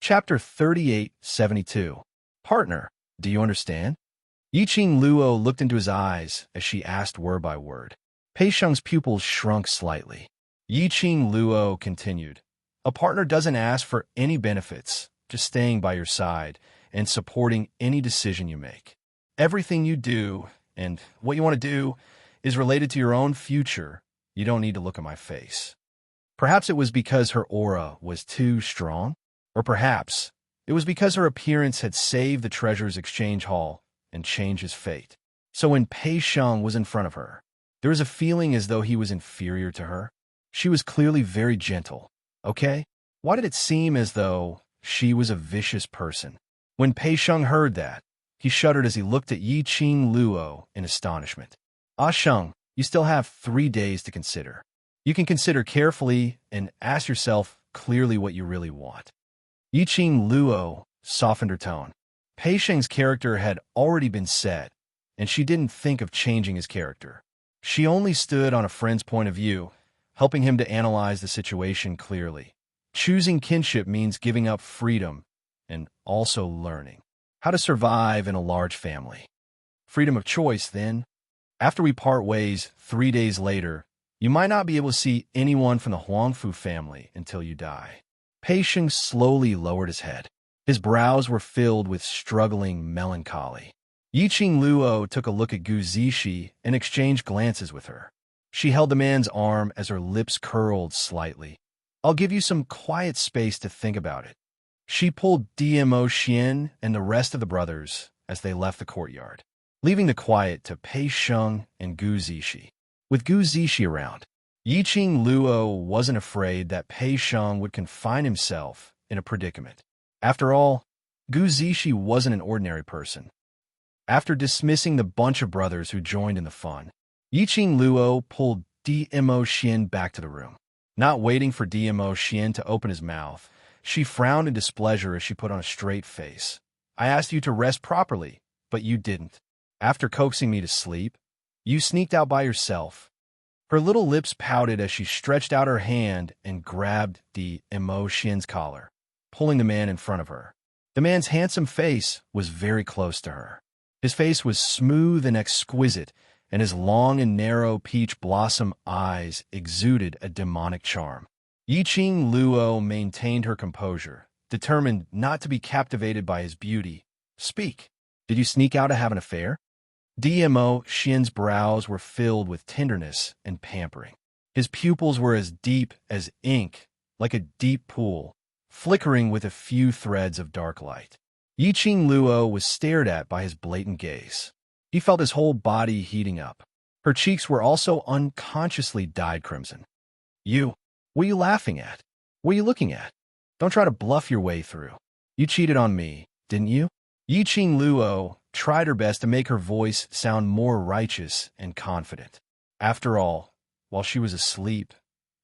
Chapter 3872. Partner, do you understand? Yiqing Luo looked into his eyes as she asked word by word. Pei Sheng's pupils shrunk slightly. Yiqing Luo continued. A partner doesn't ask for any benefits, just staying by your side and supporting any decision you make. Everything you do and what you want to do is related to your own future. You don't need to look at my face. Perhaps it was because her aura was too strong, or perhaps it was because her appearance had saved the treasure's exchange hall and changed his fate. So when Pei Sheng was in front of her, there was a feeling as though he was inferior to her. She was clearly very gentle, okay? Why did it seem as though she was a vicious person? When Pei Sheng heard that, he shuddered as he looked at Yiqing Luo in astonishment. Ah Sheng, you still have 3 days to consider. You can consider carefully and ask yourself clearly what you really want. Yiqing Luo softened her tone. Pei Sheng's character had already been set, and she didn't think of changing his character. She only stood on a friend's point of view, helping him to analyze the situation clearly. Choosing kinship means giving up freedom and also learning how to survive in a large family. Freedom of choice, then. After we part ways 3 days later, you might not be able to see anyone from the Huangfu family until you die. Pei Sheng slowly lowered his head. His brows were filled with struggling melancholy. Yiqing Luo took a look at Gu Zishi and exchanged glances with her. She held the man's arm as her lips curled slightly. I'll give you some quiet space to think about it. She pulled Dmo Xian and the rest of the brothers as they left the courtyard, leaving the quiet to Pei Sheng and Gu Zishi. With Gu Zishi around, Yiqing Luo wasn't afraid that Pei Sheng would confine himself in a predicament. After all, Gu Zishi wasn't an ordinary person. After dismissing the bunch of brothers who joined in the fun, Yiqing Luo pulled Dmo Xian back to the room. Not waiting for Dmo Xian to open his mouth, she frowned in displeasure as she put on a straight face. I asked you to rest properly, but you didn't. After coaxing me to sleep, you sneaked out by yourself. Her little lips pouted as she stretched out her hand and grabbed Dmo Xian's collar, pulling the man in front of her. The man's handsome face was very close to her. His face was smooth and exquisite, and his long and narrow peach blossom eyes exuded a demonic charm. Yiqing Luo maintained her composure, determined not to be captivated by his beauty. Speak. Did you sneak out to have an affair? Dmo Xian's brows were filled with tenderness and pampering. His pupils were as deep as ink, like a deep pool, flickering with a few threads of dark light. Yiqing Luo was stared at by his blatant gaze. He felt his whole body heating up. Her cheeks were also unconsciously dyed crimson. What are you laughing at? What are you looking at? Don't try to bluff your way through. You cheated on me, didn't you? Yiqing Luo tried her best to make her voice sound more righteous and confident. After all, while she was asleep,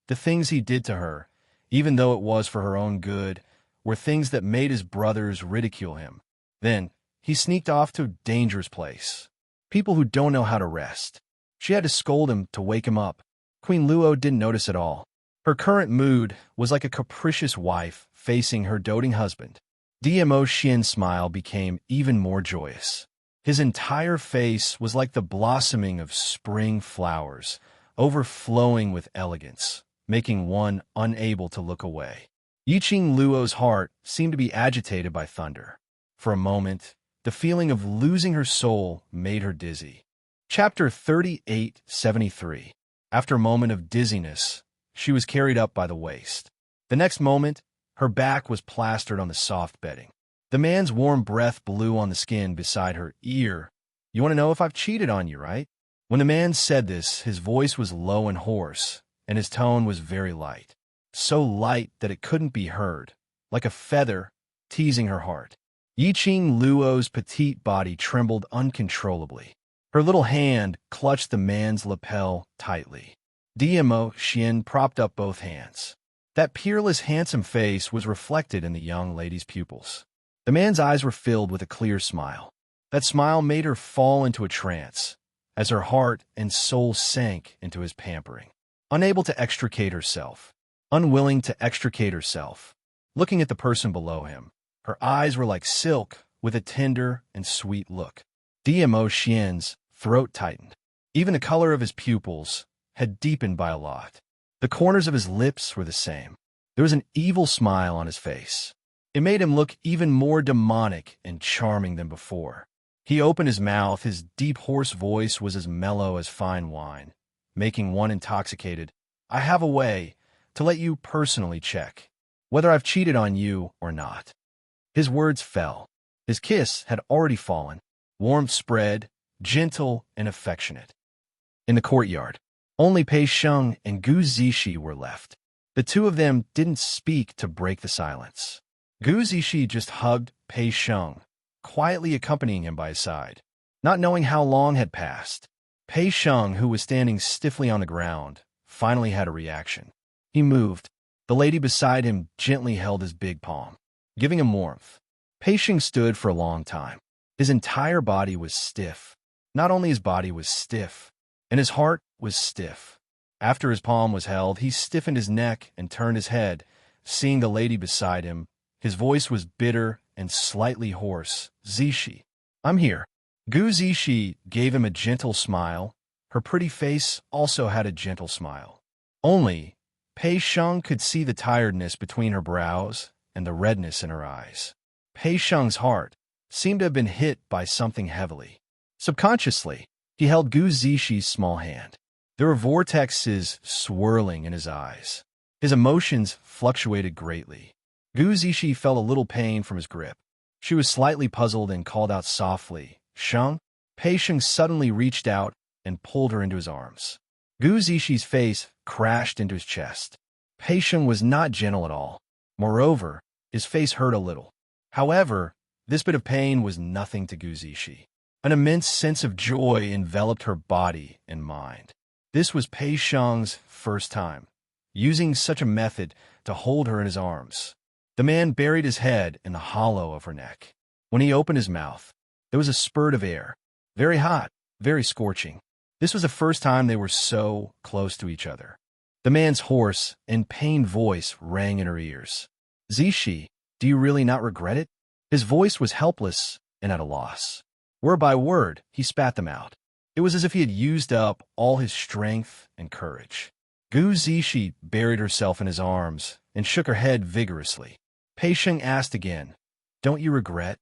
the things he did to her, even though it was for her own good, were things that made his brothers ridicule him. Then, he sneaked off to a dangerous place. People who don't know how to rest. She had to scold him to wake him up. Queen Luo didn't notice at all. Her current mood was like a capricious wife facing her doting husband. Dmo Xian's smile became even more joyous. His entire face was like the blossoming of spring flowers, overflowing with elegance, making one unable to look away. Yiqing Luo's heart seemed to be agitated by thunder. For a moment, the feeling of losing her soul made her dizzy. Chapter 3873. After a moment of dizziness, she was carried up by the waist. The next moment, her back was plastered on the soft bedding. The man's warm breath blew on the skin beside her ear. You want to know if I've cheated on you, right? When the man said this, his voice was low and hoarse, and his tone was very light. So light that it couldn't be heard, like a feather teasing her heart. Yiqing Luo's petite body trembled uncontrollably. Her little hand clutched the man's lapel tightly. Dmo Xian propped up both hands. That peerless, handsome face was reflected in the young lady's pupils. The man's eyes were filled with a clear smile. That smile made her fall into a trance, as her heart and soul sank into his pampering. Unable to extricate herself, unwilling to extricate herself, looking at the person below him. Her eyes were like silk, with a tender and sweet look. Dmo Xian's throat tightened. Even the color of his pupils had deepened by a lot. The corners of his lips were the same. There was an evil smile on his face. It made him look even more demonic and charming than before. He opened his mouth. His deep, hoarse voice was as mellow as fine wine, making one intoxicated. I have a way to let you personally check whether I've cheated on you or not. His words fell. His kiss had already fallen, warmth spread, gentle and affectionate. In the courtyard, only Pei Sheng and Gu Zishi were left. The two of them didn't speak to break the silence. Gu Zishi just hugged Pei Sheng, quietly accompanying him by his side. Not knowing how long had passed, Pei Sheng, who was standing stiffly on the ground, finally had a reaction. He moved. The lady beside him gently held his big palm, giving him warmth. Pei Sheng stood for a long time. His entire body was stiff. Not only his body was stiff, and his heart was stiff. After his palm was held, he stiffened his neck and turned his head, seeing the lady beside him. His voice was bitter and slightly hoarse. Zishi, I'm here. Gu Zishi gave him a gentle smile. Her pretty face also had a gentle smile. Only Pei Sheng could see the tiredness between her brows and the redness in her eyes. Pei Sheng's heart seemed to have been hit by something heavily. Subconsciously, he held Gu Zishi's small hand. There were vortexes swirling in his eyes. His emotions fluctuated greatly. Gu Zishi felt a little pain from his grip. She was slightly puzzled and called out softly, Sheng? Pei Sheng suddenly reached out and pulled her into his arms. Gu Zishi's face crashed into his chest. Pei Sheng was not gentle at all. Moreover, his face hurt a little. However, this bit of pain was nothing to Gu Zishi. An immense sense of joy enveloped her body and mind. This was Pei Sheng's first time using such a method to hold her in his arms. The man buried his head in the hollow of her neck. When he opened his mouth, there was a spurt of air. Very hot, very scorching. This was the first time they were so close to each other. The man's hoarse and pained voice rang in her ears. Zishi, do you really not regret it? His voice was helpless and at a loss. Word by word, he spat them out. It was as if he had used up all his strength and courage. Gu Zishi buried herself in his arms and shook her head vigorously. Pei Sheng asked again, don't you regret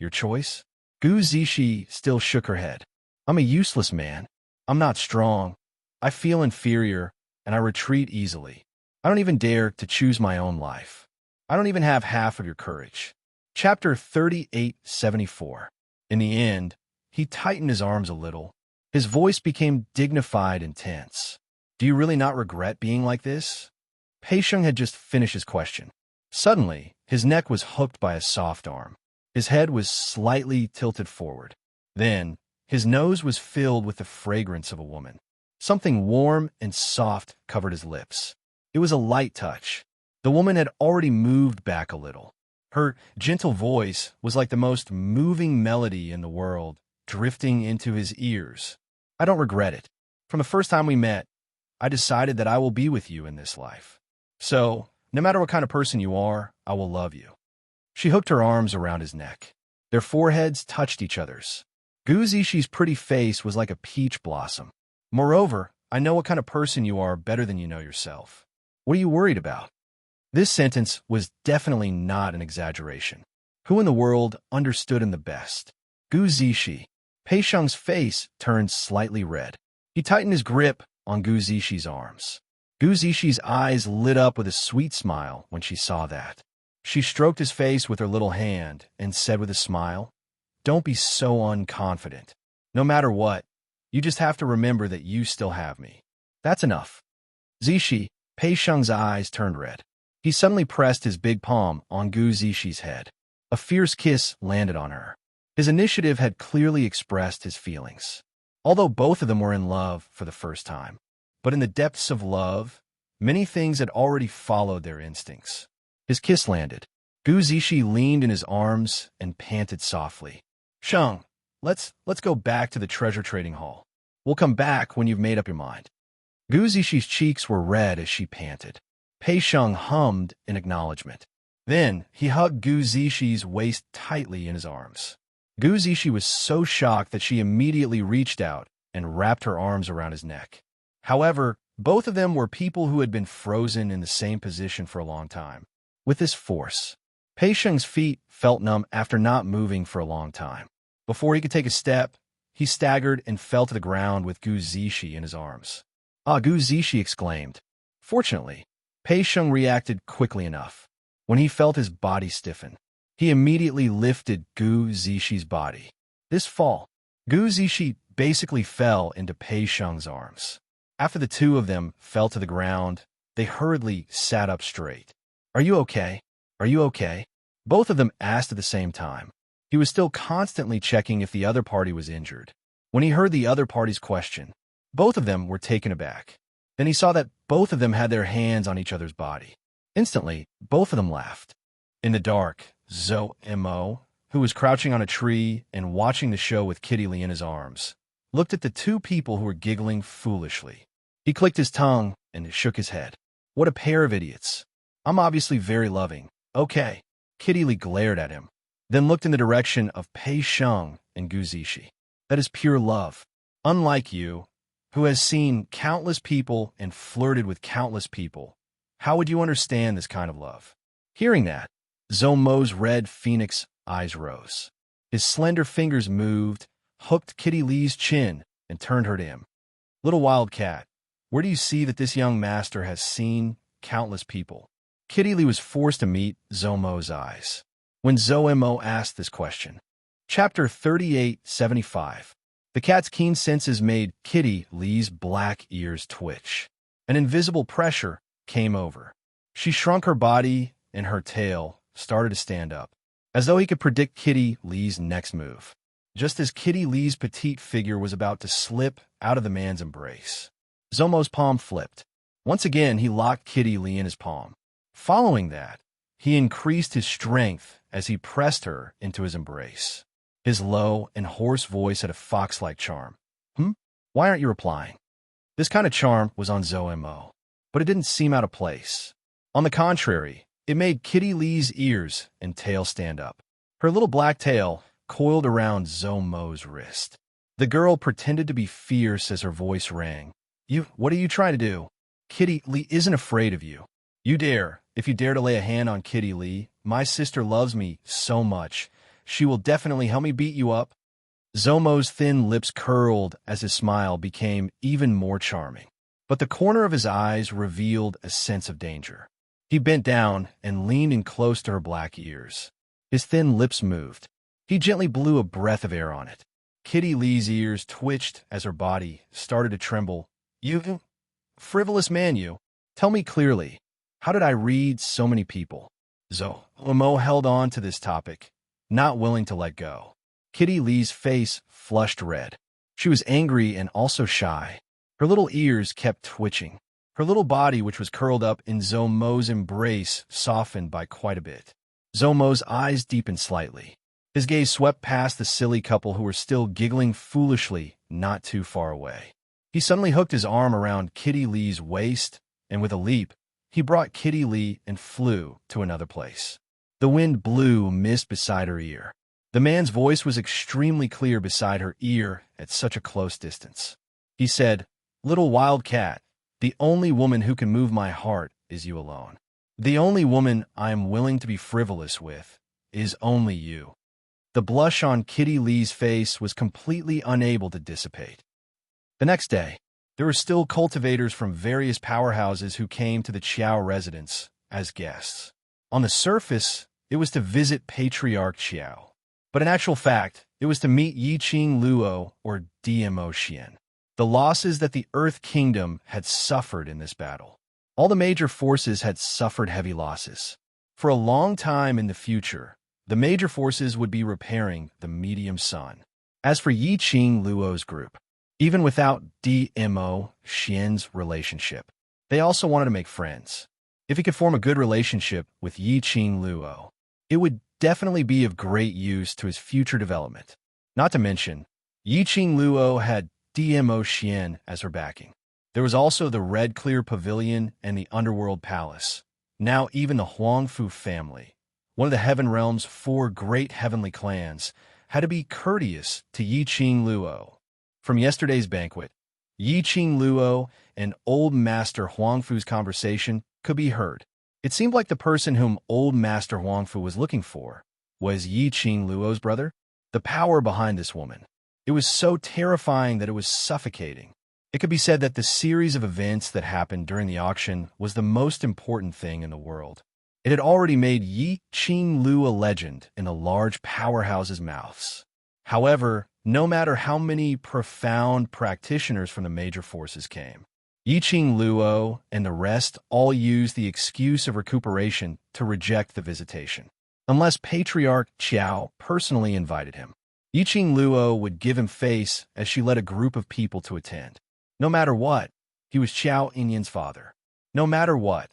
your choice? Gu Zishi still shook her head. I'm a useless man. I'm not strong. I feel inferior, and I retreat easily. I don't even dare to choose my own life. I don't even have half of your courage. Chapter 3874. In the end, he tightened his arms a little. His voice became dignified and tense. Do you really not regret being like this? Pei Sheng had just finished his question. Suddenly, his neck was hooked by a soft arm. His head was slightly tilted forward. Then, his nose was filled with the fragrance of a woman. Something warm and soft covered his lips. It was a light touch. The woman had already moved back a little. Her gentle voice was like the most moving melody in the world, drifting into his ears. I don't regret it. From the first time we met, I decided that I will be with you in this life. So, no matter what kind of person you are, I will love you. She hooked her arms around his neck. Their foreheads touched each other's. Gu Zishi's pretty face was like a peach blossom. Moreover, I know what kind of person you are better than you know yourself. What are you worried about? This sentence was definitely not an exaggeration. Who in the world understood him the best? Gu Zishi. Pei Sheng's face turned slightly red. He tightened his grip on Gu Zishi's arms. Gu Zishi's eyes lit up with a sweet smile when she saw that. She stroked his face with her little hand and said with a smile, don't be so unconfident. No matter what, you just have to remember that you still have me. That's enough. Zishi, Pei Sheng's eyes turned red. He suddenly pressed his big palm on Gu Zishi's head. A fierce kiss landed on her. His initiative had clearly expressed his feelings. Although both of them were in love for the first time. But in the depths of love, many things had already followed their instincts. His kiss landed. Gu Zishi leaned in his arms and panted softly. Sheng, let's go back to the treasure trading hall. We'll come back when you've made up your mind. Gu Zishi's cheeks were red as she panted. Pei Sheng hummed in acknowledgement. Then he hugged Gu Zixi waist tightly in his arms. Gu Zixi was so shocked that she immediately reached out and wrapped her arms around his neck. However, both of them were people who had been frozen in the same position for a long time. With this force, Pei Sheng's feet felt numb after not moving for a long time. Before he could take a step, he staggered and fell to the ground with Gu Zixi in his arms. "Ah!" Gu Zixi exclaimed. Fortunately, Pei Sheng reacted quickly enough. When he felt his body stiffen, he immediately lifted Gu Zixi's body. This fall, Gu Zixi basically fell into Pei Sheng's arms. After the two of them fell to the ground, they hurriedly sat up straight. "Are you okay? Are you okay?" Both of them asked at the same time. He was still constantly checking if the other party was injured. When he heard the other party's question, both of them were taken aback. Then he saw that both of them had their hands on each other's body. Instantly, both of them laughed. In the dark, Zhou Mo, who was crouching on a tree and watching the show with Kitty Lee in his arms, looked at the two people who were giggling foolishly. He clicked his tongue and shook his head. "What a pair of idiots. I'm obviously very loving. Okay." Kitty Lee glared at him, then looked in the direction of Pei Sheng and Gu Zixi. "That is pure love. Unlike you, who has seen countless people and flirted with countless people, how would you understand this kind of love?" Hearing that, Zhou Mo's red phoenix eyes rose. His slender fingers moved, hooked Kitty Lee's chin, and turned her to him. "Little wildcat, where do you see that this young master has seen countless people?" Kitty Lee was forced to meet Zhou Mo's eyes when Zhou Mo asked this question. Chapter 3875. The cat's keen senses made Kitty Lee's black ears twitch. An invisible pressure came over. She shrunk her body, and her tail started to stand up, as though he could predict Kitty Lee's next move. Just as Kitty Lee's petite figure was about to slip out of the man's embrace, Zhou Mo's palm flipped. Once again, he locked Kitty Lee in his palm. Following that, he increased his strength as he pressed her into his embrace. His low and hoarse voice had a fox-like charm. Why aren't you replying?" This kind of charm was on Zhou Mo, but it didn't seem out of place. On the contrary, it made Kitty Lee's ears and tail stand up. Her little black tail coiled around Zhou Mo's wrist. The girl pretended to be fierce as her voice rang. What are you trying to do? Kitty Lee isn't afraid of you. If you dare to lay a hand on Kitty Lee, my sister loves me so much. She will definitely help me beat you up." Zhou Mo's thin lips curled as his smile became even more charming, but the corner of his eyes revealed a sense of danger. He bent down and leaned in close to her black ears. His thin lips moved. He gently blew a breath of air on it. Kitty Lee's ears twitched as her body started to tremble. "You frivolous man, you. Tell me clearly, how did I read so many people?" Zhou Mo held on to this topic, not willing to let go. Kitty Lee's face flushed red. She was angry and also shy. Her little ears kept twitching. Her little body, which was curled up in Zhou Mo's embrace, softened by quite a bit. Zhou Mo's eyes deepened slightly. His gaze swept past the silly couple who were still giggling foolishly not too far away. He suddenly hooked his arm around Kitty Lee's waist, and with a leap, he brought Kitty Lee and flew to another place. The wind blew mist beside her ear. The man's voice was extremely clear beside her ear at such a close distance. He said, "Little wildcat, the only woman who can move my heart is you alone. The only woman I am willing to be frivolous with is only you." The blush on Kitty Lee's face was completely unable to dissipate. The next day, there were still cultivators from various powerhouses who came to the Qiao residence as guests. On the surface, it was to visit Patriarch Qiao, but in actual fact, it was to meet Yiqing Luo or Dmo Xian. The losses that the Earth Kingdom had suffered in this battle. All the major forces had suffered heavy losses. For a long time in the future, the major forces would be repairing the medium sun. As for Yiqing Luo's group, even without Dmo Xian's relationship, they also wanted to make friends. If he could form a good relationship with Yiqing Luo, it would definitely be of great use to his future development. Not to mention, Yiqing Luo had Dmo Xian as her backing. There was also the Red Clear Pavilion and the Underworld Palace. Now even the Huangfu family one of the heaven realm's 4 great heavenly clans, had to be courteous to Yi Qing Luo. From yesterday's banquet, Yi Qing Luo and Old Master Huangfu's conversation could be heard. It seemed like the person whom Old Master Huangfu was looking for was Yi Qing Luo's brother. The power behind this woman. It was so terrifying that it was suffocating. It could be said that the series of events that happened during the auction was the most important thing in the world. It had already made Yi Qing Lu a legend in the large powerhouses' mouths. However, no matter how many profound practitioners from the major forces came, Yi Qing Luo and the rest all used the excuse of recuperation to reject the visitation. Unless Patriarch Qiao personally invited him, Yi Qing Luo would give him face as she led a group of people to attend. No matter what, he was Qiao Yinyan's father. No matter what,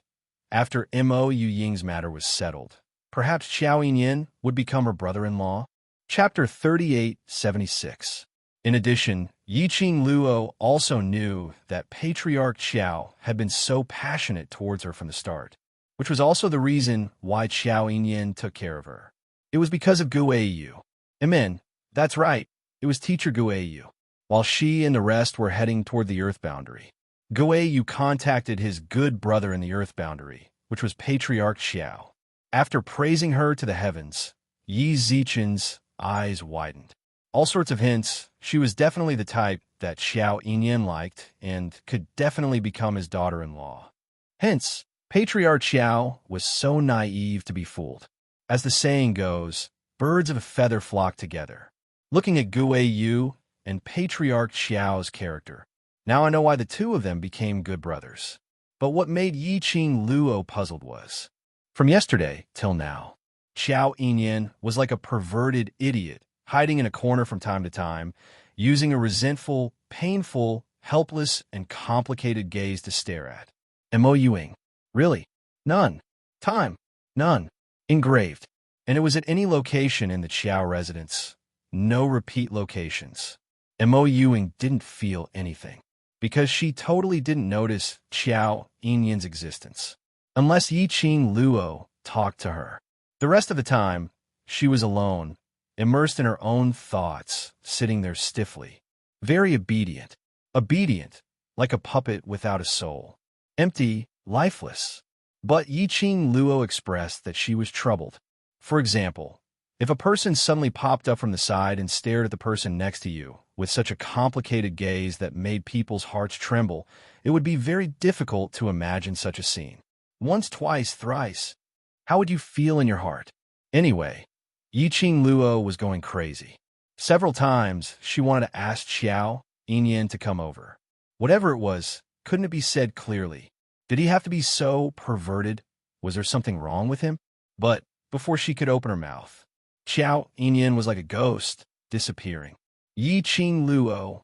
after Mo Yuying's matter was settled, perhaps Qiao Yinyan would become her brother-in-law. Chapter 3876. In addition, Yi Qing Luo also knew that Patriarch Qiao had been so passionate towards her from the start, which was also the reason why Qiao Yinyan took care of her. It was because of Guiyu. Amen. That's right, it was teacher Guiyu. While she and the rest were heading toward the Earth Boundary, Guiyu contacted his good brother in the Earth Boundary, which was Patriarch Qiao. After praising her to the heavens, Yi Zichen's eyes widened. All sorts of hints, she was definitely the type that Qiao Yinyan liked and could definitely become his daughter-in-law. Hence, Patriarch Qiao was so naive to be fooled. As the saying goes, birds of a feather flock together. Looking at Guiyu and Patriarch Qiao's character, now I know why the two of them became good brothers. But what made Yi Qing Luo puzzled was, from yesterday till now, Qiao Yinyan was like a perverted idiot, hiding in a corner from time to time, using a resentful, painful, helpless, and complicated gaze to stare at. Mo Yuying. Really? None. Time. None. Engraved. And it was at any location in the Qiao residence. No repeat locations. Mo Yuying didn't feel anything, because she totally didn't notice Qiao Yinyan's existence, unless Yi Qing Luo talked to her. The rest of the time, she was alone, immersed in her own thoughts, sitting there stiffly, very obedient. Obedient, like a puppet without a soul. Empty, lifeless. But Yi Qing Luo expressed that she was troubled. For example, if a person suddenly popped up from the side and stared at the person next to you with such a complicated gaze that made people's hearts tremble, it would be very difficult to imagine such a scene. Once, twice, thrice. How would you feel in your heart? Anyway, Yi Qing Luo was going crazy. Several times, she wanted to ask Qiao Yinyan to come over. Whatever it was, couldn't it be said clearly? Did he have to be so perverted? Was there something wrong with him? But before she could open her mouth, Qiao Yinyan was like a ghost, disappearing. Yi Qing Luo.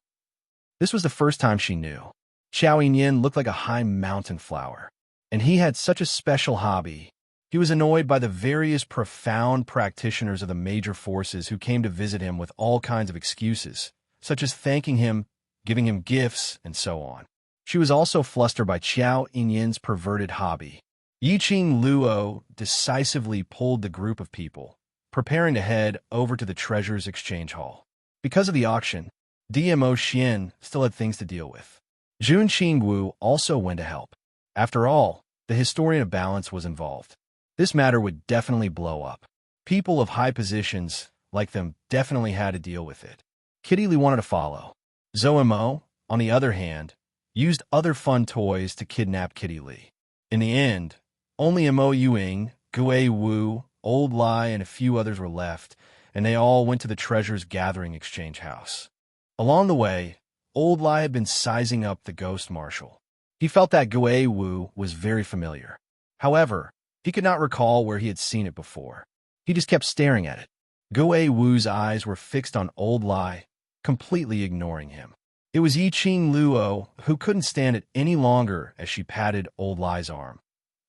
This was the first time she knew. Qiao Yinyan looked like a high mountain flower, and he had such a special hobby. He was annoyed by the various profound practitioners of the major forces who came to visit him with all kinds of excuses, such as thanking him, giving him gifts, and so on. She was also flustered by Qiao Yinyan's perverted hobby. Yi Qing Luo decisively pulled the group of people, preparing to head over to the Treasures Exchange Hall. Because of the auction, DMO Xian still had things to deal with. Jun Qingwu also went to help. After all, the historian of balance was involved. This matter would definitely blow up. People of high positions like them definitely had to deal with it. Kitty Li wanted to follow. Zhou Mo, on the other hand, used other fun toys to kidnap Kitty Li. In the end, only Mo Yuying, Gui Wu, Old Lai, and a few others were left, and they all went to the Treasures Gathering Exchange House. Along the way, Old Lai had been sizing up the Ghost Marshal. He felt that Gui Wu was very familiar. However, he could not recall where he had seen it before. He just kept staring at it. Gui Wu's eyes were fixed on Old Lai, completely ignoring him. It was Yi Qing Luo who couldn't stand it any longer as she patted Old Lai's arm.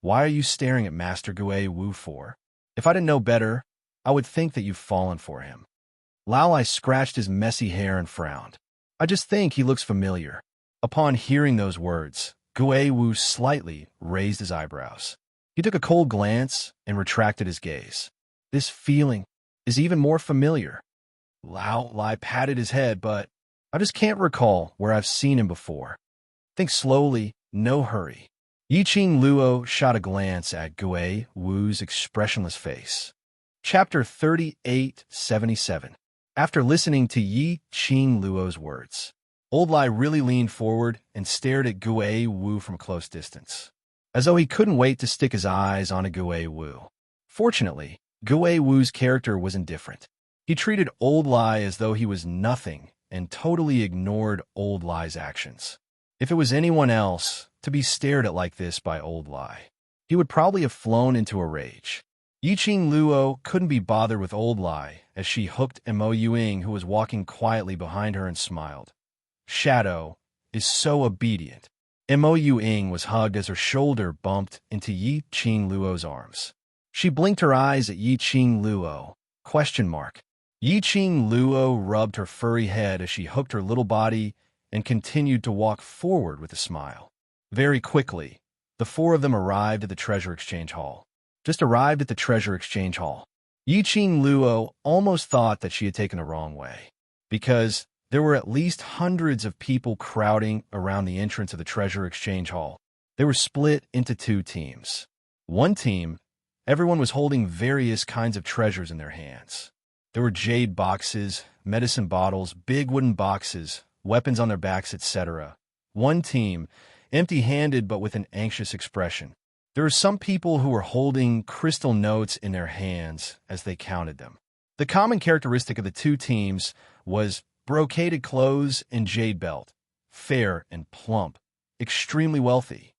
Why are you staring at Master Gui Wu for? If I didn't know better, I would think that you've fallen for him. Lao Lai scratched his messy hair and frowned. I just think he looks familiar. Upon hearing those words, Gui Wu slightly raised his eyebrows. He took a cold glance and retracted his gaze. This feeling is even more familiar. Lao Lai patted his head, but I just can't recall where I've seen him before. Think slowly, no hurry. Yiqing Luo shot a glance at Gui Wu's expressionless face. Chapter 3877. After listening to Yiqing Luo's words, Old Lai really leaned forward and stared at Gui Wu from a close distance, as though he couldn't wait to stick his eyes on a Gui Wu. Fortunately, Gui Wu's character was indifferent. He treated Old Lai as though he was nothing and totally ignored Old Lai's actions. If it was anyone else to be stared at like this by Old Lai, he would probably have flown into a rage. Yiqing Luo couldn't be bothered with Old Lai as she hooked Mo Yuing, who was walking quietly behind her, and smiled. Shadow is so obedient. Mo Yuing was hugged as her shoulder bumped into Yiqing Luo's arms. She blinked her eyes at Yiqing Luo. ? Yiqing Luo rubbed her furry head as she hooked her little body and continued to walk forward with a smile. Very quickly, the four of them arrived at the Treasure Exchange Hall. Yiqing Luo almost thought that she had taken the wrong way, because there were at least hundreds of people crowding around the entrance of the Treasure Exchange Hall. They were split into two teams. One team, everyone was holding various kinds of treasures in their hands. There were jade boxes, medicine bottles, big wooden boxes, weapons on their backs, etc. One team, empty-handed but with an anxious expression. There were some people who were holding crystal notes in their hands as they counted them. The common characteristic of the two teams was brocaded clothes and jade belt, fair and plump, extremely wealthy.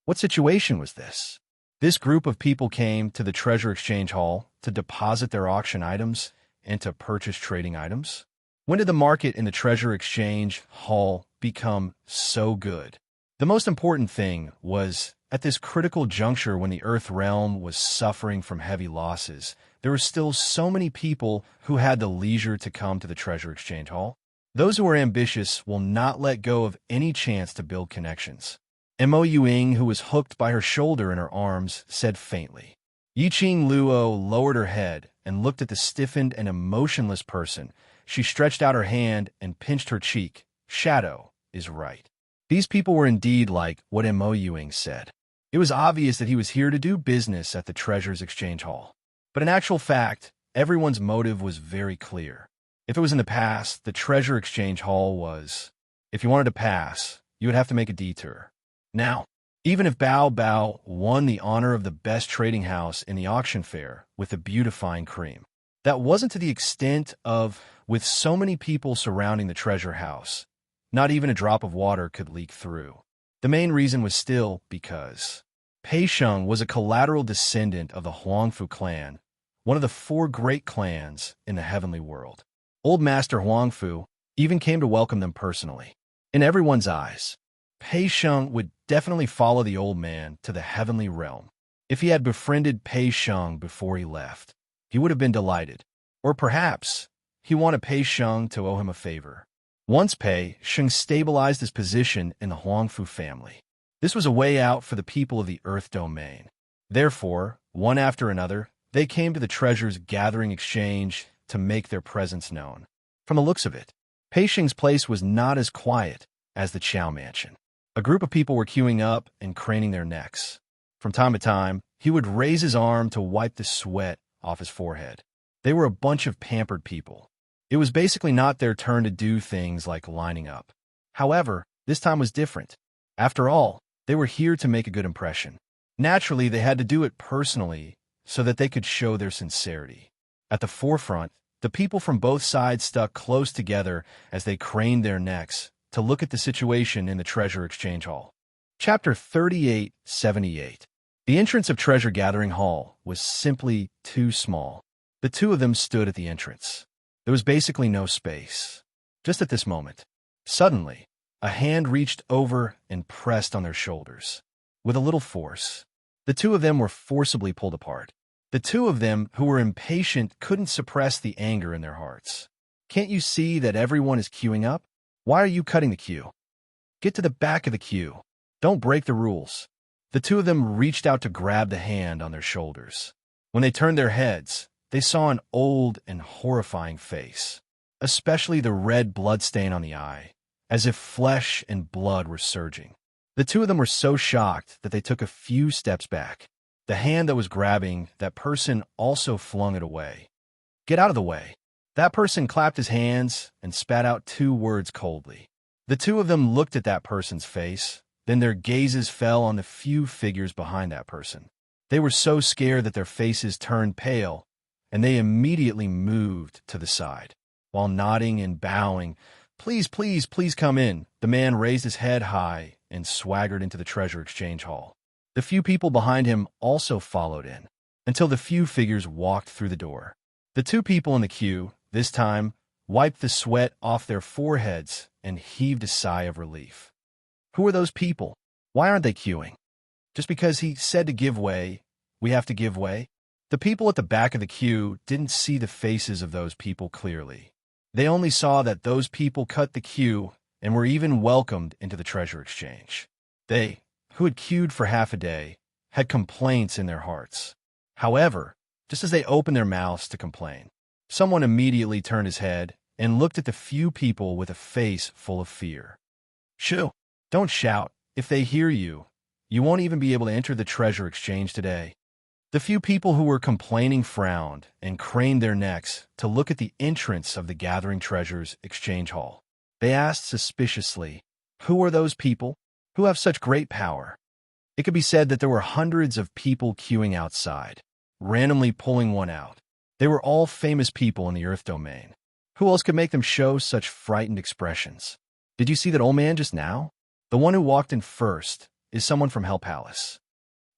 What situation was this? This group of people came to the Treasure Exchange Hall to deposit their auction items and to purchase trading items. When did the market in the Treasure Exchange Hall become so good? The most important thing was, at this critical juncture when the Earth realm was suffering from heavy losses, there were still so many people who had the leisure to come to the Treasure Exchange Hall. Those who are ambitious will not let go of any chance to build connections. Mo Yuing, who was hooked by her shoulder in her arms, said faintly. Yiqing Luo lowered her head and looked at the stiffened and emotionless person. She stretched out her hand and pinched her cheek. Shadow is right. These people were indeed like what Mo Yuing said. It was obvious that he was here to do business at the Treasures Exchange Hall. But in actual fact, everyone's motive was very clear. If it was in the past, the Treasure Exchange Hall was. If you wanted to pass, you would have to make a detour. Now, even if Bao Bao won the honor of the best trading house in the auction fair with a beautifying cream, that wasn't to the extent of, with so many people surrounding the treasure house, not even a drop of water could leak through. The main reason was still because Pei Sheng was a collateral descendant of the Huangfu clan, one of the four great clans in the heavenly world. Old Master Huangfu even came to welcome them personally. In everyone's eyes, Pei Sheng would definitely follow the old man to the heavenly realm. If he had befriended Pei Sheng before he left, he would have been delighted. Or perhaps he wanted Pei Sheng to owe him a favor. Once Pei Sheng stabilized his position in the Huangfu family, this was a way out for the people of the Earth domain. Therefore, one after another, they came to the treasures gathering exchange to make their presence known. From the looks of it, Pei Sheng's place was not as quiet as the Chow Mansion. A group of people were queuing up and craning their necks. From time to time, he would raise his arm to wipe the sweat off his forehead. They were a bunch of pampered people. It was basically not their turn to do things like lining up. However, this time was different. After all, they were here to make a good impression. Naturally, they had to do it personally so that they could show their sincerity. At the forefront, the people from both sides stuck close together as they craned their necks to look at the situation in the Treasure Exchange Hall. Chapter 3878. The entrance of Treasure Gathering Hall was simply too small. The two of them stood at the entrance. There was basically no space. Just at this moment, suddenly, a hand reached over and pressed on their shoulders. With a little force, the two of them were forcibly pulled apart. The two of them, who were impatient, couldn't suppress the anger in their hearts. Can't you see that everyone is queuing up? Why are you cutting the queue? Get to the back of the queue. Don't break the rules. The two of them reached out to grab the hand on their shoulders. When they turned their heads, they saw an old and horrifying face, especially the red bloodstain on the eye, as if flesh and blood were surging. The two of them were so shocked that they took a few steps back. The hand that was grabbing that person also flung it away. "Get out of the way." That person clapped his hands and spat out 2 words coldly. The two of them looked at that person's face, then their gazes fell on the few figures behind that person. They were so scared that their faces turned pale, and they immediately moved to the side. While nodding and bowing, "Please, please, please come in," the man raised his head high and swaggered into the treasure exchange hall. The few people behind him also followed in, until the few figures walked through the door. The 2 people in the queue, this time, wiped the sweat off their foreheads and heaved a sigh of relief. Who are those people? Why aren't they queuing? Just because he said to give way, we have to give way? The people at the back of the queue didn't see the faces of those people clearly. They only saw that those people cut the queue and were even welcomed into the treasure exchange. They, who had queued for half a day, had complaints in their hearts. However, just as they opened their mouths to complain, someone immediately turned his head and looked at the few people with a face full of fear. "Shoo! Don't shout. If they hear you, you won't even be able to enter the treasure exchange today." The few people who were complaining frowned and craned their necks to look at the entrance of the gathering treasures exchange hall. They asked suspiciously, "Who are those people who have such great power?" It could be said that there were hundreds of people queuing outside, randomly pulling one out. They were all famous people in the Earth domain. Who else could make them show such frightened expressions? Did you see that old man just now? The one who walked in first is someone from Hell Palace.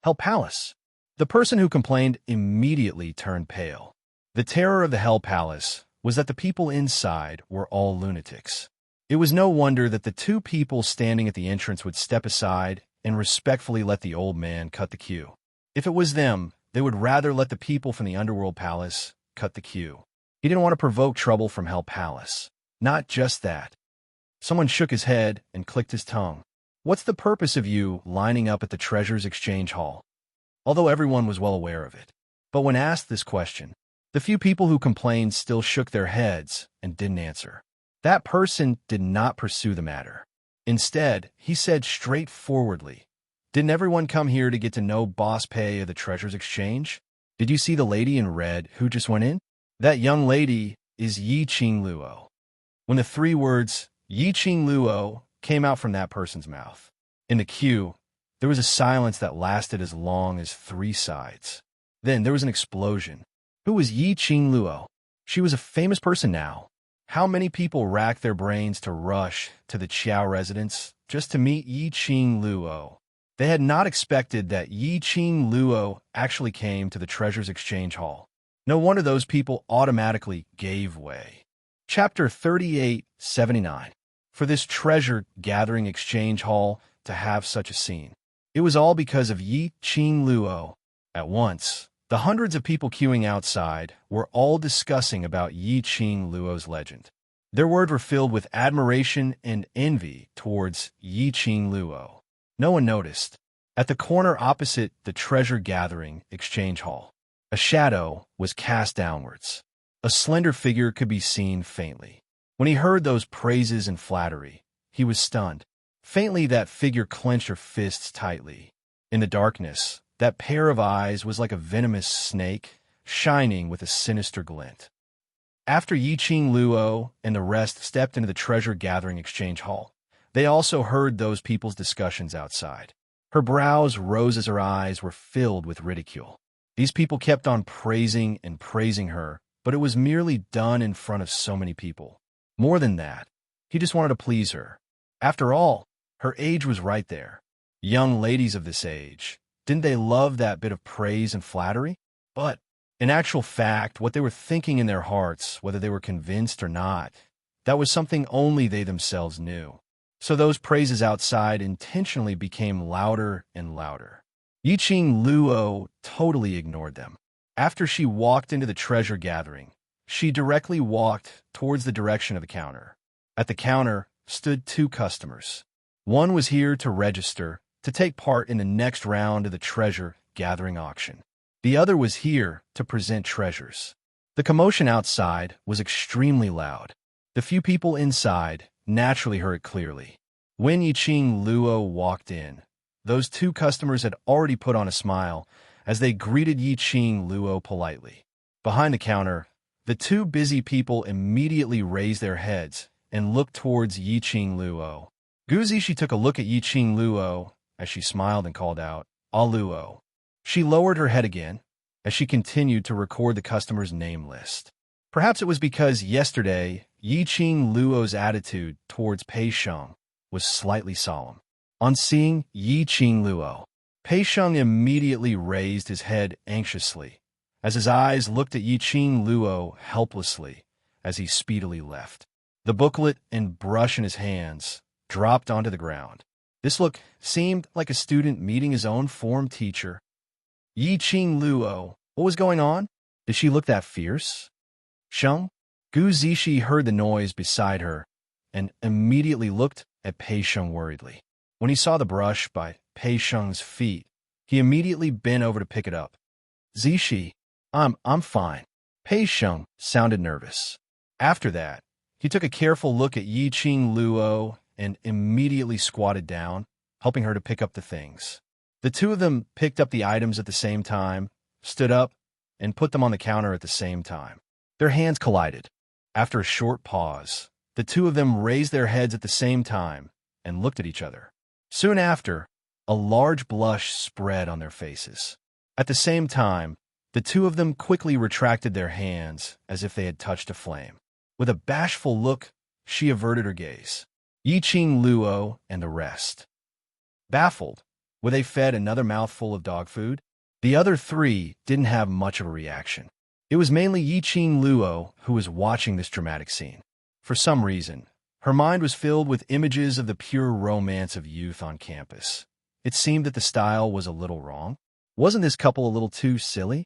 Hell Palace? The person who complained immediately turned pale. The terror of the Hell Palace was that the people inside were all lunatics. It was no wonder that the 2 people standing at the entrance would step aside and respectfully let the old man cut the queue. If it was them, they would rather let the people from the Underworld Palace cut the queue. He didn't want to provoke trouble from Hell Palace. Not just that. Someone shook his head and clicked his tongue. "What's the purpose of you lining up at the Treasures Exchange Hall?" Although everyone was well aware of it. But when asked this question, the few people who complained still shook their heads and didn't answer. That person did not pursue the matter. Instead, he said straightforwardly, "Didn't everyone come here to get to know Boss Pei of the Treasures Exchange? Did you see the lady in red who just went in? That young lady is Yi Qing Luo." When the 3 words, "Yi Qing Luo," came out from that person's mouth, in the queue, there was a silence that lasted as long as 3 sides. Then there was an explosion. Who was Yi Qing Luo? She was a famous person now. How many people racked their brains to rush to the Qiao residence just to meet Yi Qing Luo? They had not expected that Yi Qing Luo actually came to the Treasures Exchange Hall. No wonder those people automatically gave way. Chapter 3879. For this treasure gathering exchange hall to have such a scene. It was all because of Yi Qing Luo. At once, the hundreds of people queuing outside were all discussing about Yi Qing Luo's legend. Their words were filled with admiration and envy towards Yi Qing Luo. No one noticed. At the corner opposite the treasure gathering exchange hall, a shadow was cast downwards. A slender figure could be seen faintly. When he heard those praises and flattery, he was stunned. Faintly, that figure clenched her fists tightly. In the darkness, that pair of eyes was like a venomous snake, shining with a sinister glint. After Yi Qing Luo and the rest stepped into the treasure-gathering exchange hall, they also heard those people's discussions outside. Her brows rose as her eyes were filled with ridicule. These people kept on praising and praising her, but it was merely done in front of so many people. More than that, he just wanted to please her. After all, her age was right there. Young ladies of this age, didn't they love that bit of praise and flattery? But, in actual fact, what they were thinking in their hearts, whether they were convinced or not, that was something only they themselves knew. So those praises outside intentionally became louder and louder. Yi Qing Luo totally ignored them. After she walked into the treasure gathering, she directly walked towards the direction of the counter. At the counter stood 2 customers. One was here to register to take part in the next round of the treasure gathering auction. The other was here to present treasures. The commotion outside was extremely loud. The few people inside naturally heard it clearly. When Yiqing Luo walked in, those two customers had already put on a smile as they greeted Yiqing Luo politely. Behind the counter, the two busy people immediately raised their heads and looked towards Yiqing Luo. Gu Zishi took a look at Yiqing Luo as she smiled and called out, "Ah Luo." She lowered her head again as she continued to record the customer's name list. Perhaps it was because yesterday, Yiqing Luo's attitude towards Pei Sheng was slightly solemn. On seeing Yiqing Luo, Pei Sheng immediately raised his head anxiously as his eyes looked at Yiqing Luo helplessly as he speedily left. The booklet and brush in his hands dropped onto the ground. This look seemed like a student meeting his own form teacher. Yiqing Luo, what was going on? Did she look that fierce? Sheng? Gu Zishi heard the noise beside her and immediately looked at Pei Sheng worriedly. When he saw the brush by Pei Sheng's feet, he immediately bent over to pick it up. Zishi, I'm fine. Pei Sheng sounded nervous. After that, he took a careful look at Yiqing Luo and immediately squatted down, helping her to pick up the things. The two of them picked up the items at the same time, stood up, and put them on the counter at the same time. Their hands collided. After a short pause, the two of them raised their heads at the same time and looked at each other. Soon after, a large blush spread on their faces. At the same time, the two of them quickly retracted their hands as if they had touched a flame. With a bashful look, she averted her gaze. Yiqing Luo and the rest. Baffled, were they fed another mouthful of dog food? The other three didn't have much of a reaction. It was mainly Yiqing Luo who was watching this dramatic scene. For some reason, her mind was filled with images of the pure romance of youth on campus. It seemed that the style was a little wrong. Wasn't this couple a little too silly?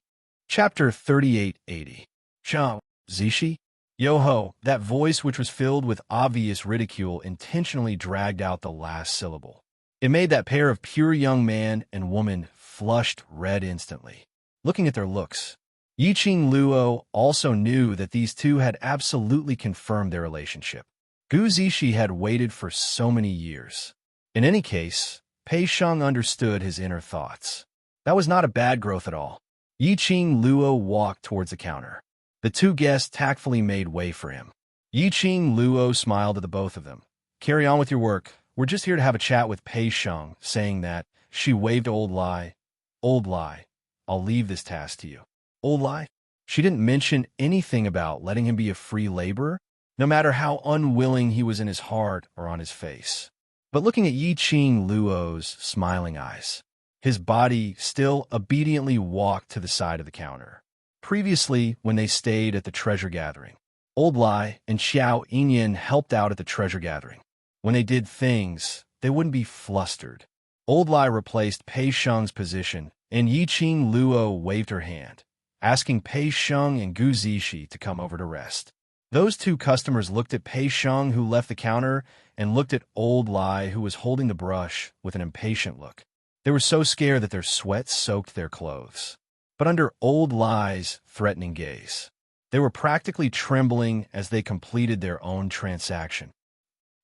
Chapter 3880. Shao, Zishi? Yo-ho, that voice which was filled with obvious ridicule intentionally dragged out the last syllable. It made that pair of pure young man and woman flushed red instantly. Looking at their looks, Yiqing Luo also knew that these two had absolutely confirmed their relationship. Gu Zishi had waited for so many years. In any case, Pei Sheng understood his inner thoughts. That was not a bad growth at all. Yiqing Luo walked towards the counter. The two guests tactfully made way for him. Yiqing Luo smiled at the both of them. "Carry on with your work. We're just here to have a chat with Pei Sheng." Saying that, she waved to Old Lai. "Old Lai, I'll leave this task to you." Old Lai? She didn't mention anything about letting him be a free laborer, no matter how unwilling he was in his heart or on his face. But looking at Yiqing Luo's smiling eyes, his body still obediently walked to the side of the counter. Previously, when they stayed at the treasure gathering, Old Lai and Xiao Yinyan helped out at the treasure gathering. When they did things, they wouldn't be flustered. Old Lai replaced Pei Sheng's position, and Yiqing Luo waved her hand, asking Pei Sheng and Gu Zishi to come over to rest. Those two customers looked at Pei Sheng, who left the counter, and looked at Old Lai, who was holding the brush with an impatient look. They were so scared that their sweat soaked their clothes. But under Old Lai's threatening gaze, they were practically trembling as they completed their own transaction.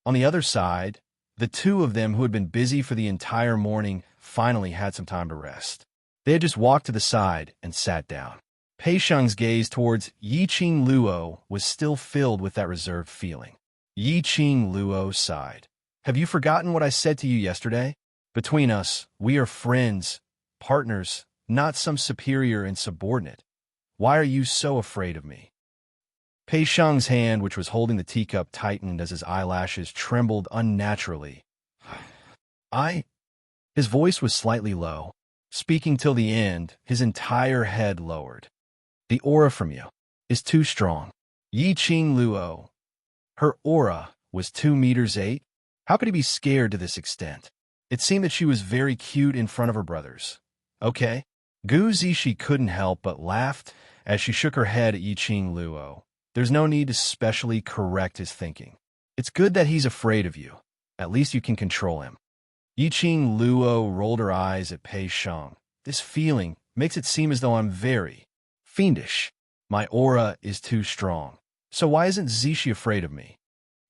On the other side, the two of them who had been busy for the entire morning finally had some time to rest. They had just walked to the side and sat down. Pei Sheng's gaze towards Yiqing Luo was still filled with that reserved feeling. Yiqing Luo sighed. "Have you forgotten what I said to you yesterday? Between us, we are friends, partners, not some superior and subordinate. Why are you so afraid of me?" Pei Sheng's hand, which was holding the teacup, tightened as his eyelashes trembled unnaturally. His voice was slightly low. Speaking till the end, his entire head lowered. "The aura from you is too strong." Yiqing Luo. Her aura was 2 meters 8. How could he be scared to this extent? It seemed that she was very cute in front of her brothers. Okay. Gu Zishi couldn't help but laughed as she shook her head at Yiqing Luo. There's no need to specially correct his thinking. It's good that he's afraid of you. At least you can control him. Yiqing Luo rolled her eyes at Pei Sheng. This feeling makes it seem as though I'm very fiendish. My aura is too strong. So why isn't Zishi afraid of me?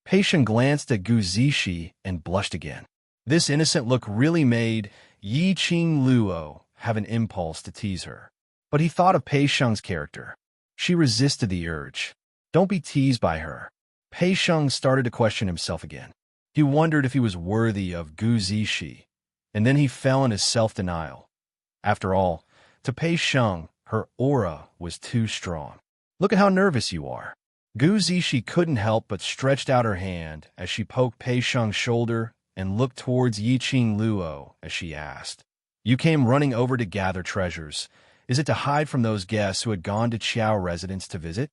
Pei Sheng glanced at Gu Zishi and blushed again. This innocent look really made Yi Qing Luo have an impulse to tease her. But he thought of Pei Sheng's character. She resisted the urge. Don't be teased by her. Pei Sheng started to question himself again. He wondered if he was worthy of Gu Zishi, and then he fell into self-denial. After all, to Pei Sheng, her aura was too strong. Look at how nervous you are. Gu Zishi couldn't help but stretched out her hand as she poked Pei Sheng's shoulder and looked towards Yi Qing Luo as she asked, "You came running over to gather treasures. Is it to hide from those guests who had gone to Qiao residence to visit?"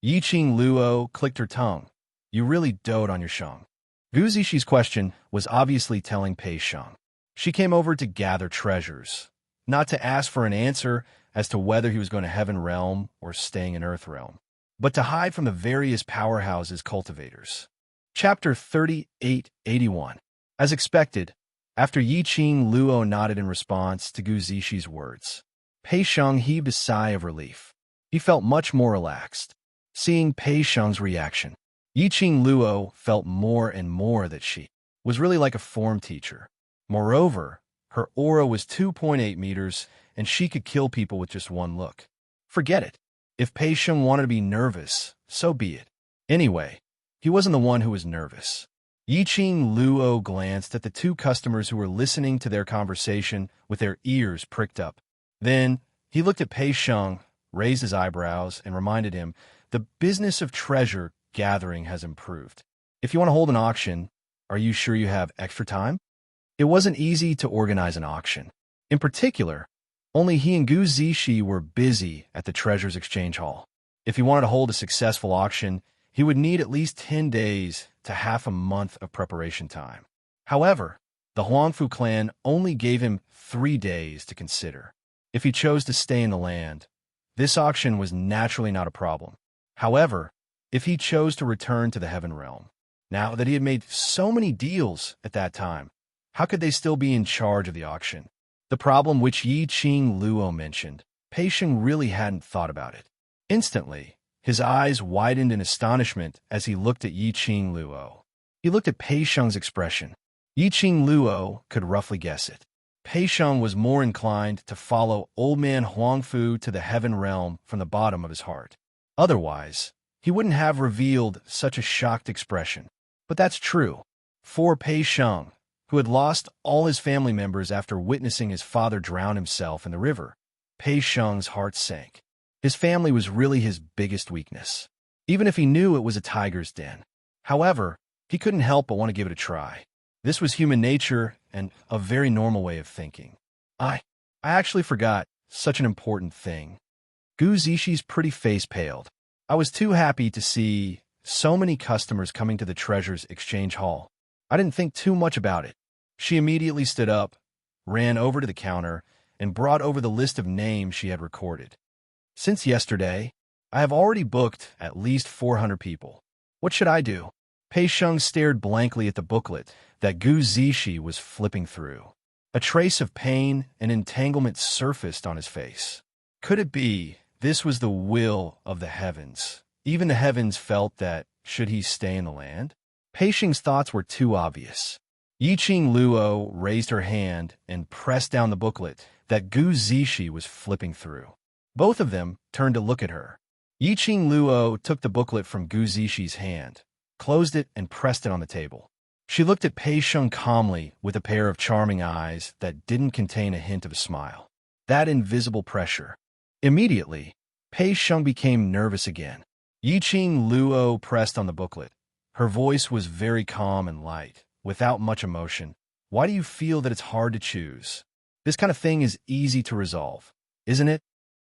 Yi Qing Luo clicked her tongue. "You really dote on your Sheng." Gu Zishi's question was obviously telling Pei Sheng. She came over to gather treasures, not to ask for an answer as to whether he was going to Heaven Realm or staying in Earth Realm, but to hide from the various powerhouses cultivators. Chapter 3881. As expected, after Yi Qing Luo nodded in response to Gu Zishi's words, Pei Sheng heaved a sigh of relief. He felt much more relaxed. Seeing Pei Sheng's reaction, Yi Qing Luo felt more and more that she was really like a form teacher. Moreover, her aura was 2.8 meters, and she could kill people with just one look. Forget it. If Pei Sheng wanted to be nervous, so be it. Anyway, he wasn't the one who was nervous. Yi Qing Luo glanced at the two customers who were listening to their conversation with their ears pricked up. Then, he looked at Pei Sheng, raised his eyebrows, and reminded him, the business of treasure gathering has improved. If you want to hold an auction, are you sure you have extra time? It wasn't easy to organize an auction. In particular, only he and Gu Zishi were busy at the Treasures Exchange Hall. If he wanted to hold a successful auction, he would need at least 10 days to half a month of preparation time. However, the Huangfu clan only gave him 3 days to consider. If he chose to stay in the land, this auction was naturally not a problem. However, if he chose to return to the Heaven Realm, now that he had made so many deals at that time, how could they still be in charge of the auction? The problem which Yi Qing Luo mentioned, Pei Sheng really hadn't thought about it. Instantly, his eyes widened in astonishment as he looked at Yi Qing Luo. He looked at Pei Sheng's expression. Yi Qing Luo could roughly guess it. Pei Sheng was more inclined to follow old man Huangfu to the Heaven Realm from the bottom of his heart. Otherwise, he wouldn't have revealed such a shocked expression. But that's true. For Pei Sheng, who had lost all his family members after witnessing his father drown himself in the river, Pei Sheng's heart sank. His family was really his biggest weakness, even if he knew it was a tiger's den. However, he couldn't help but want to give it a try. This was human nature and a very normal way of thinking. I actually forgot such an important thing. Gu Zishi's pretty face paled. I was too happy to see so many customers coming to the Treasures Exchange Hall. I didn't think too much about it. She immediately stood up, ran over to the counter, and brought over the list of names she had recorded. Since yesterday, I have already booked at least 400 people. What should I do? Pei Sheng stared blankly at the booklet that Gu Zishi was flipping through. A trace of pain and entanglement surfaced on his face. Could it be this was the will of the heavens? Even the heavens felt that, should he stay in the land? Pei Sheng's thoughts were too obvious. Yi Qing Luo raised her hand and pressed down the booklet that Gu Zishi was flipping through. Both of them turned to look at her. Yi Qing Luo took the booklet from Gu Zishi's hand, closed it, and pressed it on the table. She looked at Pei Sheng calmly with a pair of charming eyes that didn't contain a hint of a smile. That invisible pressure. Immediately, Pei Sheng became nervous again. Yi Qing Luo pressed on the booklet. Her voice was very calm and light, without much emotion. Why do you feel that it's hard to choose? This kind of thing is easy to resolve, isn't it?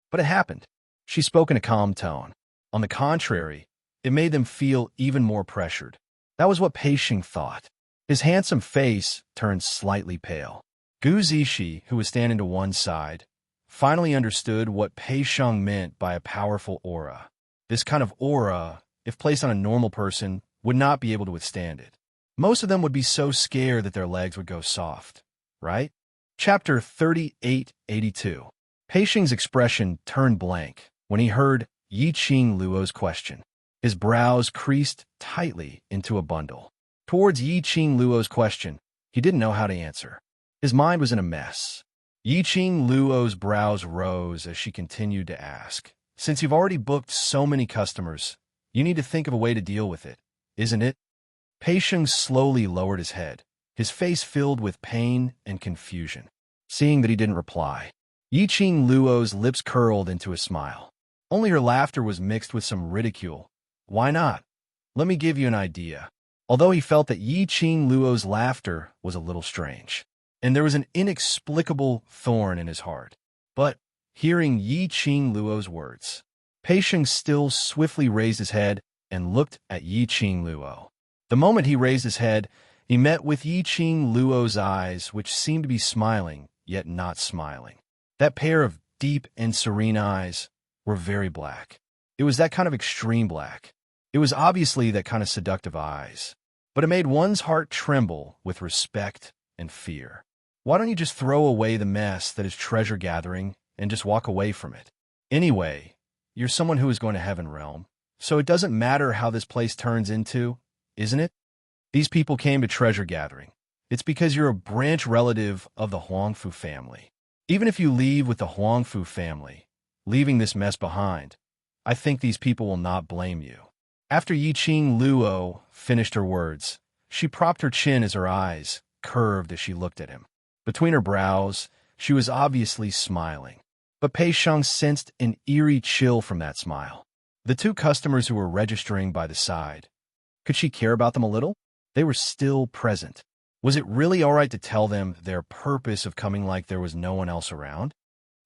But it happened. She spoke in a calm tone. On the contrary, it made them feel even more pressured. That was what Pei Sheng thought. His handsome face turned slightly pale. Gu Zishi, who was standing to one side, finally understood what Pei Sheng meant by a powerful aura. This kind of aura, if placed on a normal person, would not be able to withstand it. Most of them would be so scared that their legs would go soft, right? Chapter 3882. Pei Sheng's expression turned blank when he heard Yi Qing Luo's question. His brows creased tightly into a bundle. Towards Yi Qing Luo's question, he didn't know how to answer. His mind was in a mess. Yi Qing Luo's brows rose as she continued to ask, "Since you've already booked so many customers, you need to think of a way to deal with it, isn't it?" Pei Sheng slowly lowered his head, his face filled with pain and confusion. Seeing that he didn't reply, Yi Qing Luo's lips curled into a smile. Only her laughter was mixed with some ridicule. "Why not? Let me give you an idea." Although he felt that Yi Qing Luo's laughter was a little strange, and there was an inexplicable thorn in his heart. But, hearing Yi Qing Luo's words, Pei Sheng still swiftly raised his head and looked at Yi Qing Luo. The moment he raised his head, he met with Yi Qing Luo's eyes, which seemed to be smiling, yet not smiling. That pair of deep and serene eyes were very black. It was that kind of extreme black. It was obviously that kind of seductive eyes. But it made one's heart tremble with respect and fear. Why don't you just throw away the mess that is treasure gathering and just walk away from it? Anyway, you're someone who is going to Heaven Realm, so it doesn't matter how this place turns into, isn't it? These people came to treasure gathering. It's because you're a branch relative of the Huangfu family. Even if you leave with the Huangfu family, leaving this mess behind, I think these people will not blame you. After Yi Qing Luo finished her words, she propped her chin as her eyes curved as she looked at him. Between her brows, she was obviously smiling. But Pei Sheng sensed an eerie chill from that smile. The two customers who were registering by the side, could she care about them a little? They were still present. Was it really all right to tell them their purpose of coming like there was no one else around?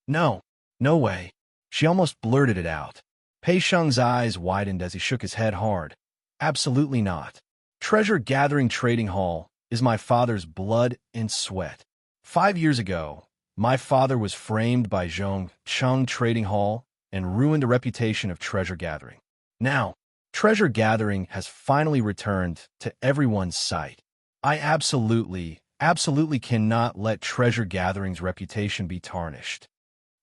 No, no way. She almost blurted it out. Pei Sheng's eyes widened as he shook his head hard. Absolutely not. Treasure Gathering Trading Hall is my father's blood and sweat. 5 years ago, my father was framed by Zhong Cheng Trading Hall and ruined the reputation of treasure gathering. Now, treasure gathering has finally returned to everyone's sight. I absolutely cannot let treasure gathering's reputation be tarnished.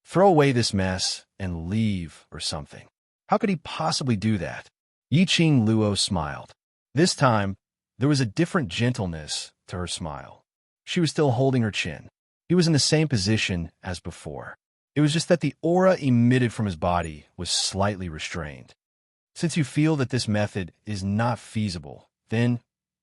Throw away this mess and leave or something. How could he possibly do that? Yi Qing Luo smiled. This time, there was a different gentleness to her smile. She was still holding her chin. He was in the same position as before. It was just that the aura emitted from his body was slightly restrained. Since you feel that this method is not feasible, then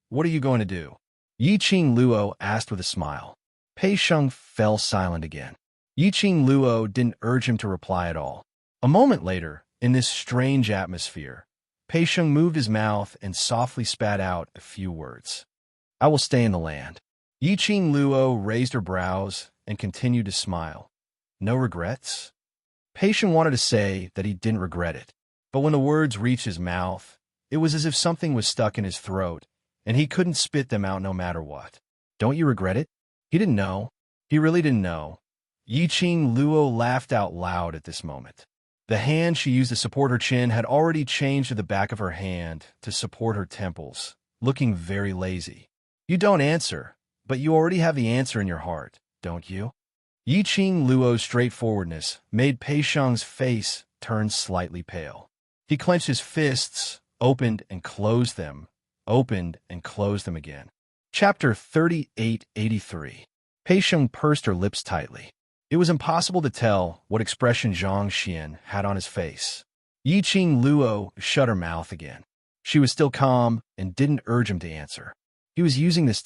what are you going to do? Yi Qing Luo asked with a smile. Pei Sheng fell silent again. Yi Qing Luo didn't urge him to reply at all. A moment later, in this strange atmosphere, Pei Sheng moved his mouth and softly spat out a few words. "I will stay in the land." Yi Qing Luo raised her brows and continued to smile. No regrets? Pei Sheng wanted to say that he didn't regret it, but when the words reached his mouth, it was as if something was stuck in his throat, and he couldn't spit them out no matter what. Don't you regret it? He didn't know. He really didn't know. Yi Qing Luo laughed out loud at this moment. The hand she used to support her chin had already changed to the back of her hand to support her temples, looking very lazy. You don't answer, but you already have the answer in your heart, don't you? Yi Qing Luo's straightforwardness made Pei Sheng's face turn slightly pale. He clenched his fists, opened and closed them again. Chapter 3883. Pei Sheng pursed her lips tightly. It was impossible to tell what expression Zhang Xian had on his face. Yi Qing Luo shut her mouth again. She was still calm and didn't urge him to answer. He was using this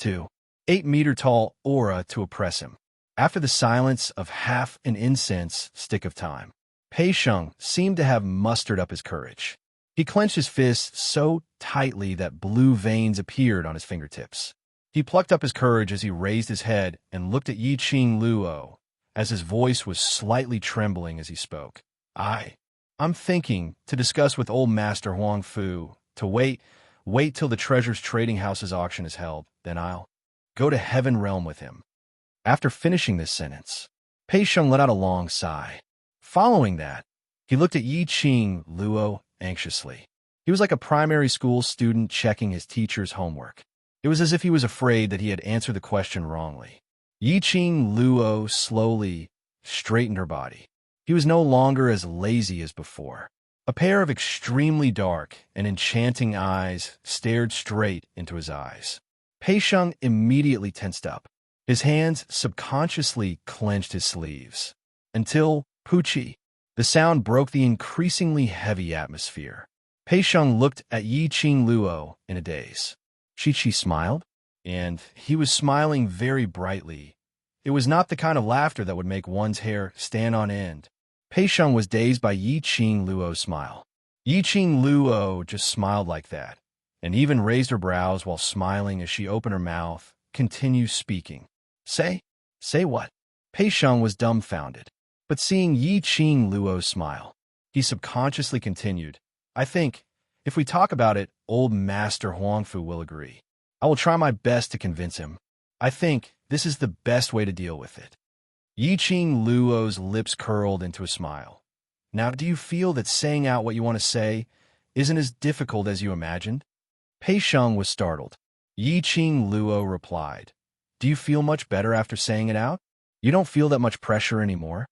8-meter-tall aura to oppress him. After the silence of half an incense stick of time, Pei Sheng seemed to have mustered up his courage. He clenched his fists so tightly that blue veins appeared on his fingertips. He plucked up his courage as he raised his head and looked at Yi Qing Luo, as his voice was slightly trembling as he spoke. I'm thinking to discuss with old Master Huang Fu to wait till the Treasures Trading House's auction is held, then I'll go to Heaven Realm with him. After finishing this sentence, Pei Sheng let out a long sigh. Following that, he looked at Yi Qing Luo anxiously. He was like a primary school student checking his teacher's homework. It was as if he was afraid that he had answered the question wrongly. Yi Qing Luo slowly straightened her body. He was no longer as lazy as before. A pair of extremely dark and enchanting eyes stared straight into his eyes. Pei Sheng immediately tensed up. His hands subconsciously clenched his sleeves. Until, Poochie, the sound broke the increasingly heavy atmosphere. Pei Sheng looked at Yi Qing Luo in a daze. Chi smiled, and he was smiling very brightly. It was not the kind of laughter that would make one's hair stand on end. Pei Sheng was dazed by Yi Qing Luo's smile. Yi Qing Luo just smiled like that, and even raised her brows while smiling as she opened her mouth, continued speaking. Say what? Pei Sheng was dumbfounded, but seeing Yi Qing Luo smile, he subconsciously continued, I think, if we talk about it, old Master Huangfu will agree. I will try my best to convince him. I think this is the best way to deal with it. Yi Qing Luo's lips curled into a smile. Now, do you feel that saying out what you want to say isn't as difficult as you imagined? Pei Sheng was startled. Yi Qing Luo replied, Do you feel much better after saying it out? You don't feel that much pressure anymore?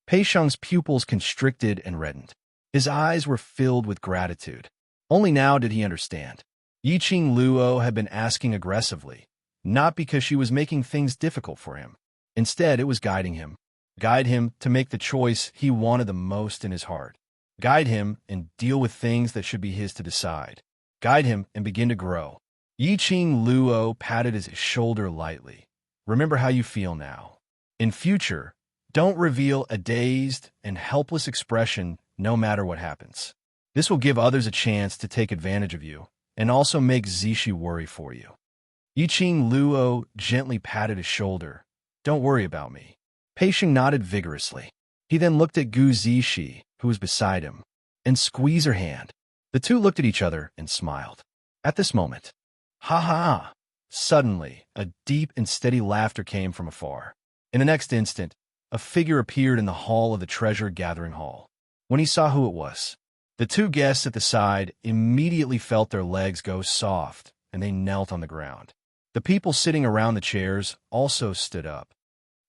Pei Sheng's pupils constricted and reddened. His eyes were filled with gratitude. Only now did he understand. Yi Qing Luo had been asking aggressively, not because she was making things difficult for him. Instead, it was guiding him. Guide him to make the choice he wanted the most in his heart. Guide him and deal with things that should be his to decide. Guide him and begin to grow. Yi Qing Luo patted his shoulder lightly. Remember how you feel now. In future, don't reveal a dazed and helpless expression no matter what happens. This will give others a chance to take advantage of you and also make Zishi worry for you. Yi Qing Luo gently patted his shoulder. Don't worry about me. Pei Sheng nodded vigorously. He then looked at Gu Zishi, who was beside him, and squeezed her hand. The two looked at each other and smiled. At this moment, ha ha! Suddenly, a deep and steady laughter came from afar. In the next instant, a figure appeared in the hall of the treasure gathering hall. When he saw who it was, the two guests at the side immediately felt their legs go soft, and they knelt on the ground. The people sitting around the chairs also stood up.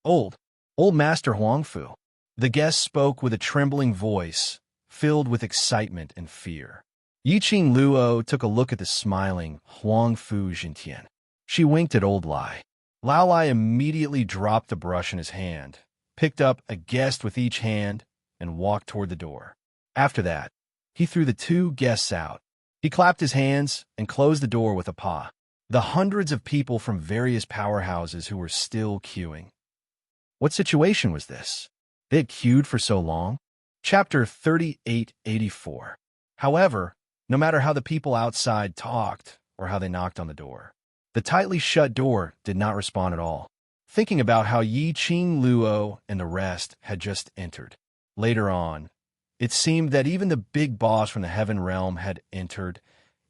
Old Master Huangfu. The guest spoke with a trembling voice, filled with excitement and fear. Yi Qing Luo took a look at the smiling Huangfu Jintian. She winked at Old Lai. Lao Lai immediately dropped the brush in his hand, picked up a guest with each hand, and walked toward the door. After that, he threw the two guests out. He clapped his hands and closed the door with a paw. The hundreds of people from various powerhouses who were still queuing. What situation was this? They had queued for so long? Chapter 3884. However, no matter how the people outside talked or how they knocked on the door, the tightly shut door did not respond at all. Thinking about how Yi Qing Luo and the rest had just entered. Later on, it seemed that even the big boss from the Heaven Realm had entered,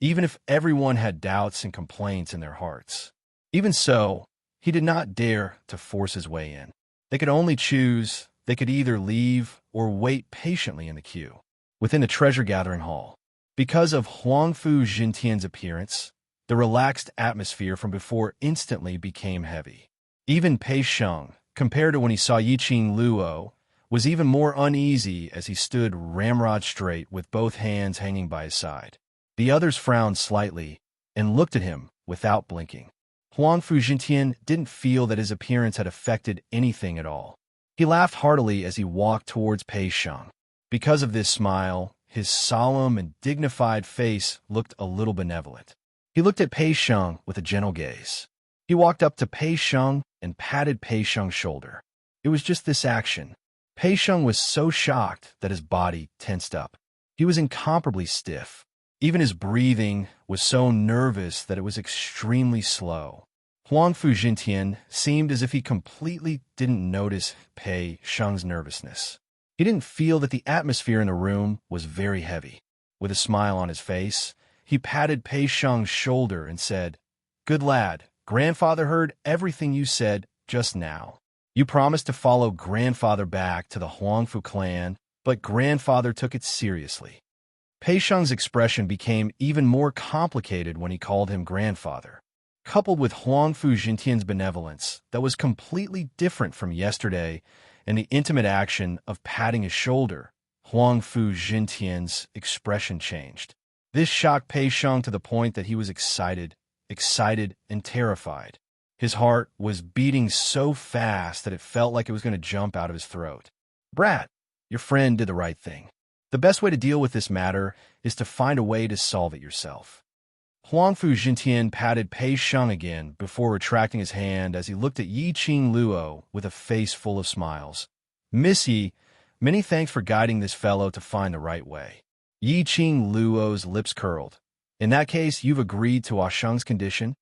even if everyone had doubts and complaints in their hearts. Even so, he did not dare to force his way in. They could only choose. They could either leave or wait patiently in the queue within the treasure-gathering hall. Because of Huangfu Jintian's appearance, the relaxed atmosphere from before instantly became heavy. Even Pei Sheng, compared to when he saw Yi Qing Luo, was even more uneasy as he stood ramrod straight with both hands hanging by his side. The others frowned slightly and looked at him without blinking. Huangfu Jintian didn't feel that his appearance had affected anything at all. He laughed heartily as he walked towards Pei Sheng. Because of this smile, his solemn and dignified face looked a little benevolent. He looked at Pei Sheng with a gentle gaze. He walked up to Pei Sheng and patted Pei Sheng's shoulder. It was just this action. Pei Sheng was so shocked that his body tensed up. He was incomparably stiff. Even his breathing was so nervous that it was extremely slow. Huangfu Jintian seemed as if he completely didn't notice Pei Sheng's nervousness. He didn't feel that the atmosphere in the room was very heavy. With a smile on his face, he patted Pei Sheng's shoulder and said, "Good lad, grandfather heard everything you said just now. You promised to follow grandfather back to the Huangfu clan, but grandfather took it seriously." Pei Sheng's expression became even more complicated when he called him grandfather. Coupled with Huangfu Jintian's benevolence that was completely different from yesterday, and the intimate action of patting his shoulder, Huang Fu Jintian's expression changed. This shocked Pei Sheng to the point that he was excited, and terrified. His heart was beating so fast that it felt like it was going to jump out of his throat. Brat, your friend did the right thing. The best way to deal with this matter is to find a way to solve it yourself. Huang Fu Jintian patted Pei Sheng again before retracting his hand as he looked at Yi Qing Luo with a face full of smiles. Missy, many thanks for guiding this fellow to find the right way. Yi Qing Luo's lips curled. In that case, you've agreed to Ah Sheng's condition?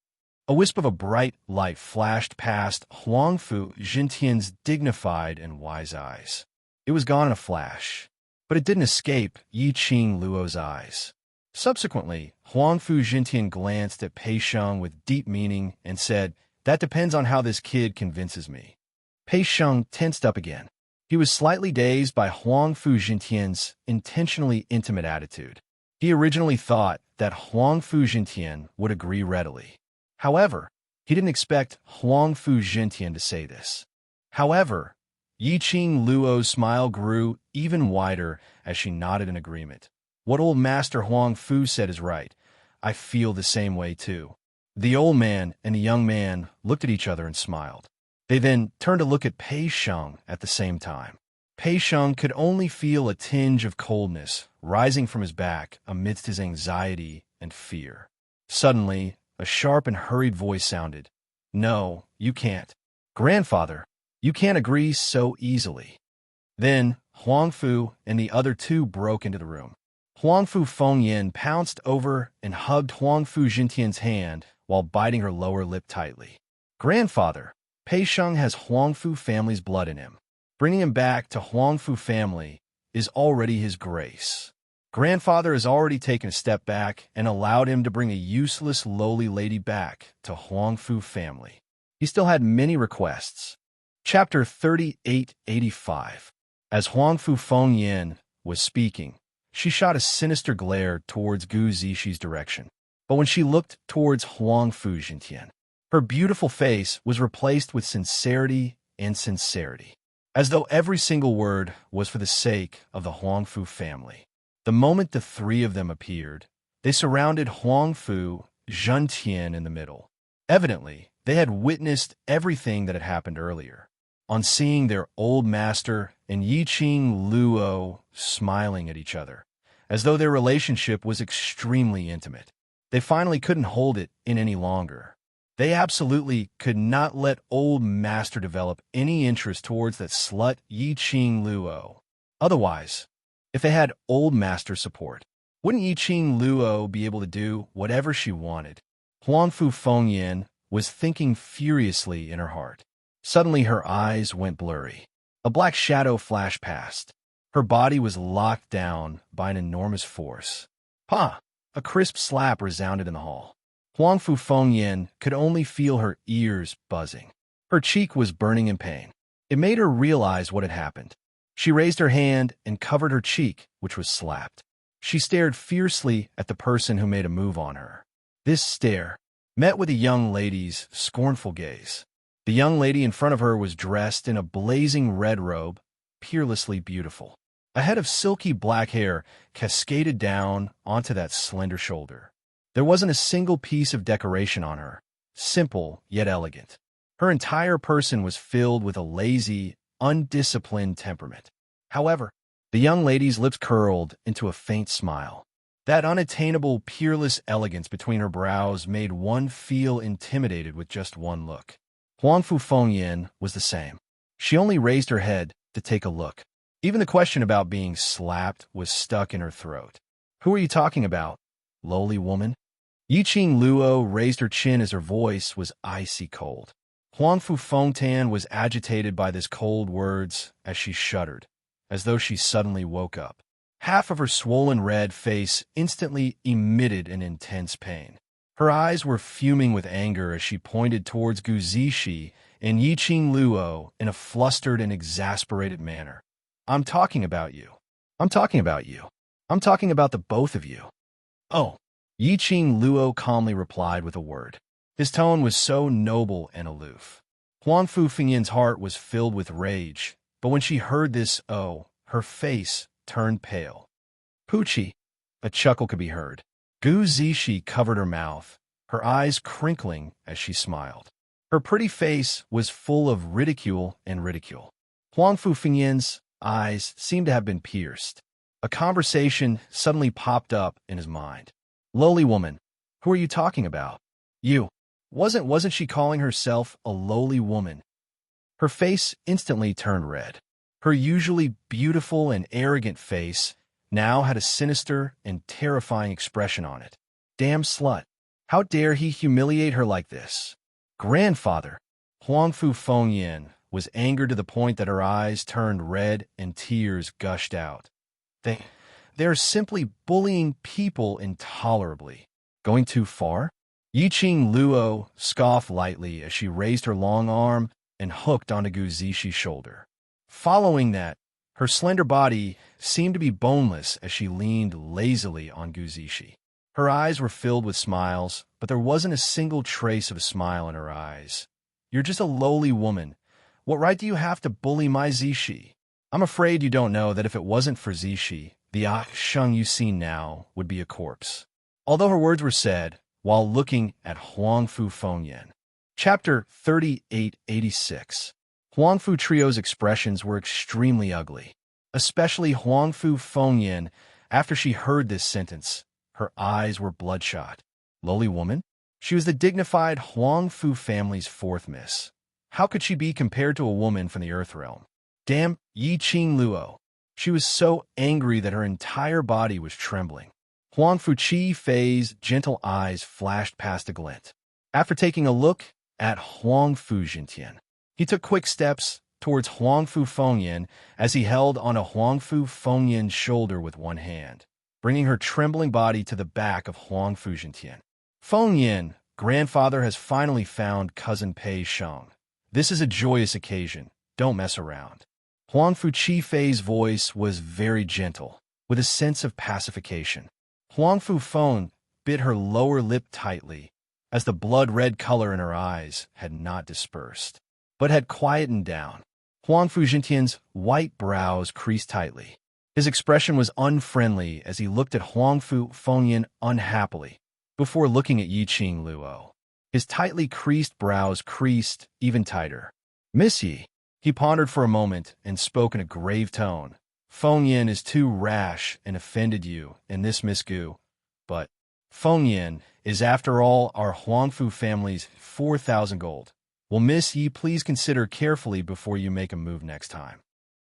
A wisp of a bright light flashed past Huang Fu Jintian's dignified and wise eyes. It was gone in a flash, but it didn't escape Yi Qing Luo's eyes. Subsequently, Huang Fu Jintian glanced at Pei Sheng with deep meaning and said, "That depends on how this kid convinces me." Pei Sheng tensed up again. He was slightly dazed by Huang Fu Jintian's intentionally intimate attitude. He originally thought that Huang Fu Jintian would agree readily. However, he didn't expect Huang Fu Jintian to say this. However, Yi Qing Luo's smile grew even wider as she nodded in agreement. What old Master Huang Fu said is right. I feel the same way too. The old man and the young man looked at each other and smiled. They then turned to look at Pei Sheng at the same time. Pei Sheng could only feel a tinge of coldness rising from his back amidst his anxiety and fear. Suddenly, a sharp and hurried voice sounded. "No, you can't. Grandfather, you can't agree so easily." Then, Huang Fu and the other two broke into the room. Huang Fu Fengyan pounced over and hugged Huang Fu Jintian's hand while biting her lower lip tightly. "Grandfather, Pei Sheng has Huang Fu family's blood in him. Bringing him back to Huang Fu family is already his grace. Grandfather has already taken a step back and allowed him to bring a useless lowly lady back to Huang Fu family." He still had many requests. Chapter 3885. As Huang Fu Fengyan was speaking, she shot a sinister glare towards Gu Zixi direction. But when she looked towards Huang Fu Jintian, her beautiful face was replaced with sincerity, as though every single word was for the sake of the Huang Fu family. The moment the three of them appeared, they surrounded Huang Fu Jintian in the middle. Evidently, they had witnessed everything that had happened earlier. On seeing their old master and Yi Qing Luo smiling at each other, as though their relationship was extremely intimate, they finally couldn't hold it in any longer. They absolutely could not let old master develop any interest towards that slut Yi Qing Luo. Otherwise, if they had old master support, wouldn't Yi Qing Luo be able to do whatever she wanted? Huang Fu Fengyan was thinking furiously in her heart. Suddenly her eyes went blurry. A black shadow flashed past. Her body was locked down by an enormous force. "Ha!" A crisp slap resounded in the hall. Huang Fu Fengyan could only feel her ears buzzing. Her cheek was burning in pain. It made her realize what had happened. She raised her hand and covered her cheek, which was slapped. She stared fiercely at the person who made a move on her. This stare met with the young lady's scornful gaze. The young lady in front of her was dressed in a blazing red robe, peerlessly beautiful. A head of silky black hair cascaded down onto that slender shoulder. There wasn't a single piece of decoration on her, simple yet elegant. Her entire person was filled with a lazy, undisciplined temperament. However, the young lady's lips curled into a faint smile. That unattainable, peerless elegance between her brows made one feel intimidated with just one look. Huang Fu Fengyan was the same. She only raised her head to take a look. Even the question about being slapped was stuck in her throat. "Who are you talking about, lowly woman?" Yi Qing Luo raised her chin as her voice was icy cold. Huang Fu Fengyan was agitated by this cold words as she shuddered, as though she suddenly woke up. Half of her swollen red face instantly emitted an intense pain. Her eyes were fuming with anger as she pointed towards Gu Zixi and Yi Qing Luo in a flustered and exasperated manner. "I'm talking about you. I'm talking about you. I'm talking about the both of you." "Oh," Yi Qing Luo calmly replied with a word. His tone was so noble and aloof. Huang Fu Fengyan's heart was filled with rage, But when she heard this, oh, her face turned pale. Poochie, a chuckle could be heard. Gu Zishi covered her mouth, her eyes crinkling as she smiled. Her pretty face was full of ridicule and ridicule. Huang Fufinyan's eyes seemed to have been pierced. A conversation suddenly popped up in his mind. Lowly woman, who are you talking about? You. Wasn't she calling herself a lowly woman? Her face instantly turned red. Her usually beautiful and arrogant face now had a sinister and terrifying expression on it. Damn slut. How dare he humiliate her like this? Grandfather. Huang Fu Fengyan was angered to the point that her eyes turned red and tears gushed out. They're simply bullying people intolerably. Going too far? Yiqing Luo scoffed lightly as she raised her long arm and hooked onto Gu Zishi's shoulder. Following that, her slender body seemed to be boneless as she leaned lazily on Gu Zishi. Her eyes were filled with smiles, but there wasn't a single trace of a smile in her eyes. You're just a lowly woman. What right do you have to bully my Zishi? I'm afraid you don't know that if it wasn't for Zishi, the Sheng you see now would be a corpse. Although her words were said while looking at Huang Fu Fengyan. Chapter 3886. Huang Fu Trio's expressions were extremely ugly, especially Huang Fu Fengyan. After she heard this sentence, her eyes were bloodshot. Lowly woman? She was the dignified Huang Fu family's fourth miss. How could she be compared to a woman from the Earth realm? Damn Yiqing Luo. She was so angry that her entire body was trembling. Huang Fu Chi Fei's gentle eyes flashed past a glint. After taking a look at Huang Fu Jintian, he took quick steps towards Huang Fu Fengyan as he held onto Huang Fu Fengyan's shoulder with one hand, bringing her trembling body to the back of Huang Fu Jintian. Fengyan, grandfather has finally found cousin Pei Sheng. This is a joyous occasion. Don't mess around. Huang Fu Chi Fei's voice was very gentle, with a sense of pacification. Huang Fu Feng bit her lower lip tightly, as the blood-red color in her eyes had not dispersed, but had quietened down. Huang Fu Jintian's white brows creased tightly. His expression was unfriendly as he looked at Huang Fu Fengyan unhappily, before looking at Yiqing Luo. His tightly creased brows creased even tighter. Miss Yi. He pondered for a moment and spoke in a grave tone. Fengyan is too rash and offended you in this Miss Gu, but Fengyan is after all our Huang Fu family's 4,000 gold. Will Miss Yi please consider carefully before you make a move next time?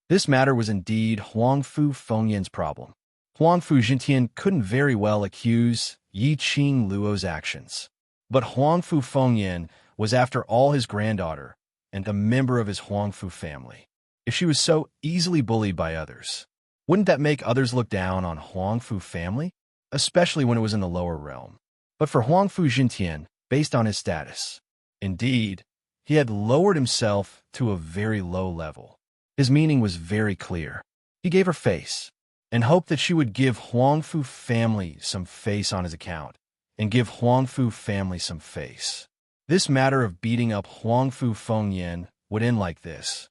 This matter was indeed Huang Fu Fengyan's problem. Huang Fu Jintian couldn't very well accuse Yiqing Luo's actions. But Huang Fu Fengyan was after all his granddaughter and a member of his Huang Fu family. If she was so easily bullied by others, wouldn't that make others look down on Huang Fu family? Especially when it was in the lower realm. But for Huang Fu Jintian, based on his status, indeed, he had lowered himself to a very low level. His meaning was very clear. He gave her face, and hoped that she would give Huang Fu family some face on his account, and give Huang Fu family some face. This matter of beating up Huang Fu Fengyan would end like this.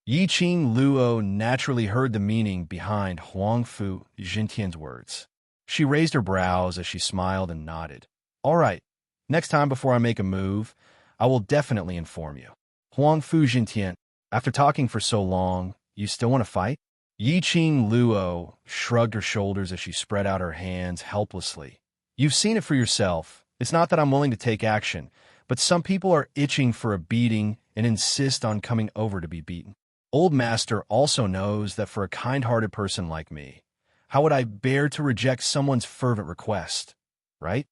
Yiqing Luo naturally heard the meaning behind Huang Fu Jintian's words. She raised her brows as she smiled and nodded. All right, next time before I make a move, I will definitely inform you. Huang Fu Jintian, after talking for so long, you still want to fight? Yiqing Luo shrugged her shoulders as she spread out her hands helplessly. You've seen it for yourself. It's not that I'm willing to take action, but some people are itching for a beating and insist on coming over to be beaten. Old Master also knows that for a kind-hearted person like me, how would I bear to reject someone's fervent request, right?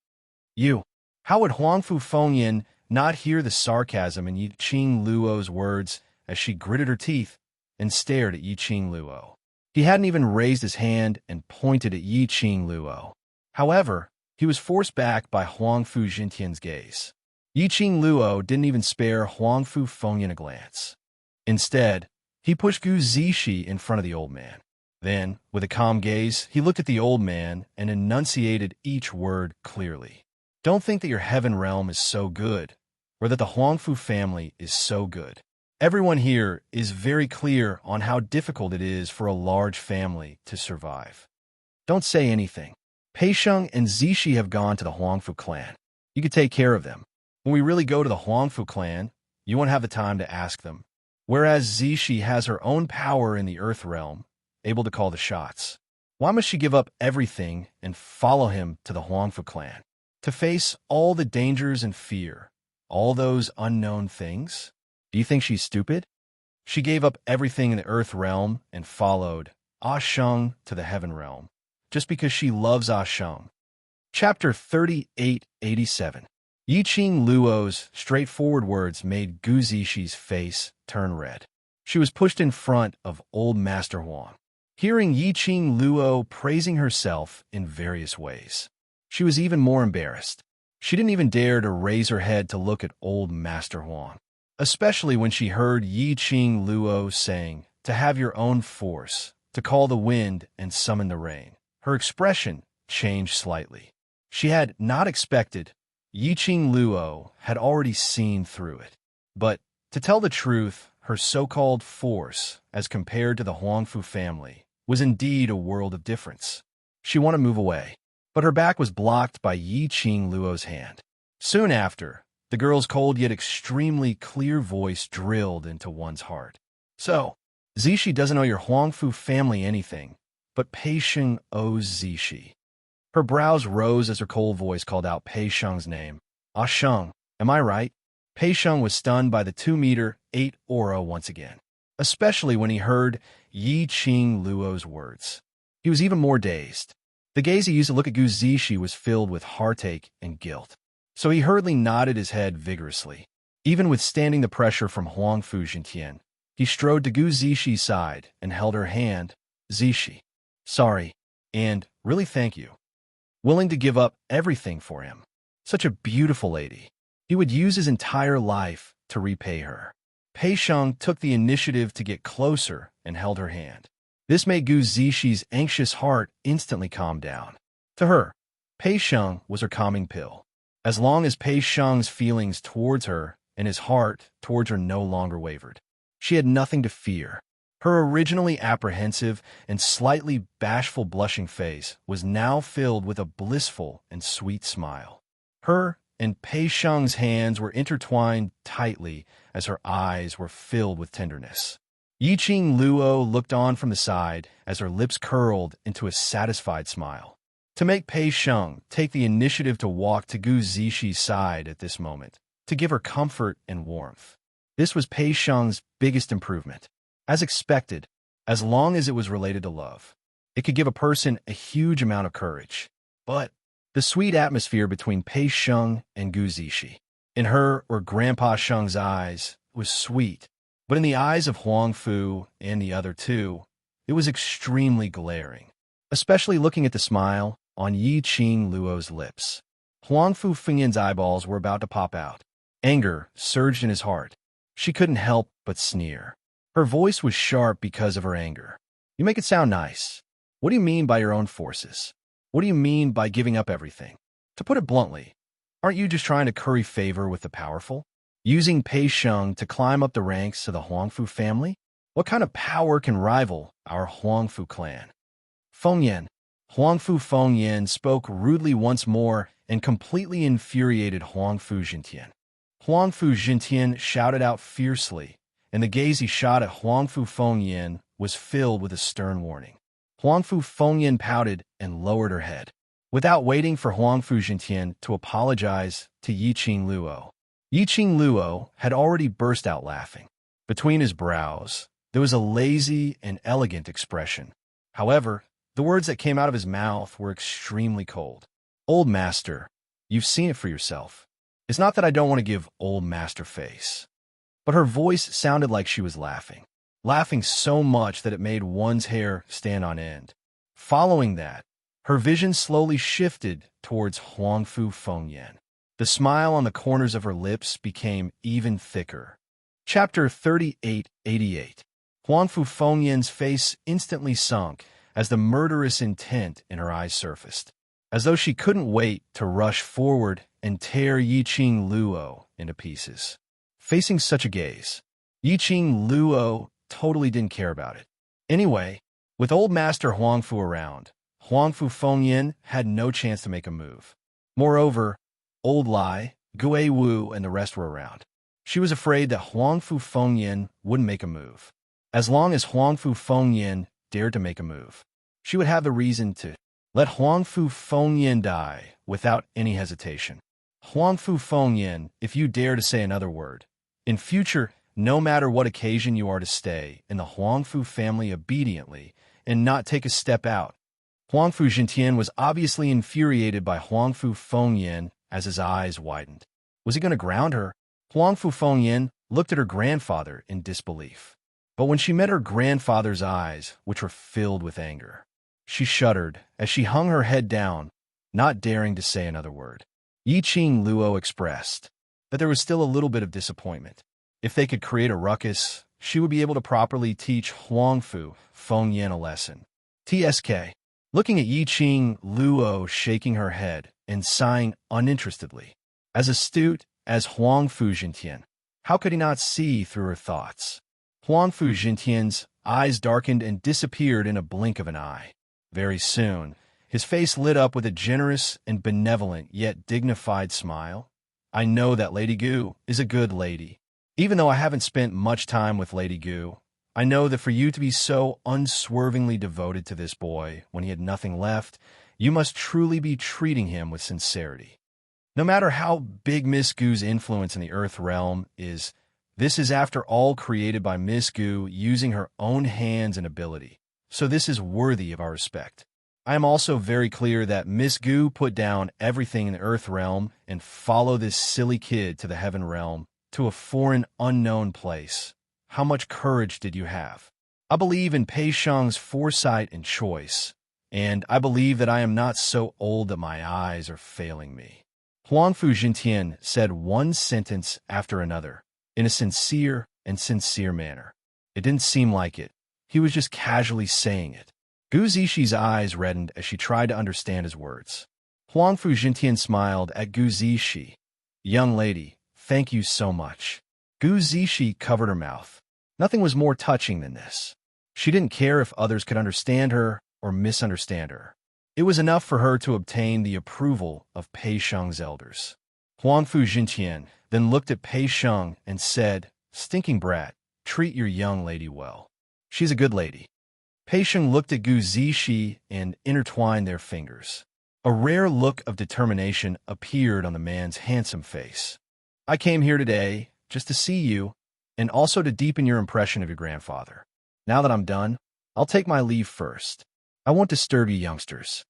You. How would Huang Fu Fengyan not hear the sarcasm in Yiqing Luo's words as she gritted her teeth and stared at Yiqing Luo? He hadn't even raised his hand and pointed at Yiqing Luo. However, he was forced back by Huang Fu Jintian's gaze. Yiqing Luo didn't even spare Huang Fu Fengyan a glance. Instead, he pushed Gu Zishi in front of the old man. Then, with a calm gaze, he looked at the old man and enunciated each word clearly. Don't think that your heaven realm is so good, or that the Huang Fu family is so good. Everyone here is very clear on how difficult it is for a large family to survive. Don't say anything. Pei Sheng and Zishi have gone to the Huangfu clan. You could take care of them. When we really go to the Huangfu clan, you won't have the time to ask them. Whereas Zishi has her own power in the Earth realm, able to call the shots. Why must she give up everything and follow him to the Huangfu clan? To face all the dangers and fear, all those unknown things? Do you think she's stupid? She gave up everything in the Earth realm and followed Ah Sheng to the Heaven realm, just because she loves Ah Sheng. Chapter 3887. Yiqing Luo's straightforward words made Gu Zixi face turn red. She was pushed in front of old Master Huang. Hearing Yiqing Luo praising herself in various ways, she was even more embarrassed. She didn't even dare to raise her head to look at old Master Huang, especially when she heard Yiqing Luo saying, to have your own force, to call the wind and summon the rain. Her expression changed slightly. She had not expected. Yiqing Luo had already seen through it. But, to tell the truth, her so-called force, as compared to the Huangfu family, was indeed a world of difference. She wanted to move away, but her back was blocked by Yiqing Luo's hand. Soon after, the girl's cold yet extremely clear voice drilled into one's heart. So, Zishi doesn't owe your Huangfu family anything, but Pei Sheng owes Zishi. Her brows rose as her cold voice called out Pei Sheng's name. Ah Sheng, am I right? Pei Sheng was stunned by the 2-meter 8 aura once again, especially when he heard Yiqing Luo's words. He was even more dazed. The gaze he used to look at Gu Zixi was filled with heartache and guilt, so he hurriedly nodded his head vigorously. Even withstanding the pressure from Huangfu Jintian, he strode to Gu Zixi's side and held her hand. Zixi, sorry, and really thank you. Willing to give up everything for him. Such a beautiful lady. He would use his entire life to repay her. Pei Sheng took the initiative to get closer and held her hand. This made Gu Zixi's anxious heart instantly calm down. To her, Pei Sheng was her calming pill. As long as Pei Sheng's feelings towards her and his heart towards her no longer wavered, she had nothing to fear. Her originally apprehensive and slightly bashful blushing face was now filled with a blissful and sweet smile. Her and Pei Sheng's hands were intertwined tightly as her eyes were filled with tenderness. Yiqing Luo looked on from the side as her lips curled into a satisfied smile. To make Pei Sheng take the initiative to walk to Gu Zixi's side at this moment, to give her comfort and warmth. This was Pei Sheng's biggest improvement. As expected, as long as it was related to love, it could give a person a huge amount of courage. But the sweet atmosphere between Pei Sheng and Gu Zixi, in her or Grandpa Sheng's eyes, was sweet, but in the eyes of Huangfu and the other two, it was extremely glaring, especially looking at the smile on Yiqing Luo's lips. Huangfu Fengyan's eyeballs were about to pop out. Anger surged in his heart. She couldn't help but sneer. Her voice was sharp because of her anger. You make it sound nice. What do you mean by your own forces? What do you mean by giving up everything? To put it bluntly, aren't you just trying to curry favor with the powerful? Using Pei Sheng to climb up the ranks of the Huangfu family? What kind of power can rival our Huangfu clan? Fengyan. Huangfu Fengyan spoke rudely once more and completely infuriated Huangfu Jintian. Huangfu Jintian shouted out fiercely, and the gaze he shot at Huangfu Fengyan was filled with a stern warning. Huangfu Fengyan pouted and lowered her head. Without waiting for Huangfu Jintian to apologize to Yiqing Luo, Yiqing Luo had already burst out laughing. Between his brows, there was a lazy and elegant expression. However, the words that came out of his mouth were extremely cold. Old Master, you've seen it for yourself. It's not that I don't want to give Old Master face. But her voice sounded like she was laughing so much that it made one's hair stand on end. Following that, her vision slowly shifted towards Huangfu Fengyan. The smile on the corners of her lips became even thicker. Chapter 3888. Huangfu Fengyan's face instantly sunk as the murderous intent in her eyes surfaced, as though she couldn't wait to rush forward and tear Yiqing Luo into pieces. Facing such a gaze, Yiqing Luo totally didn't care about it. Anyway, with old Master Huangfu around, Huangfu Fengyan had no chance to make a move. Moreover, old Lai, Gui Wu, and the rest were around. She was afraid that Huangfu Fengyan wouldn't make a move. As long as Huangfu Fengyan dared to make a move, she would have the reason to let Huangfu Fengyan die without any hesitation. Huangfu Fengyan, if you dare to say another word, in future, no matter what occasion you are to stay in the Huangfu family obediently and not take a step out. Huangfu Jintian was obviously infuriated by Huangfu Fengyan as his eyes widened. Was he going to ground her? Huangfu Fengyan looked at her grandfather in disbelief. But when she met her grandfather's eyes, which were filled with anger, she shuddered as she hung her head down, not daring to say another word. Yiqing Luo expressed that there was still a little bit of disappointment. If they could create a ruckus, she would be able to properly teach Huangfu Fengyan a lesson. TSK. Looking at Yiqing Luo shaking her head and sighing uninterestedly. As astute as Huangfu Jintian, how could he not see through her thoughts? Huangfu Jintian's eyes darkened and disappeared in a blink of an eye. Very soon, his face lit up with a generous and benevolent yet dignified smile. I know that Lady Gu is a good lady. Even though I haven't spent much time with Lady Gu, I know that for you to be so unswervingly devoted to this boy when he had nothing left, you must truly be treating him with sincerity. No matter how big Miss Gu's influence in the Earth realm is, this is after all created by Miss Gu using her own hands and ability, so this is worthy of our respect. I am also very clear that Miss Gu put down everything in the Earth realm and followed this silly kid to the Heaven realm, to a foreign, unknown place. How much courage did you have? I believe in Pei Sheng's foresight and choice, and I believe that I am not so old that my eyes are failing me. Huangfu Jintian said one sentence after another, in a sincere manner. It didn't seem like it. He was just casually saying it. Gu Zixi eyes reddened as she tried to understand his words. Huangfu Jintian smiled at Gu Zixi. Young lady, thank you so much. Gu Zixi covered her mouth. Nothing was more touching than this. She didn't care if others could understand her or misunderstand her. It was enough for her to obtain the approval of Pei Sheng's elders. Huangfu Jintian then looked at Pei Sheng and said, "Stinking brat, treat your young lady well. She's a good lady." Pei Sheng looked at Gu Zixi and intertwined their fingers. A rare look of determination appeared on the man's handsome face. I came here today just to see you and also to deepen your impression of your grandfather. Now that I'm done, I'll take my leave first. I won't disturb you youngsters.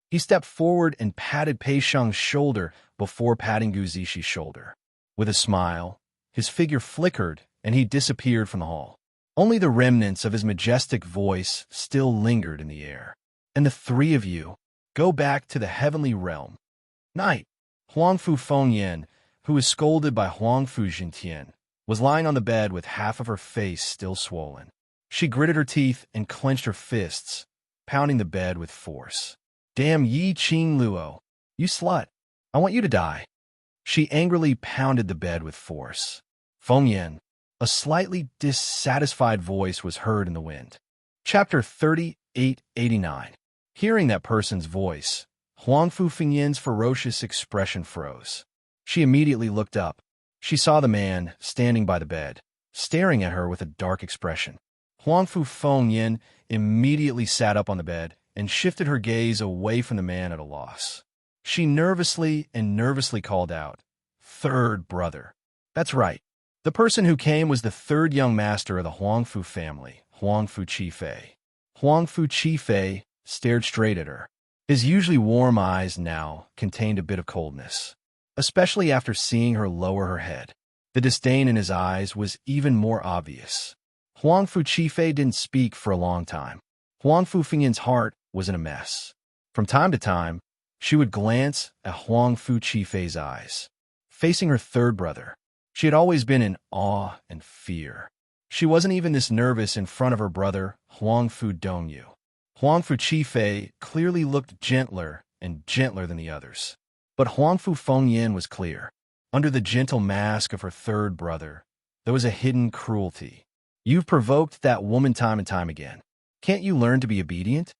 He stepped forward and patted Pei Sheng's shoulder before patting Gu Zixi shoulder. With a smile, his figure flickered and he disappeared from the hall. Only the remnants of his majestic voice still lingered in the air. And the three of you, go back to the heavenly realm. Night. Huangfu Fengyan, who was scolded by Huangfu Jintian, was lying on the bed with half of her face still swollen. She gritted her teeth and clenched her fists, pounding the bed with force. Damn Yiqing Luo, you slut. I want you to die. She angrily pounded the bed with force. Fengyan, a slightly dissatisfied voice was heard in the wind. Chapter 3889. Hearing that person's voice, Huangfu Fengyan's ferocious expression froze. She immediately looked up. She saw the man standing by the bed, staring at her with a dark expression. Huangfu Fengyan immediately sat up on the bed and shifted her gaze away from the man at a loss. She nervously called out, "Third brother." That's right. The person who came was the third young master of the Huangfu family, Huangfu Qifei. Huangfu Qifei stared straight at her. His usually warm eyes now contained a bit of coldness, especially after seeing her lower her head. The disdain in his eyes was even more obvious. Huangfu Qifei didn't speak for a long time. Huangfu Fengyan's heart was in a mess. From time to time, she would glance at Huangfu Qifei's eyes. Facing her third brother, she had always been in awe and fear. She wasn't even this nervous in front of her brother, Huangfu Dongyu. Huangfu Qifei clearly looked gentler and gentler than the others. But Huangfu Fengyan was clear. Under the gentle mask of her third brother, there was a hidden cruelty. You've provoked that woman time and time again. Can't you learn to be obedient?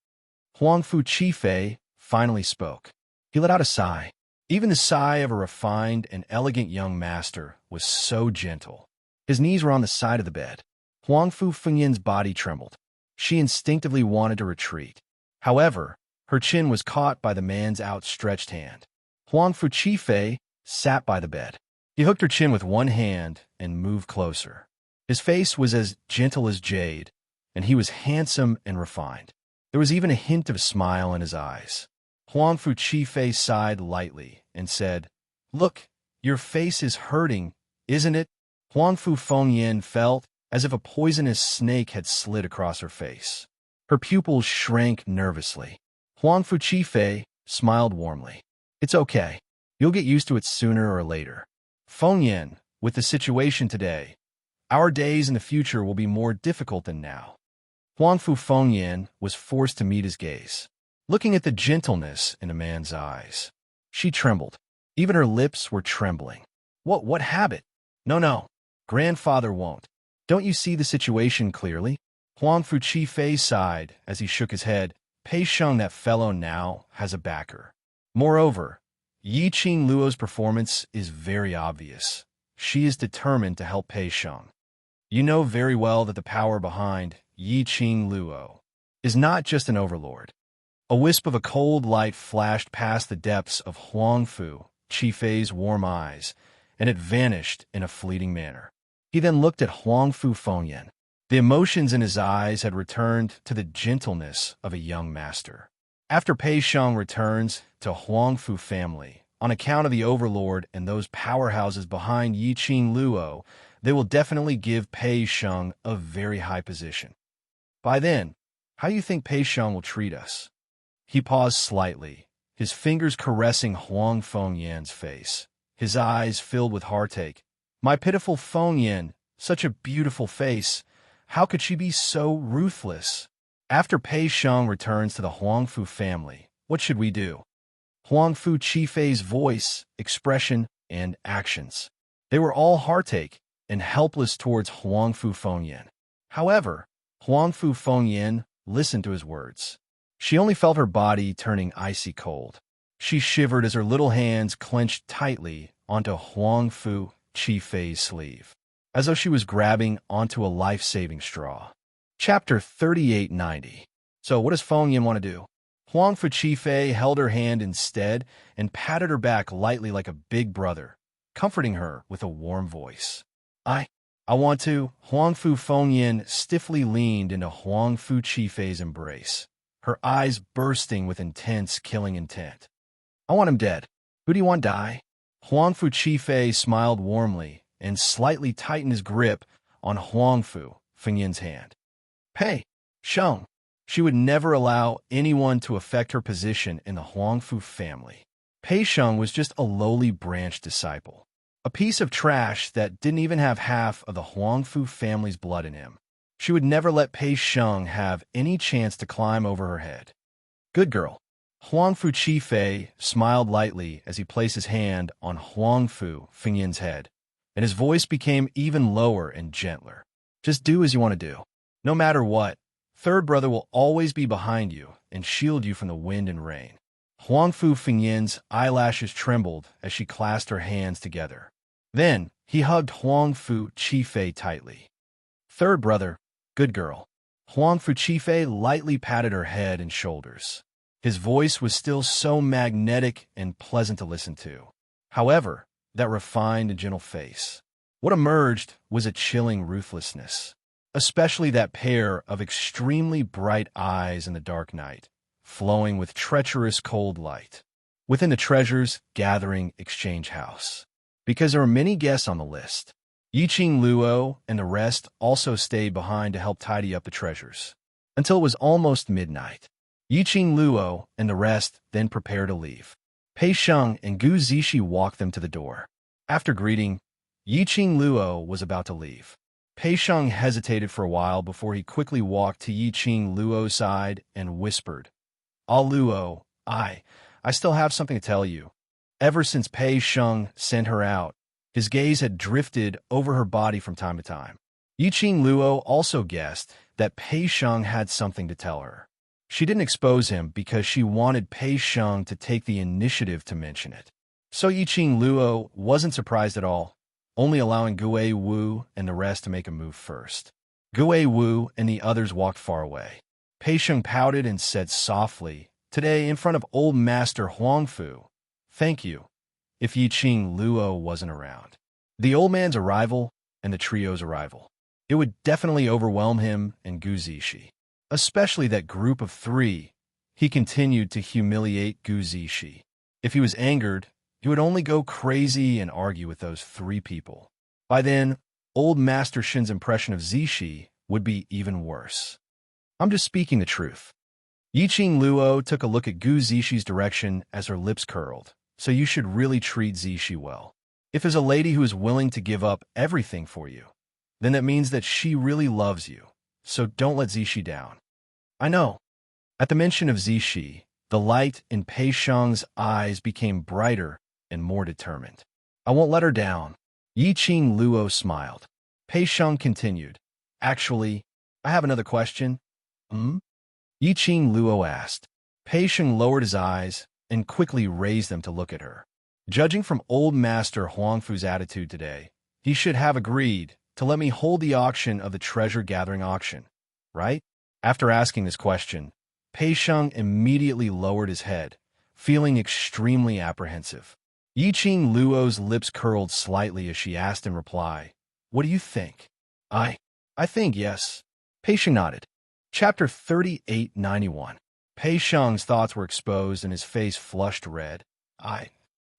Huangfu Qifei finally spoke. He let out a sigh. Even the sigh of a refined and elegant young master was so gentle. His knees were on the side of the bed. Huangfu Fengyin's body trembled. She instinctively wanted to retreat. However, her chin was caught by the man's outstretched hand. Huangfu Qifei sat by the bed. He hooked her chin with one hand and moved closer. His face was as gentle as jade, and he was handsome and refined. There was even a hint of a smile in his eyes. Huangfu Qifei sighed lightly and said, "Look, your face is hurting, isn't it?" Huangfu Fengyin felt as if a poisonous snake had slid across her face. Her pupils shrank nervously. Huangfu Qifei smiled warmly. "It's okay. You'll get used to it sooner or later. Fengyin, with the situation today, our days in the future will be more difficult than now." Huangfu Fengyin was forced to meet his gaze. Looking at the gentleness in a man's eyes, she trembled. Even her lips were trembling. What habit? No, grandfather won't. Don't you see the situation clearly? Huangfu Qifei sighed as he shook his head. Pei Sheng, that fellow now, has a backer. Moreover, Yiqing Luo's performance is very obvious. She is determined to help Pei Sheng. You know very well that the power behind Yiqing Luo is not just an overlord. A wisp of a cold light flashed past the depths of Huangfu Qifei's warm eyes, and it vanished in a fleeting manner. He then looked at Huangfu Fengyin. The emotions in his eyes had returned to the gentleness of a young master. After Pei Sheng returns to Huangfu family, on account of the Overlord and those powerhouses behind Yiqing Luo, they will definitely give Pei Sheng a very high position. By then, how do you think Pei Sheng will treat us? He paused slightly, his fingers caressing Huang Fengyin's face, his eyes filled with heartache. My pitiful Fengyin, such a beautiful face. How could she be so ruthless? After Pei Sheng returns to the Huangfu family, what should we do? Huangfu Qifei's voice, expression, and actions. They were all heartache and helpless towards Huangfu Fengyin. However, Huangfu Fengyin listened to his words. She only felt her body turning icy cold. She shivered as her little hands clenched tightly onto Huangfu Qifei's sleeve, as though she was grabbing onto a life-saving straw. Chapter 3890. So what does Fengyin want to do? Huangfu Qifei held her hand instead and patted her back lightly like a big brother, comforting her with a warm voice. I want to. Huangfu Fengyin stiffly leaned into Huangfu Qifei's embrace, her eyes bursting with intense killing intent. I want him dead. Who do you want die? Huangfu Qifei smiled warmly and slightly tightened his grip on Huangfu Fengyin's hand. Pei Sheng. She would never allow anyone to affect her position in the Huangfu family. Pei Sheng was just a lowly branch disciple, a piece of trash that didn't even have half of the Huangfu family's blood in him. She would never let Pei Sheng have any chance to climb over her head. Good girl. Huangfu Qifei smiled lightly as he placed his hand on Huangfu Fengyin's head, and his voice became even lower and gentler. Just do as you want to do. No matter what, third brother will always be behind you and shield you from the wind and rain. Huangfu Fengyin's eyelashes trembled as she clasped her hands together. Then he hugged Huangfu Qifei tightly. Third brother, good girl. Huangfu Qifei lightly patted her head and shoulders. His voice was still so magnetic and pleasant to listen to. However, that refined and gentle face. What emerged was a chilling ruthlessness, especially that pair of extremely bright eyes in the dark night, flowing with treacherous cold light. Within the treasures gathering exchange house, because there were many guests on the list, Yiqing Luo and the rest also stayed behind to help tidy up the treasures, until it was almost midnight. Yiqing Luo and the rest then prepared to leave. Pei Sheng and Gu Zishi walked them to the door. After greeting, Yiqing Luo was about to leave. Pei Sheng hesitated for a while before he quickly walked to Yiqing Luo's side and whispered, Ah Luo, I still have something to tell you. Ever since Pei Sheng sent her out, His gaze had drifted over her body from time to time. Yiqing Luo also guessed that Pei Sheng had something to tell her. She didn't expose him because she wanted Pei Sheng to take the initiative to mention it. So Yiqing Luo wasn't surprised at all, only allowing Gui Wu and the rest to make a move first. Gui Wu and the others walked far away. Pei Sheng pouted and said softly, "Today, in front of old Master Huangfu, thank you, if Yiqing Luo wasn't around." The old man's arrival and the trio's arrival. It would definitely overwhelm him and Gu Zishi. Especially that group of three. He continued to humiliate Gu Zishi. If he was angered, he would only go crazy and argue with those three people. By then, old Master Shin's impression of Zishi would be even worse. I'm just speaking the truth. Yiqing Luo took a look at Gu Zishi's direction as her lips curled, so you should really treat Zishi well. If there's a lady who is willing to give up everything for you, then that means that she really loves you, so don't let Zishi down. I know. At the mention of Zishi, the light in Pei Sheng's eyes became brighter and more determined. I won't let her down. Yiqing Luo smiled. Pei Sheng continued. Actually, I have another question. Yiqing Luo asked. Pei Sheng lowered his eyes and quickly raised them to look at her. Judging from old Master Huangfu's attitude today, he should have agreed to let me hold the auction of the treasure-gathering auction, right? After asking this question, Pei Sheng immediately lowered his head, feeling extremely apprehensive. Yiqing Luo's lips curled slightly as she asked in reply, "What do you think?" I think yes." Pei Sheng nodded. Chapter 3891. Pei Sheng's thoughts were exposed and his face flushed red.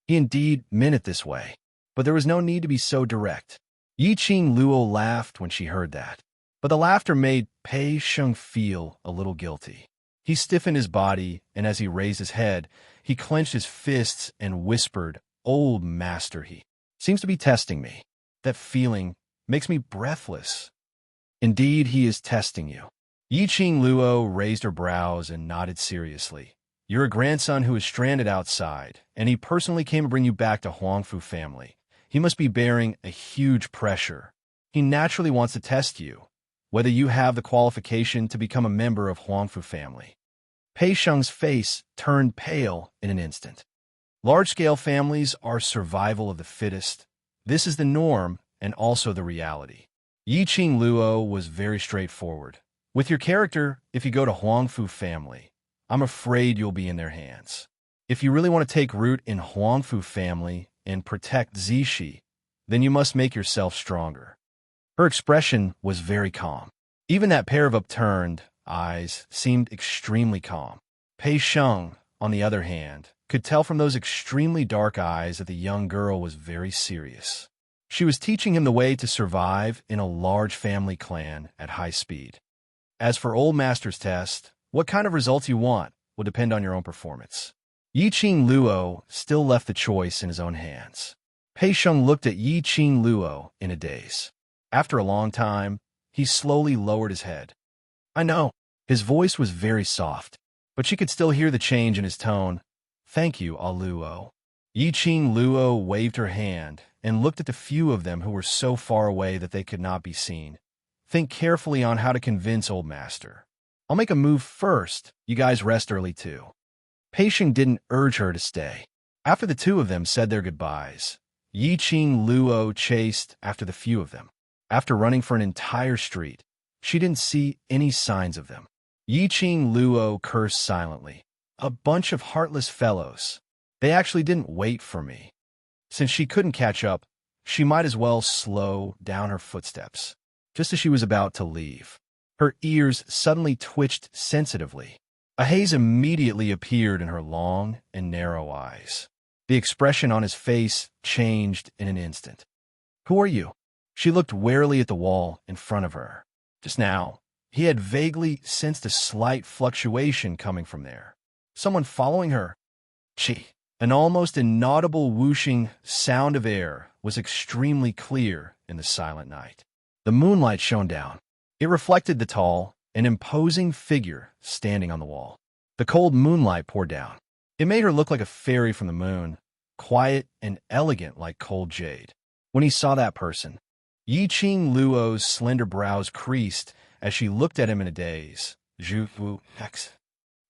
He indeed meant it this way, but there was no need to be so direct. Yiqing Luo laughed when she heard that, but the laughter made Pei Sheng feel a little guilty. He stiffened his body, and as he raised his head, he clenched his fists and whispered, "Old Master, he seems to be testing me. That feeling makes me breathless." "Indeed, he is testing you." Yiqing Luo raised her brows and nodded seriously. "You're a grandson who is stranded outside, and he personally came to bring you back to Huangfu family. He must be bearing a huge pressure. He naturally wants to test you, whether you have the qualification to become a member of Huangfu family." Pei Sheng's face turned pale in an instant. Large-scale families are survival of the fittest. This is the norm and also the reality. Yiqing Luo was very straightforward. "With your character, if you go to Huangfu family, I'm afraid you'll be in their hands. If you really want to take root in Huangfu family and protect Zishi, then you must make yourself stronger." Her expression was very calm. Even that pair of upturned eyes seemed extremely calm. Pei Sheng, on the other hand, could tell from those extremely dark eyes that the young girl was very serious. She was teaching him the way to survive in a large family clan at high speed. As for Old Master's test, what kind of results you want will depend on your own performance. Yiqing Luo still left the choice in his own hands. Pei Sheng looked at Yiqing Luo in a daze. After a long time, he slowly lowered his head. "I know." His voice was very soft, but she could still hear the change in his tone. "Thank you, Luo." Yiqing Luo waved her hand and looked at the few of them who were so far away that they could not be seen. "Think carefully on how to convince Old Master. I'll make a move first. You guys rest early too." Pei Sheng didn't urge her to stay. After the two of them said their goodbyes, Yiqing Luo chased after the few of them. After running for an entire street, she didn't see any signs of them. Yiqing Luo cursed silently. "A bunch of heartless fellows. They actually didn't wait for me." Since she couldn't catch up, she might as well slow down her footsteps. Just as she was about to leave, her ears suddenly twitched sensitively. A haze immediately appeared in her long and narrow eyes. The expression on his face changed in an instant. "Who are you?" She looked warily at the wall in front of her. Just now, he had vaguely sensed a slight fluctuation coming from there. Someone following her? Gee. An almost inaudible whooshing sound of air was extremely clear in the silent night. The moonlight shone down. It reflected the tall and imposing figure standing on the wall. The cold moonlight poured down. It made her look like a fairy from the moon, quiet and elegant like cold jade. when he saw that person. Yiqing Luo's slender brows creased as she looked at him in a daze. Zhu Wu X.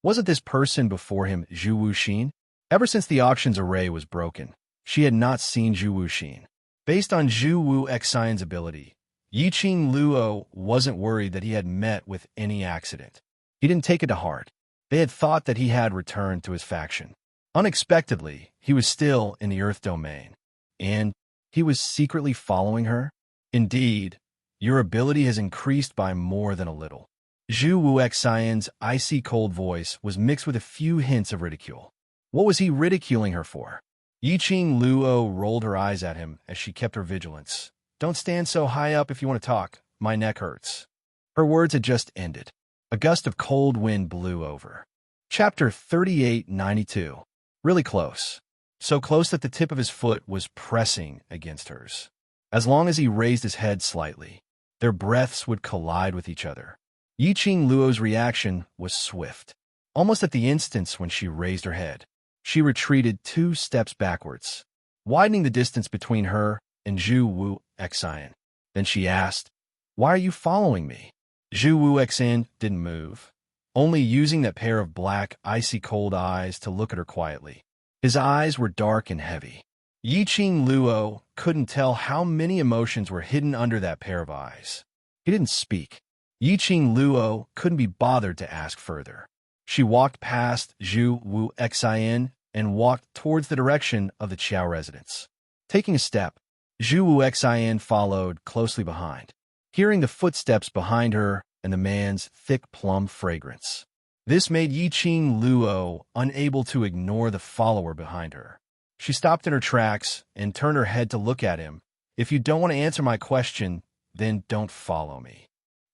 Wasn't this person before him Zhu Wuxin? Ever since the auction's array was broken, she had not seen Zhu Wuxin. Based on Zhu Wu Xian's ability, Yiqing Luo wasn't worried that he had met with any accident. He didn't take it to heart. They had thought that he had returned to his faction. Unexpectedly, he was still in the Earth domain. And he was secretly following her? Indeed, your ability has increased by more than a little. Zhu Wuxian's icy cold voice was mixed with a few hints of ridicule. What was he ridiculing her for? Yiqing Luo rolled her eyes at him as she kept her vigilance. Don't stand so high up if you want to talk. My neck hurts. Her words had just ended. A gust of cold wind blew over. Chapter 3892. Really close. So close that the tip of his foot was pressing against hers. As long as he raised his head slightly, their breaths would collide with each other. Yiqing Luo's reaction was swift. Almost at the instant when she raised her head, she retreated 2 steps backwards, widening the distance between her and Zhu Wu Xian. Then she asked, "Why are you following me?" Zhu Wu Xian didn't move, only using that pair of black, icy cold eyes to look at her quietly. His eyes were dark and heavy. Yiqing Luo couldn't tell how many emotions were hidden under that pair of eyes. He didn't speak. Yiqing Luo couldn't be bothered to ask further. She walked past Zhu Wu Xian and walked towards the direction of the Qiao residence. Taking a step, Zhu Wu Xian followed closely behind, hearing the footsteps behind her and the man's thick plum fragrance. This made Yiqing Luo unable to ignore the follower behind her. She stopped in her tracks and turned her head to look at him. "If you don't want to answer my question, then don't follow me."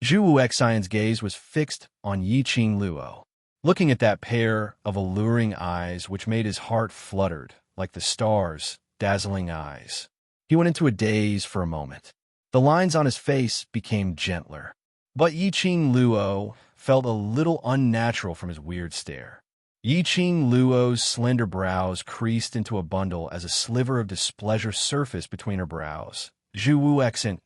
Zhu Wu Xian's gaze was fixed on Yiqing Luo, looking at that pair of alluring eyes which made his heart fluttered like the stars' dazzling eyes. He went into a daze for a moment. The lines on his face became gentler, but Yiqing Luo felt a little unnatural from his weird stare. Yiqing Luo's slender brows creased into a bundle as a sliver of displeasure surfaced between her brows. Zhu Wu Xian,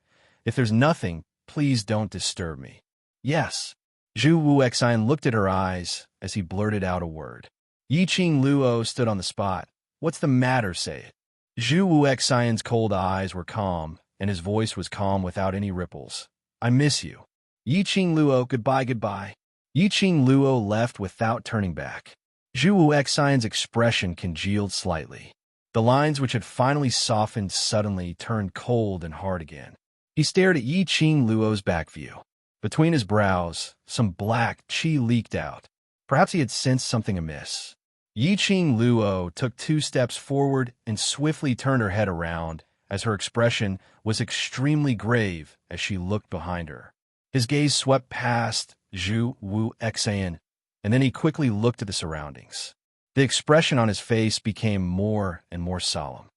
if there's nothing, please don't disturb me. Yes. Zhu Wu Xian looked at her eyes as he blurted out a word. Yiqing Luo stood on the spot. What's the matter, say it. Zhu Wu Xian's cold eyes were calm, and his voice was calm without any ripples. I miss you. Yiqing Luo, goodbye, goodbye. Yiqing Luo left without turning back. Zhu Wu Xian's expression congealed slightly. The lines which had finally softened suddenly turned cold and hard again. He stared at Yiqing Luo's back view. Between his brows, some black qi leaked out. Perhaps he had sensed something amiss. Yiqing Luo took 2 steps forward and swiftly turned her head around, as her expression was extremely grave as she looked behind her. His gaze swept past Zhu Wu Xian, and then he quickly looked at the surroundings. The expression on his face became more and more solemn.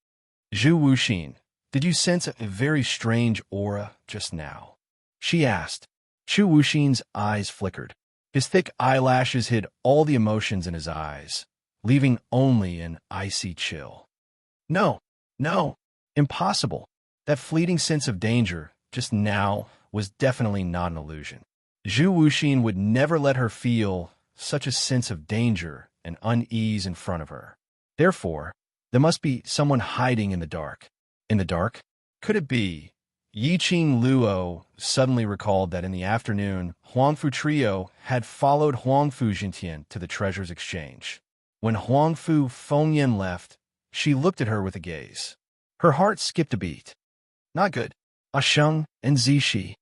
Zhu Wuxin, did you sense a very strange aura just now? She asked. Zhu Wuxin's eyes flickered. His thick eyelashes hid all the emotions in his eyes, leaving only an icy chill. No, impossible. That fleeting sense of danger just now was definitely not an illusion. Zhu Wuxin would never let her feel such a sense of danger and unease in front of her. Therefore, there must be someone hiding in the dark. In the dark? Could it be? Yiqing Luo suddenly recalled that in the afternoon, Huangfu Trio had followed Huangfu Jintian to the treasures exchange. When Huangfu Fengyan left, she looked at her with a gaze. Her heart skipped a beat. Not good. Sheng and Zixi.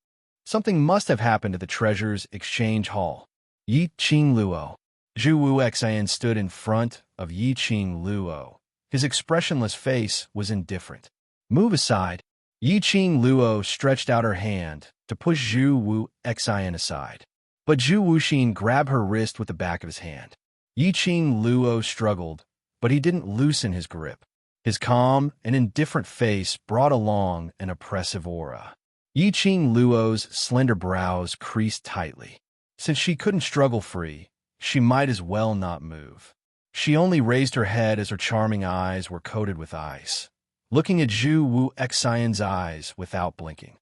Something must have happened at the treasures exchange hall. Yiqing Luo. Zhu Wu Xian stood in front of Yiqing Luo. His expressionless face was indifferent. Move aside. Yiqing Luo stretched out her hand to push Zhu Wu Xian aside. But Zhu Wuxin grabbed her wrist with the back of his hand. Yiqing Luo struggled, but he didn't loosen his grip. His calm and indifferent face brought along an oppressive aura. Yiqing Luo's slender brows creased tightly. Since she couldn't struggle free, she might as well not move. She only raised her head as her charming eyes were coated with ice. looking at Zhu Wu Xian's eyes without blinking.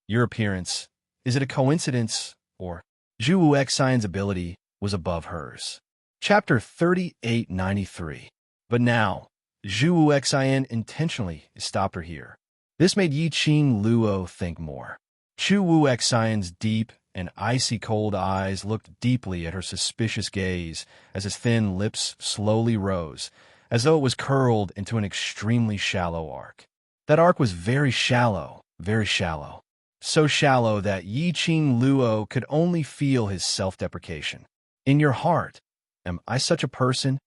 Your appearance, is it a coincidence, or Zhu Wu Xian's ability was above hers? Chapter 3893. But now, Zhu Wu Xian intentionally stopped her here. This made Yiqing Luo think more. Zhu Wu Xian's deep and icy cold eyes looked deeply at her suspicious gaze as his thin lips slowly rose, as though it was curled into an extremely shallow arc. That arc was very shallow, so shallow that Yiqing Luo could only feel his self-deprecation. In your heart, am I such a person?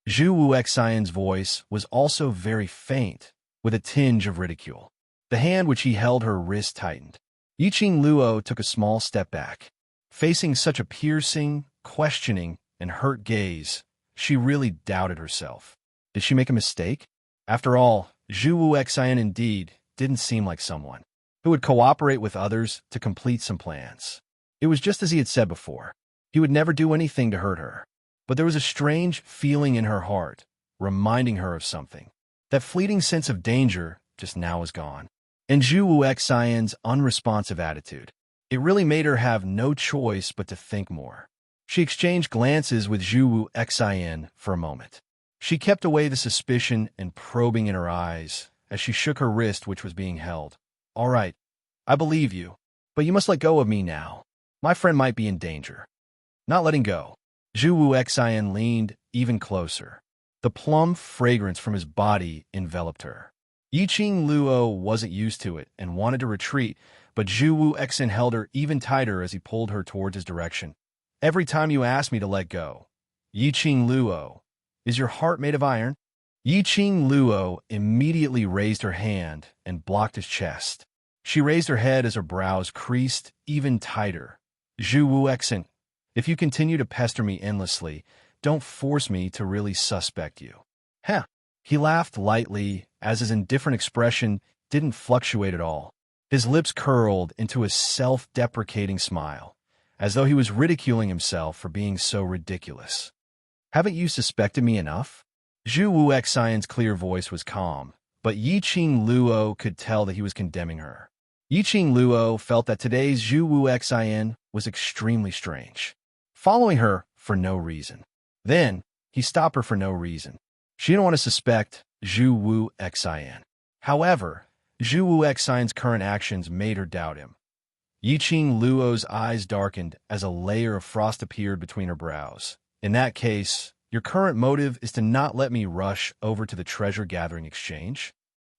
Zhu Wu Xian's voice was also very faint, with a tinge of ridicule. The hand which he held her wrist tightened. Yiqing Luo took a small step back. Facing such a piercing, questioning, and hurt gaze, she really doubted herself. Did she make a mistake? After all, Zhu Wu Xian indeed didn't seem like someone who would cooperate with others to complete some plans. It was just as he had said before. He would never do anything to hurt her. But there was a strange feeling in her heart, reminding her of something. That fleeting sense of danger just now is gone. And Zhu Wu Xian's unresponsive attitude. It really made her have no choice but to think more. She exchanged glances with Zhu Wu Xian for a moment. She kept away the suspicion and probing in her eyes as she shook her wrist which was being held. All right, I believe you, but you must let go of me now. My friend might be in danger. Not letting go. Zhu Wu Xian leaned even closer. The plum fragrance from his body enveloped her. Yiqing Luo wasn't used to it and wanted to retreat, but Zhu Wu Xian held her even tighter as he pulled her towards his direction. Every time you ask me to let go. Yiqing Luo, is your heart made of iron? Yiqing Luo immediately raised her hand and blocked his chest. She raised her head as her brows creased even tighter. Zhu Wu Xian, if you continue to pester me endlessly, don't force me to really suspect you. Heh. He laughed lightly, as his indifferent expression didn't fluctuate at all. His lips curled into a self-deprecating smile, as though he was ridiculing himself for being so ridiculous. Haven't you suspected me enough? Zhu Wu Xian's clear voice was calm, but Yiqing Luo could tell that he was condemning her. Yiqing Luo felt that today's Zhu Wu Xian was extremely strange, following her for no reason. Then, he stopped her for no reason. She didn't want to suspect Zhu Wu Xian. However, Zhu Wu Xian's current actions made her doubt him. Yiqing Luo's eyes darkened as a layer of frost appeared between her brows. In that case, your current motive is to not let me rush over to the treasure-gathering exchange?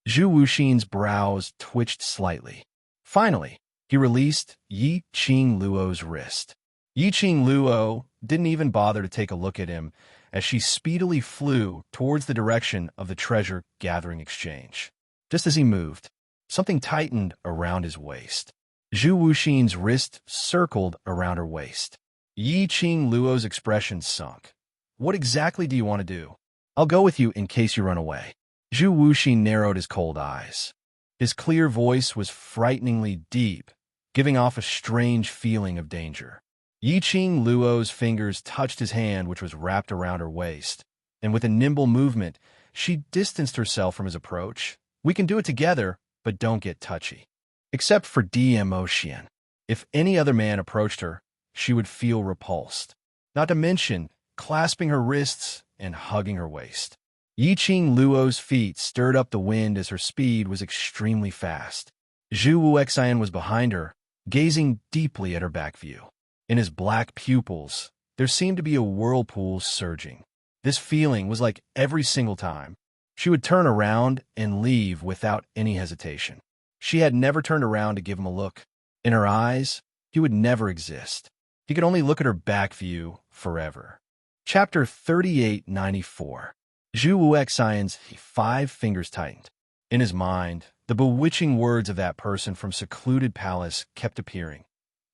Zhu Wuxin's brows twitched slightly. Finally, he released Yiqing Luo's wrist. Yiqing Luo didn't even bother to take a look at him as she speedily flew towards the direction of the treasure-gathering exchange. Just as he moved, something tightened around his waist. Zhu Wuxin's wrist circled around her waist. Yiqing Luo's expression sunk. What exactly do you want to do? I'll go with you in case you run away. Zhu Wuxin narrowed his cold eyes. His clear voice was frighteningly deep, giving off a strange feeling of danger. Yiqing Luo's fingers touched his hand which was wrapped around her waist, and with a nimble movement, she distanced herself from his approach. We can do it together, but don't get touchy. Except for DM Ocean. If any other man approached her, she would feel repulsed. Not to mention, clasping her wrists and hugging her waist. Yiqing Luo's feet stirred up the wind as her speed was extremely fast. Zhu Wu Xian was behind her, gazing deeply at her back view. In his black pupils, there seemed to be a whirlpool surging. This feeling was like every single time. She would turn around and leave without any hesitation. She had never turned around to give him a look. In her eyes, he would never exist. He could only look at her back view forever. Chapter 3894. Zhu Wu Xian's 5 fingers tightened. In his mind, the bewitching words of that person from secluded palace kept appearing.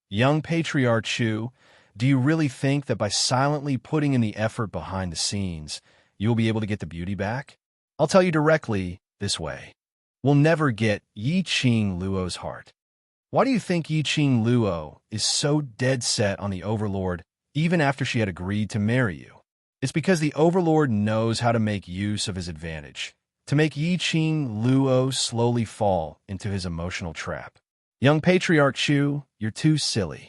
Young Patriarch Chu, do you really think that by silently putting in the effort behind the scenes, you will be able to get the beauty back? I'll tell you directly, this way. We'll never get Yiqing Luo's heart. Why do you think Yiqing Luo is so dead set on the Overlord even after she had agreed to marry you? It's because the Overlord knows how to make use of his advantage. to make Yiqing Luo slowly fall into his emotional trap. Young Patriarch Chu, you're too silly.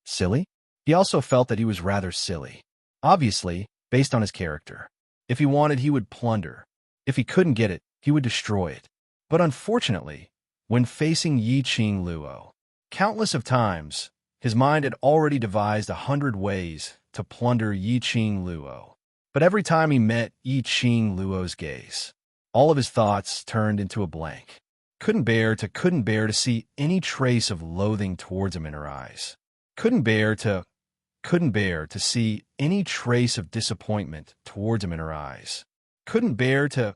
Silly? He also felt that he was rather silly. Obviously, based on his character. If he wanted, he would plunder. If he couldn't get it, he would destroy it. But unfortunately, when facing Yiqing Luo, countless of times, his mind had already devised 100 ways to plunder Yiqing Luo. But every time he met Yiqing Luo's gaze, all of his thoughts turned into a blank. Couldn't bear to see any trace of loathing towards him in her eyes. Couldn't bear to see any trace of disappointment towards him in her eyes. Couldn't bear to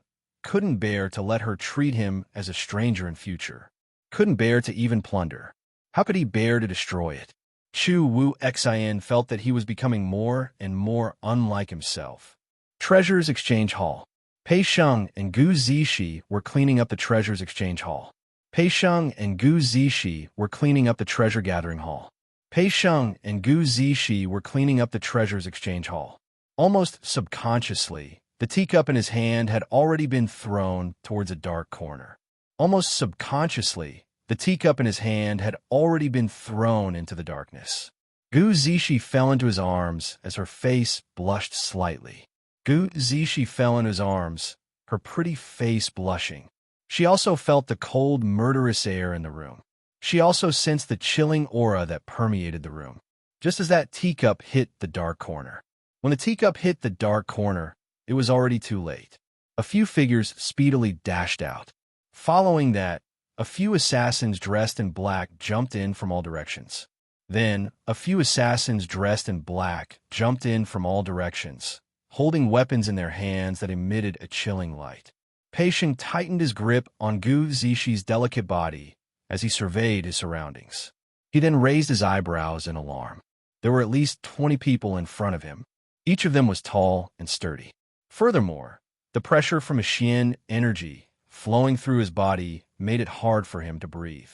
let her treat him as a stranger in future. Couldn't bear to even plunder. How could he bear to destroy it? Chu Wu Xin felt that he was becoming more and more unlike himself. Treasures Exchange Hall. Pei Sheng and Gu Zishi were cleaning up the Treasures Exchange Hall. Pei Sheng and Gu Zishi were cleaning up the Treasure Gathering Hall. Pei Sheng and Gu Zishi were cleaning up the Treasures Exchange Hall. Almost subconsciously, the teacup in his hand had already been thrown towards a dark corner. Almost subconsciously, the teacup in his hand had already been thrown into the darkness. Gu Zishi fell into his arms as her face blushed slightly. Gu Zishi fell into his arms, her pretty face blushing. She also felt the cold, murderous air in the room. She also sensed the chilling aura that permeated the room, just as that teacup hit the dark corner. When the teacup hit the dark corner, it was already too late. A few figures speedily dashed out. Following that, a few assassins dressed in black jumped in from all directions. Then, a few assassins dressed in black jumped in from all directions, holding weapons in their hands that emitted a chilling light. Pei Sheng tightened his grip on Gu Zishi's delicate body as he surveyed his surroundings. He then raised his eyebrows in alarm. There were at least 20 people in front of him. Each of them was tall and sturdy. Furthermore, the pressure from a Xian energy flowing through his body made it hard for him to breathe.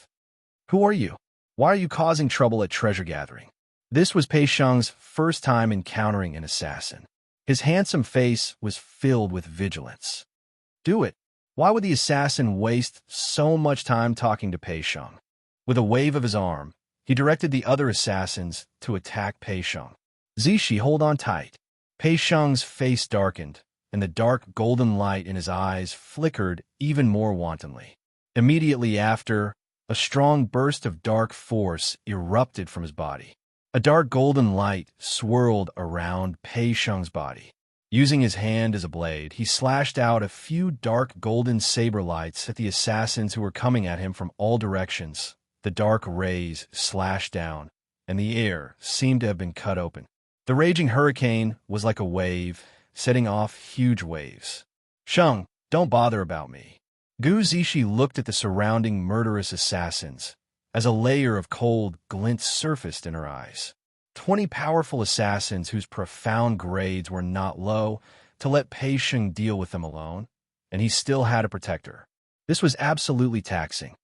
Who are you? Why are you causing trouble at treasure gathering? This was Pei Sheng's first time encountering an assassin. His handsome face was filled with vigilance. Do it. Why would the assassin waste so much time talking to Pei Sheng? With a wave of his arm, he directed the other assassins to attack Pei Sheng. Zishi, hold on tight. Pei Sheng's face darkened, and the dark golden light in his eyes flickered even more wantonly. Immediately after, a strong burst of dark force erupted from his body. A dark golden light swirled around Pei Sheng's body. Using his hand as a blade, he slashed out a few dark golden saber lights at the assassins who were coming at him from all directions. The dark rays slashed down, and the air seemed to have been cut open. The raging hurricane was like a wave, setting off huge waves. Sheng, don't bother about me. Gu Zishi looked at the surrounding murderous assassins as a layer of cold glint surfaced in her eyes. 20 powerful assassins whose profound grades were not low to let Pei Sheng deal with them alone, and he still had to protect her. This was absolutely taxing.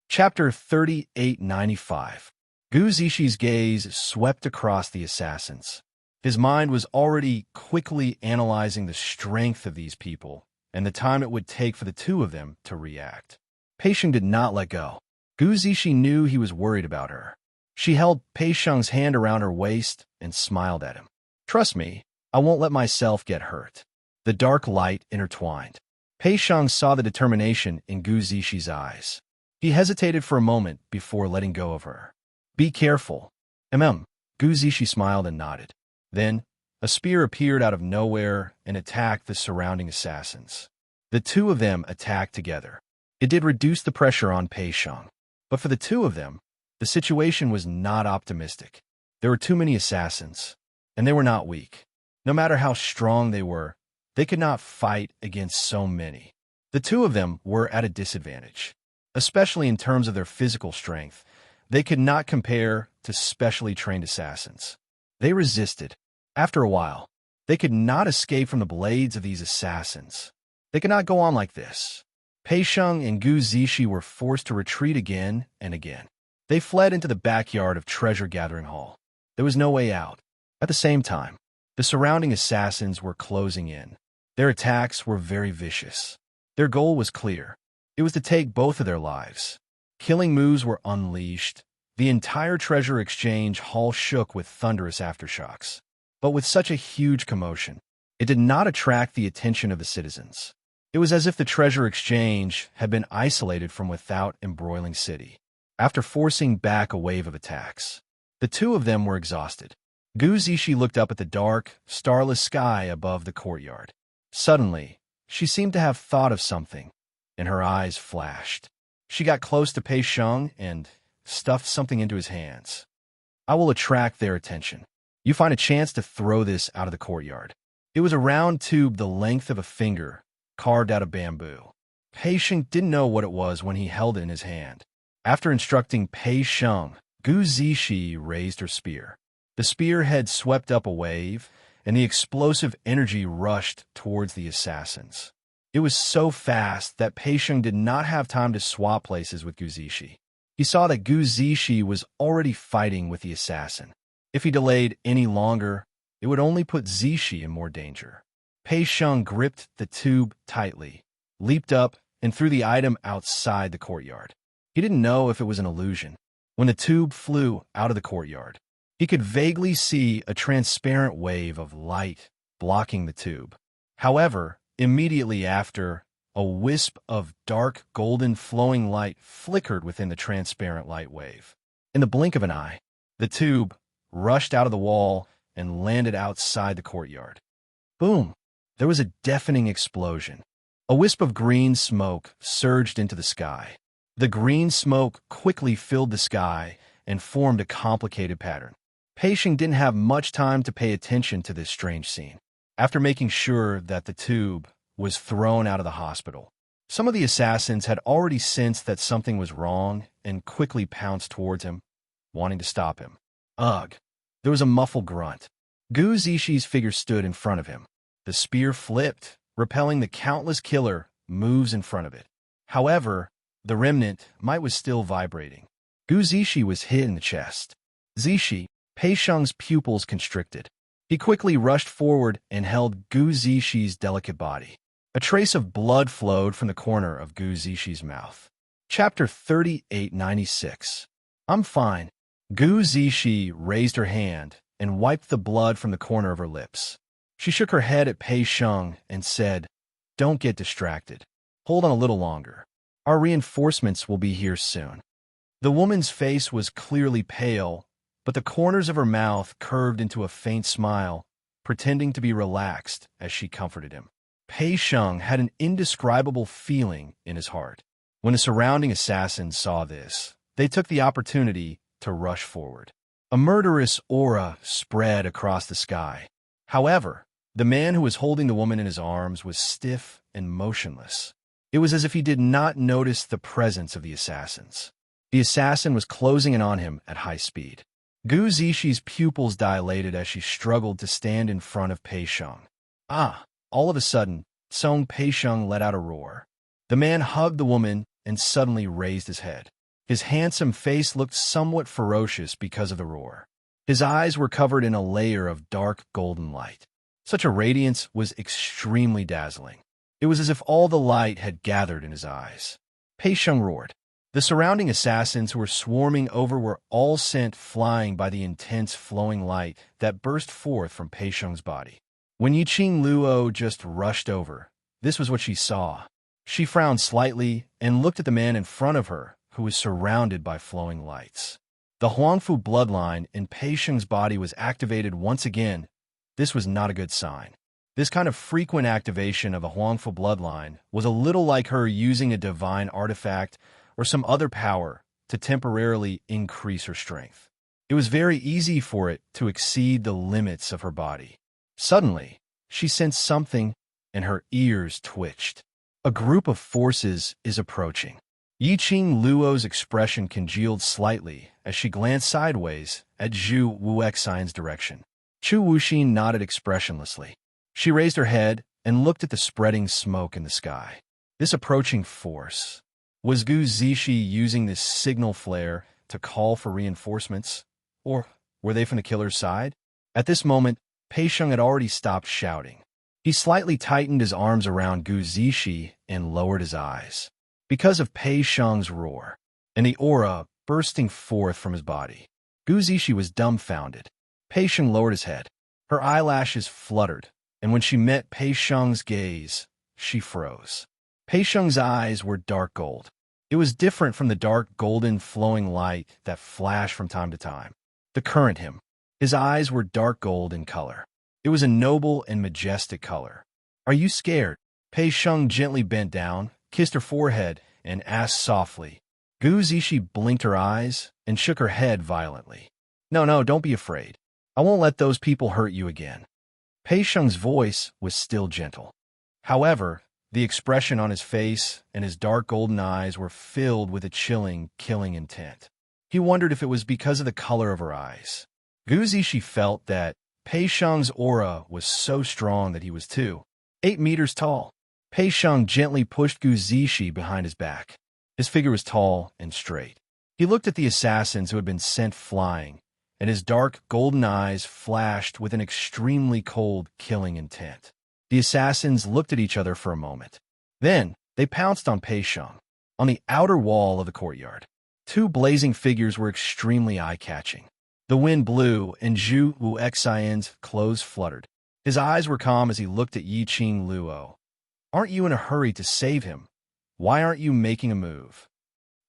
Chapter 3895. Gu Zishi's gaze swept across the assassins. His mind was already quickly analyzing the strength of these people and the time it would take for the two of them to react. Pei Sheng did not let go. Gu Zishi knew he was worried about her. She held Pei Sheng's hand around her waist and smiled at him. Trust me, I won't let myself get hurt. The dark light intertwined. Pei Sheng saw the determination in Gu Zishi's eyes. He hesitated for a moment before letting go of her. Be careful. Gu Zishi smiled and nodded. Then, a spear appeared out of nowhere and attacked the surrounding assassins. The two of them attacked together. It did reduce the pressure on Pei Sheng. But for the two of them, the situation was not optimistic. There were too many assassins, and they were not weak. No matter how strong they could not fight against so many. The two of them were at a disadvantage, especially in terms of their physical strength. They could not compare to specially trained assassins. They resisted. After a while, they could not escape from the blades of these assassins. They could not go on like this. Pei Sheng and Gu Zishi were forced to retreat again and again. They fled into the backyard of Treasure Gathering Hall. There was no way out. At the same time, the surrounding assassins were closing in. Their attacks were very vicious. Their goal was clear. It was to take both of their lives. Killing moves were unleashed. The entire treasure exchange hall shook with thunderous aftershocks. But with such a huge commotion, it did not attract the attention of the citizens. It was as if the treasure exchange had been isolated from without embroiling city. After forcing back a wave of attacks, the two of them were exhausted. Gu Zishi looked up at the dark, starless sky above the courtyard. Suddenly, she seemed to have thought of something, and her eyes flashed. She got close to Pei Sheng and stuffed something into his hands. I will attract their attention. You find a chance to throw this out of the courtyard. It was a round tube the length of a finger, carved out of bamboo. Pei Sheng didn't know what it was when he held it in his hand. After instructing Pei Sheng, Gu Zishi raised her spear. The spear head swept up a wave, and the explosive energy rushed towards the assassins. It was so fast that Pei Sheng did not have time to swap places with Gu Zishi. He saw that Gu Zishi was already fighting with the assassin. If he delayed any longer, it would only put Zishi in more danger. Pei Sheng gripped the tube tightly, leaped up, and threw the item outside the courtyard. He didn't know if it was an illusion. When the tube flew out of the courtyard, he could vaguely see a transparent wave of light blocking the tube. However, immediately after, a wisp of dark golden flowing light flickered within the transparent light wave. In the blink of an eye, the tube rushed out of the wall and landed outside the courtyard. Boom! There was a deafening explosion. A wisp of green smoke surged into the sky. The green smoke quickly filled the sky and formed a complicated pattern. Pei Sheng didn't have much time to pay attention to this strange scene. After making sure that the tube was thrown out of the hospital, some of the assassins had already sensed that something was wrong and quickly pounced towards him, wanting to stop him. Ugh! There was a muffled grunt. Gu Zishi's figure stood in front of him. The spear flipped, repelling the countless killer moves in front of it. However, the remnant might was still vibrating. Gu Zishi was hit in the chest. Zishi, Pei Sheng's pupils constricted. He quickly rushed forward and held Gu Zishi's delicate body. A trace of blood flowed from the corner of Gu Zishi's mouth. Chapter 3896. I'm fine. Gu Zishi raised her hand and wiped the blood from the corner of her lips. She shook her head at Pei Sheng and said, "Don't get distracted. Hold on a little longer. Our reinforcements will be here soon." The woman's face was clearly pale, but the corners of her mouth curved into a faint smile, pretending to be relaxed as she comforted him. Pei Sheng had an indescribable feeling in his heart. When the surrounding assassins saw this, they took the opportunity to rush forward. A murderous aura spread across the sky. However, the man who was holding the woman in his arms was stiff and motionless. It was as if he did not notice the presence of the assassins. The assassin was closing in on him at high speed. Gu Zishi's pupils dilated as she struggled to stand in front of Pei Sheng. All of a sudden, Song Pei Sheng let out a roar. The man hugged the woman and suddenly raised his head. His handsome face looked somewhat ferocious because of the roar. His eyes were covered in a layer of dark golden light. Such a radiance was extremely dazzling. It was as if all the light had gathered in his eyes. Pei Sheng roared. The surrounding assassins who were swarming over were all sent flying by the intense flowing light that burst forth from Pei Sheng's body. When Yiqing Luo just rushed over, this was what she saw. She frowned slightly and looked at the man in front of her, who was surrounded by flowing lights. The Huangfu bloodline in Pei Sheng's body was activated once again. This was not a good sign. This kind of frequent activation of a Huangfu bloodline was a little like her using a divine artifact or some other power to temporarily increase her strength. It was very easy for it to exceed the limits of her body. Suddenly, she sensed something, and her ears twitched. A group of forces is approaching. Yiqing Luo's expression congealed slightly as she glanced sideways at Zhu Wuxian's direction. Chu Wuxin nodded expressionlessly. She raised her head and looked at the spreading smoke in the sky. This approaching force. Was Gu Zishi using this signal flare to call for reinforcements? Or were they from the killer's side? At this moment, Pei Sheng had already stopped shouting. He slightly tightened his arms around Gu Zishi and lowered his eyes. Because of Pei Sheng's roar, and the aura bursting forth from his body, Gu Zishi was dumbfounded. Pei Sheng lowered his head. Her eyelashes fluttered, and when she met Pei Sheng's gaze, she froze. Pei Sheng's eyes were dark gold. It was different from the dark golden flowing light that flashed from time to time. The current him. His eyes were dark gold in color. It was a noble and majestic color. Are you scared? Pei Sheng gently bent down, kissed her forehead, and asked softly. Gu Zishi blinked her eyes and shook her head violently. No, don't be afraid. I won't let those people hurt you again. Pei Sheng's voice was still gentle. However, the expression on his face and his dark golden eyes were filled with a chilling, killing intent. He wondered if it was because of the color of her eyes. Gu Zishi felt that Pei Sheng's aura was so strong that he was 8 meters tall. Pei Sheng gently pushed Gu Zishi behind his back. His figure was tall and straight. He looked at the assassins who had been sent flying, and his dark golden eyes flashed with an extremely cold, killing intent. The assassins looked at each other for a moment. Then, they pounced on Pei Sheng. On the outer wall of the courtyard, 2 blazing figures were extremely eye-catching. The wind blew, and Zhu Wuxian's clothes fluttered. His eyes were calm as he looked at Yiqing Luo. Aren't you in a hurry to save him? Why aren't you making a move?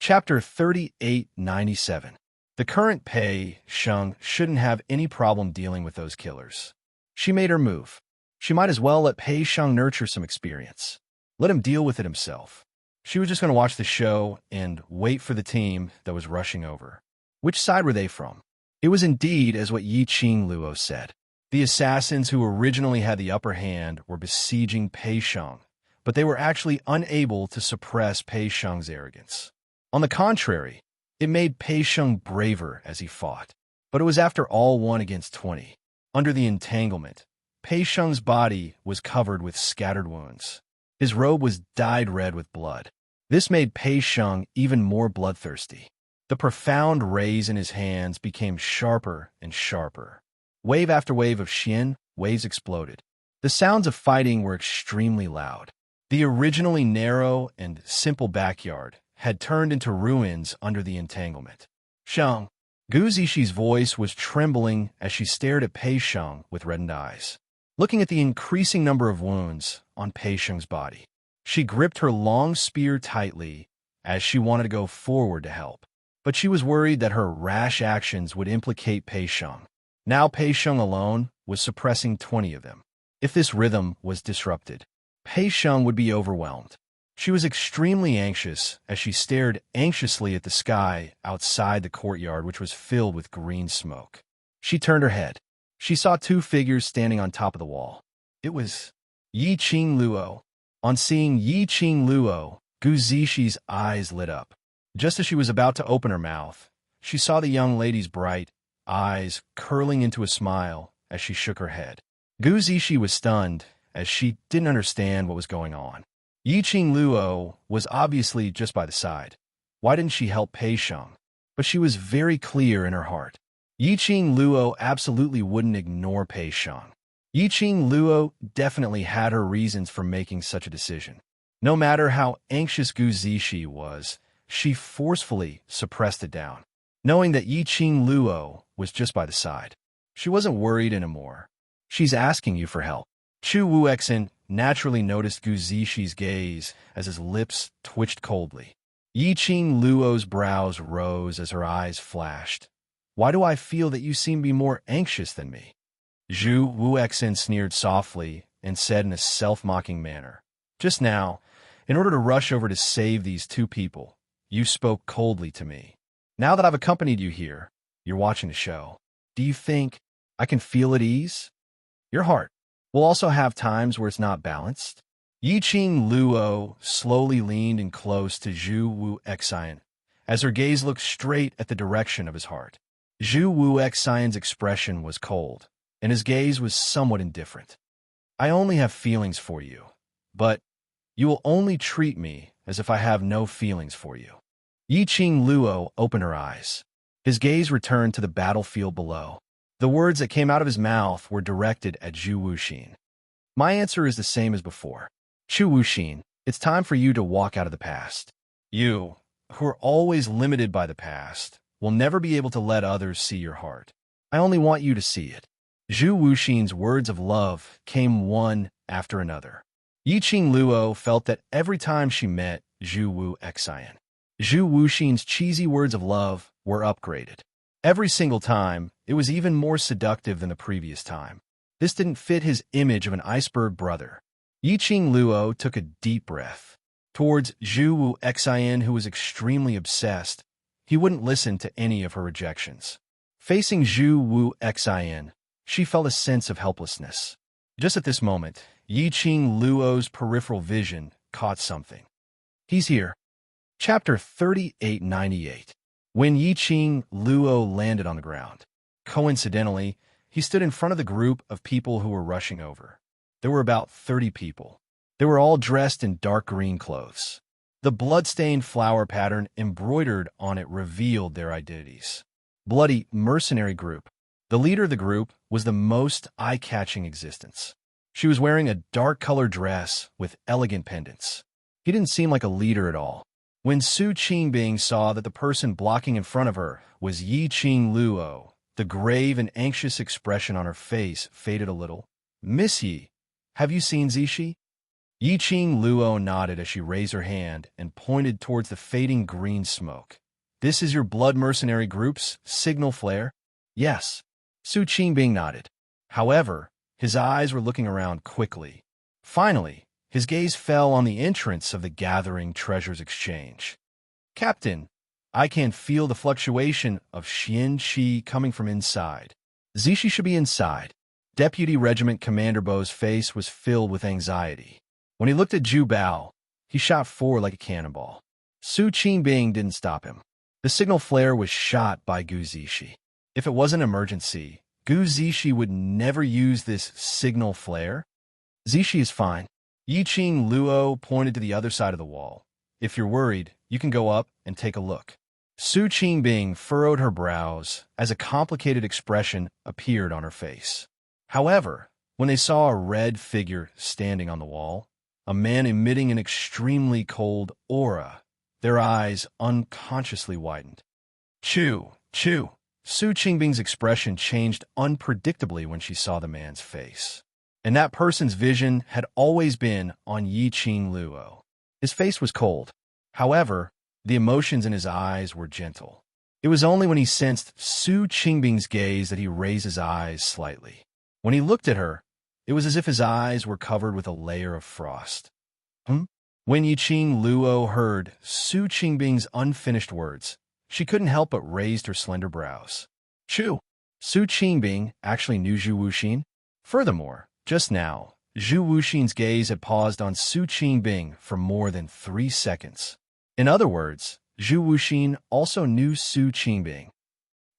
Chapter 3897. The current Pei Sheng shouldn't have any problem dealing with those killers. She made her move. She might as well let Pei Sheng nurture some experience. Let him deal with it himself. She was just going to watch the show and wait for the team that was rushing over. Which side were they from? It was indeed as what Yiqing Luo said. The assassins who originally had the upper hand were besieging Pei Sheng, but they were actually unable to suppress Pei Sheng's arrogance. On the contrary, it made Pei Sheng braver as he fought. But it was after all 1 against 20. Under the entanglement, Pei Sheng's body was covered with scattered wounds. His robe was dyed red with blood. This made Pei Sheng even more bloodthirsty. The profound rays in his hands became sharper and sharper. Wave after wave of Xian waves exploded. The sounds of fighting were extremely loud. The originally narrow and simple backyard had turned into ruins under the entanglement. Sheng. Gu Zishi's voice was trembling as she stared at Pei Sheng with reddened eyes. Looking at the increasing number of wounds on Pei Sheng's body, she gripped her long spear tightly as she wanted to go forward to help. But she was worried that her rash actions would implicate Pei Sheng. Now Pei Sheng alone was suppressing 20 of them. If this rhythm was disrupted, Pei Sheng would be overwhelmed. She was extremely anxious as she stared anxiously at the sky outside the courtyard, which was filled with green smoke. She turned her head. She saw 2 figures standing on top of the wall. It was Yiqing Luo. On seeing Yiqing Luo, Gu Zishi's eyes lit up. Just as she was about to open her mouth, she saw the young lady's bright eyes curling into a smile as she shook her head. Gu Zishi was stunned as she didn't understand what was going on. Yiqing Luo was obviously just by the side. Why didn't she help Pei Sheng? But she was very clear in her heart. Yiqing Luo absolutely wouldn't ignore Pei Sheng. Yiqing Luo definitely had her reasons for making such a decision. No matter how anxious Gu Zishi was, she forcefully suppressed it down, knowing that Yiqing Luo was just by the side. She wasn't worried anymore. She's asking you for help. Chu Wuxian naturally noticed Gu Zishi's gaze as his lips twitched coldly. Yiqing Luo's brows rose as her eyes flashed. Why do I feel that you seem to be more anxious than me? Zhu Wuxian sneered softly and said in a self-mocking manner, just now, in order to rush over to save these 2 people, you spoke coldly to me. Now that I've accompanied you here, you're watching the show. Do you think I can feel at ease? Your heart will also have times where it's not balanced. Yiqing Luo slowly leaned in close to Zhu Wuxian as her gaze looked straight at the direction of his heart. Zhu Wuxian's expression was cold, and his gaze was somewhat indifferent. I only have feelings for you, but you will only treat me as if I have no feelings for you. Yiqing Luo opened her eyes. His gaze returned to the battlefield below. The words that came out of his mouth were directed at Zhu Wuxian. My answer is the same as before. Chu Wuxin, it's time for you to walk out of the past. You, who are always limited by the past, will never be able to let others see your heart. I only want you to see it. Zhu Wuxin's words of love came one after another. Yiqing Luo felt that every time she met Zhu Wu Xian, Zhu Wuxin's cheesy words of love were upgraded. Every single time, it was even more seductive than the previous time. This didn't fit his image of an iceberg brother. Yiqing Luo took a deep breath. Towards Zhu Wu Xian, who was extremely obsessed, he wouldn't listen to any of her rejections. Facing Zhu Wu Xian, she felt a sense of helplessness. Just at this moment, Yiqing Luo's peripheral vision caught something. He's here. Chapter 3898. When Yiqing Luo landed on the ground, coincidentally, he stood in front of the group of people who were rushing over. There were about 30 people. They were all dressed in dark green clothes. The blood-stained flower pattern embroidered on it revealed their identities. Bloody mercenary group. The leader of the group was the most eye-catching existence. She was wearing a dark-colored dress with elegant pendants. He didn't seem like a leader at all. When Su Qingbing saw that the person blocking in front of her was Yiqing Luo, the grave and anxious expression on her face faded a little. "Miss Yi, have you seen Zishi?" Yiqing Luo nodded as she raised her hand and pointed towards the fading green smoke. "This is your blood mercenary group's signal flare?" "Yes." Su Qingbing nodded. However, his eyes were looking around quickly. Finally, his gaze fell on the entrance of the gathering treasures exchange. "Captain, I can feel the fluctuation of Xian Qi coming from inside. Zishi should be inside." Deputy Regiment Commander Bo's face was filled with anxiety. When he looked at Zhu Bao, he shot forward like a cannonball. Su Qingbing didn't stop him. The signal flare was shot by Gu Zishi. If it was an emergency, Gu Zishi would never use this signal flare. "Zishi is fine." Yiqing Luo pointed to the other side of the wall. "If you're worried, you can go up and take a look." Su Qingbing furrowed her brows as a complicated expression appeared on her face. However, when they saw a red figure standing on the wall, a man emitting an extremely cold aura, their eyes unconsciously widened. "Chu! Chu!" Su Qingbing's expression changed unpredictably when she saw the man's face. And that person's vision had always been on Yiqing Luo. His face was cold. However, the emotions in his eyes were gentle. It was only when he sensed Su Qingbing's gaze that he raised his eyes slightly. When he looked at her, it was as if his eyes were covered with a layer of frost. When Yiqing Luo heard Su Qingbing's unfinished words, she couldn't help but raised her slender brows. "Chu!" Su Qingbing actually knew Zhu Wuxin. Furthermore, just now, Zhu Wuxin's gaze had paused on Su Qingbing for more than 3 seconds. In other words, Zhu Wuxin also knew Su Qingbing.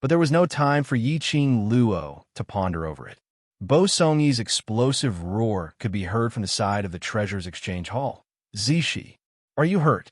But there was no time for Yiqing Luo to ponder over it. Bo Songyi's explosive roar could be heard from the side of the Treasures Exchange Hall. "Zishi, are you hurt?"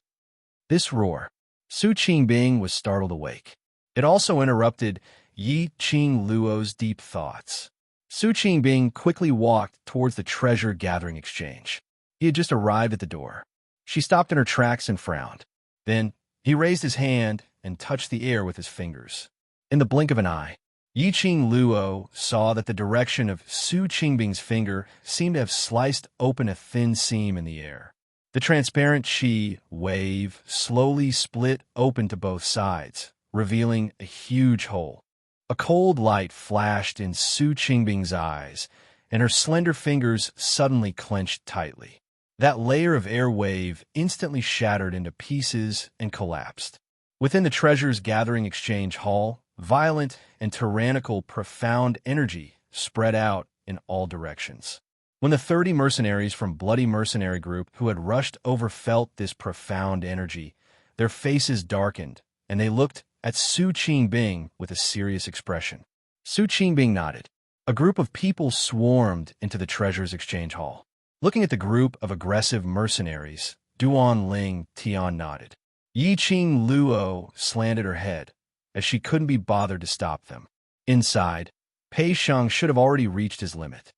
This roar. Su Qingbing was startled awake. It also interrupted Yiqing Luo's deep thoughts. Su Qingbing quickly walked towards the treasure gathering exchange. He had just arrived at the door. She stopped in her tracks and frowned. Then, he raised his hand and touched the air with his fingers. In the blink of an eye, Yiqing Luo saw that the direction of Su Qingbing's finger seemed to have sliced open a thin seam in the air. The transparent qi wave slowly split open to both sides, revealing a huge hole. A cold light flashed in Su Qingbing's eyes, and her slender fingers suddenly clenched tightly. That layer of air wave instantly shattered into pieces and collapsed. Within the Treasures Gathering Exchange Hall, violent and tyrannical profound energy spread out in all directions. When the 30 mercenaries from Bloody Mercenary Group who had rushed over felt this profound energy, their faces darkened, and they looked at Su Qingbing with a serious expression. Su Qingbing nodded. A group of people swarmed into the Treasures Exchange Hall. Looking at the group of aggressive mercenaries, Duan Ling Tian nodded. Yiqing Luo slanted her head, as she couldn't be bothered to stop them. Inside, Pei Sheng should have already reached his limit.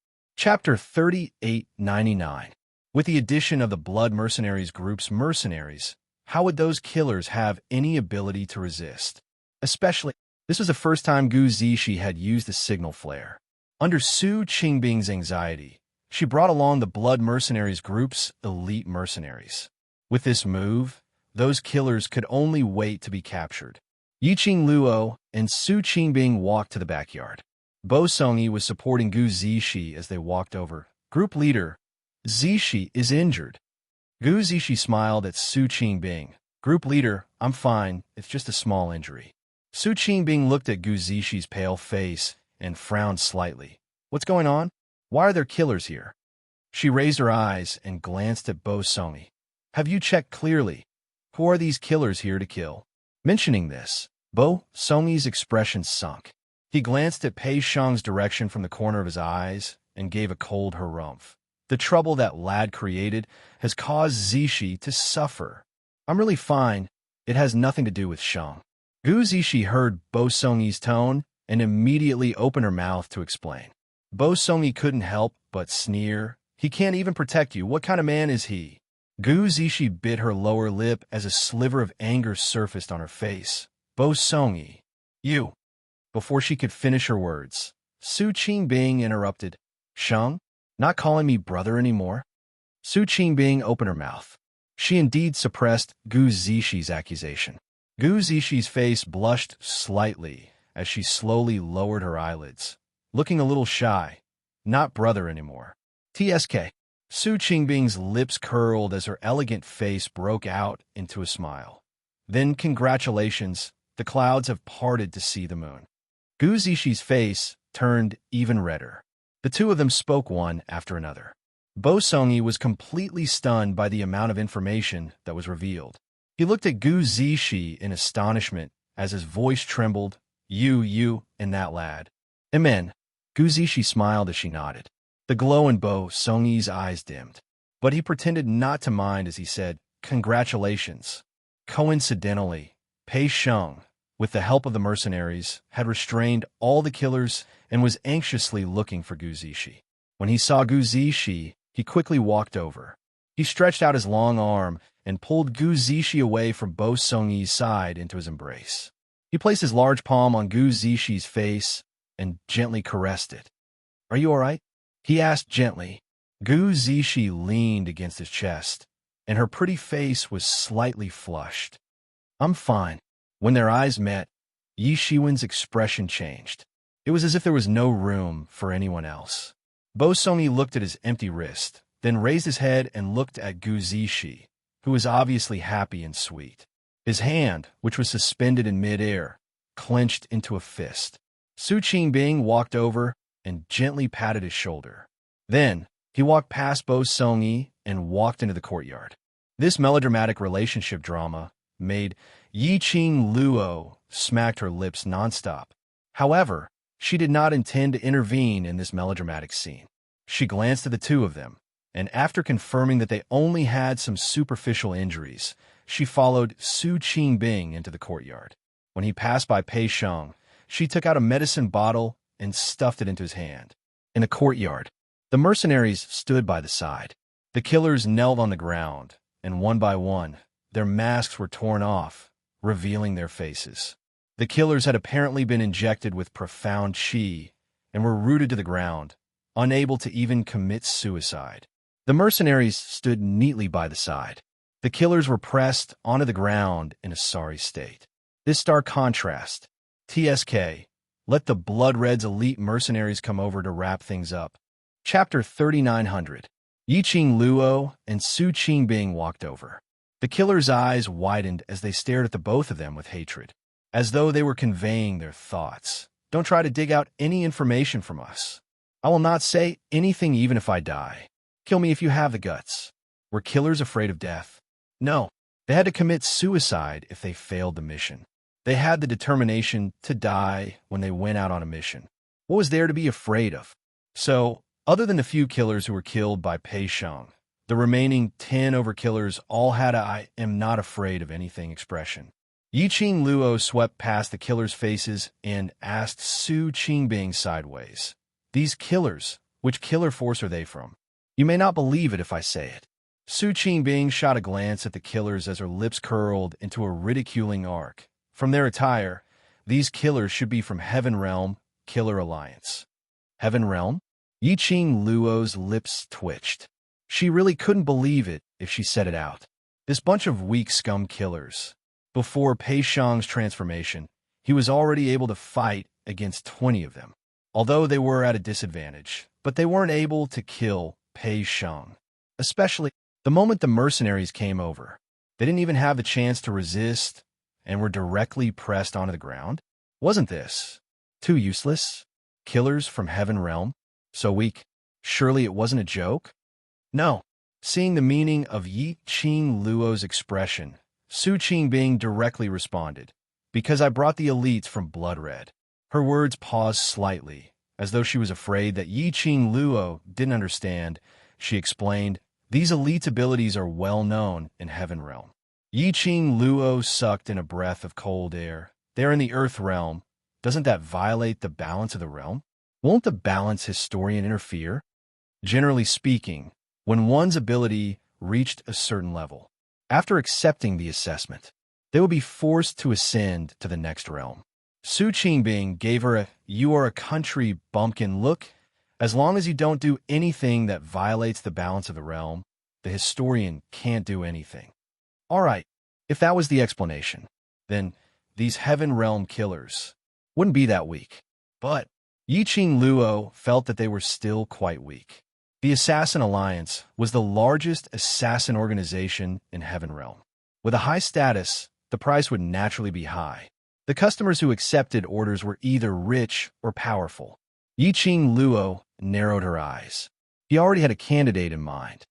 Chapter 3899. With the addition of the Blood Mercenaries group's mercenaries, how would those killers have any ability to resist? Especially, this was the first time Gu Zishi had used the signal flare. Under Su Qingbing's anxiety, she brought along the Blood Mercenaries group's elite mercenaries. With this move, those killers could only wait to be captured. Yiqing Luo and Su Qingbing walked to the backyard. Bo Songyi was supporting Gu Zishi as they walked over. Group leader, Zishi is injured. Gu Zishi smiled at Su Qingbing. Group leader, I'm fine, it's just a small injury. Su Qingbing looked at Gu Zishi's pale face and frowned slightly. What's going on? Why are there killers here? She raised her eyes and glanced at Bo Songyi. Have you checked clearly? Who are these killers here to kill? Mentioning this, Bo Songyi's expression sunk. He glanced at Pei Shang's direction from the corner of his eyes and gave a cold harumph. The trouble that lad created has caused Zishi to suffer. I'm really fine. It has nothing to do with Shang. Gu Zishi heard Bo Songyi's tone and immediately opened her mouth to explain. Bo Songyi couldn't help but sneer. He can't even protect you. What kind of man is he? Gu Zishi bit her lower lip as a sliver of anger surfaced on her face. Bo Songyi, you. Before she could finish her words, Su Qingbing interrupted. Shang, not calling me brother anymore? Su Qingbing opened her mouth. She indeed suppressed Gu Zishi's accusation. Gu Zishi's face blushed slightly as she slowly lowered her eyelids, looking a little shy. Not brother anymore. TSK. Su Qingbing's lips curled as her elegant face broke out into a smile. Then congratulations, the clouds have parted to see the moon. Gu Zishi's face turned even redder. The two of them spoke one after another. Bo Songyi was completely stunned by the amount of information that was revealed. He looked at Gu Zishi in astonishment as his voice trembled. You, and that lad. Amen. Gu Zishi smiled as she nodded. The glow in Bo Songyi's eyes dimmed, but he pretended not to mind as he said, Congratulations. Coincidentally, Pei Sheng, with the help of the mercenaries, had restrained all the killers and was anxiously looking for Gu Zishi. When he saw Gu Zishi, he quickly walked over. He stretched out his long arm and pulled Gu Zishi away from Bo Songyi's side into his embrace. He placed his large palm on Gu Zishi's face and gently caressed it. Are you all right? He asked gently. Gu Zishi leaned against his chest, and her pretty face was slightly flushed. I'm fine. When their eyes met, Yi Shiwen's expression changed. It was as if there was no room for anyone else. Bo Songyi looked at his empty wrist, then raised his head and looked at Gu Zishi, who was obviously happy and sweet. His hand, which was suspended in midair, clenched into a fist. Su Qingbing walked over and gently patted his shoulder. Then, he walked past Bo Songyi and walked into the courtyard. This melodramatic relationship drama made Yiqing Luo smacked her lips nonstop. However, she did not intend to intervene in this melodramatic scene. She glanced at the two of them, and after confirming that they only had some superficial injuries, she followed Su Qingbing into the courtyard. When he passed by Pei Sheng, she took out a medicine bottle and stuffed it into his hand. In the courtyard, the mercenaries stood by the side. The killers knelt on the ground, and one by one, their masks were torn off, revealing their faces. The killers had apparently been injected with profound qi and were rooted to the ground, unable to even commit suicide. The mercenaries stood neatly by the side. The killers were pressed onto the ground in a sorry state. This stark contrast. TSK, let the Blood Red's elite mercenaries come over to wrap things up. Chapter 3900. Yiqing Luo and Su Qingbing walked over. The killers' eyes widened as they stared at the both of them with hatred, as though they were conveying their thoughts. Don't try to dig out any information from us. I will not say anything even if I die. Kill me if you have the guts. Were killers afraid of death? No. They had to commit suicide if they failed the mission. They had the determination to die when they went out on a mission. What was there to be afraid of? So, other than the few killers who were killed by Pei Sheng, the remaining 10 overkillers all had a I am not afraid of anything expression. Yiqing Luo swept past the killers' faces and asked Su Qingbing sideways. These killers, Which killer force are they from? You may not believe it if I say it. Su Qingbing shot a glance at the killers as her lips curled into a ridiculing arc. From their attire, these killers should be from Heaven Realm, Killer Alliance. Heaven Realm? Yiqing Luo's lips twitched. She really couldn't believe it if she said it out. This bunch of weak scum killers. Before Pei Shang's transformation, he was already able to fight against 20 of them. Although they were at a disadvantage, but they weren't able to kill Pei Shang. Especially the moment the mercenaries came over. They didn't even have the chance to resist and were directly pressed onto the ground. Wasn't this too useless? Killers from Heaven Realm? So weak? Surely it wasn't a joke? No. Seeing the meaning of Yiqing Luo's expression, Su Qingbing directly responded, "Because I brought the elites from Blood Red." Her words paused slightly, as though she was afraid that Yiqing Luo didn't understand. She explained, "These elite abilities are well known in Heaven Realm." Yiqing Luo sucked in a breath of cold air. "They're in the Earth Realm. Doesn't that violate the balance of the realm? Won't the balance historian interfere?" Generally speaking, when one's ability reached a certain level, after accepting the assessment, they would be forced to ascend to the next realm. Su Qingbing gave her a "you are a country bumpkin" look. As long as you don't do anything that violates the balance of the realm, the historian can't do anything. All right, if that was the explanation, then these Heaven Realm killers wouldn't be that weak. But Yiqing Luo felt that they were still quite weak. The Assassin Alliance was the largest assassin organization in Heaven Realm. With a high status, the price would naturally be high. The customers who accepted orders were either rich or powerful. Yiqing Luo narrowed her eyes. He already had a candidate in mind.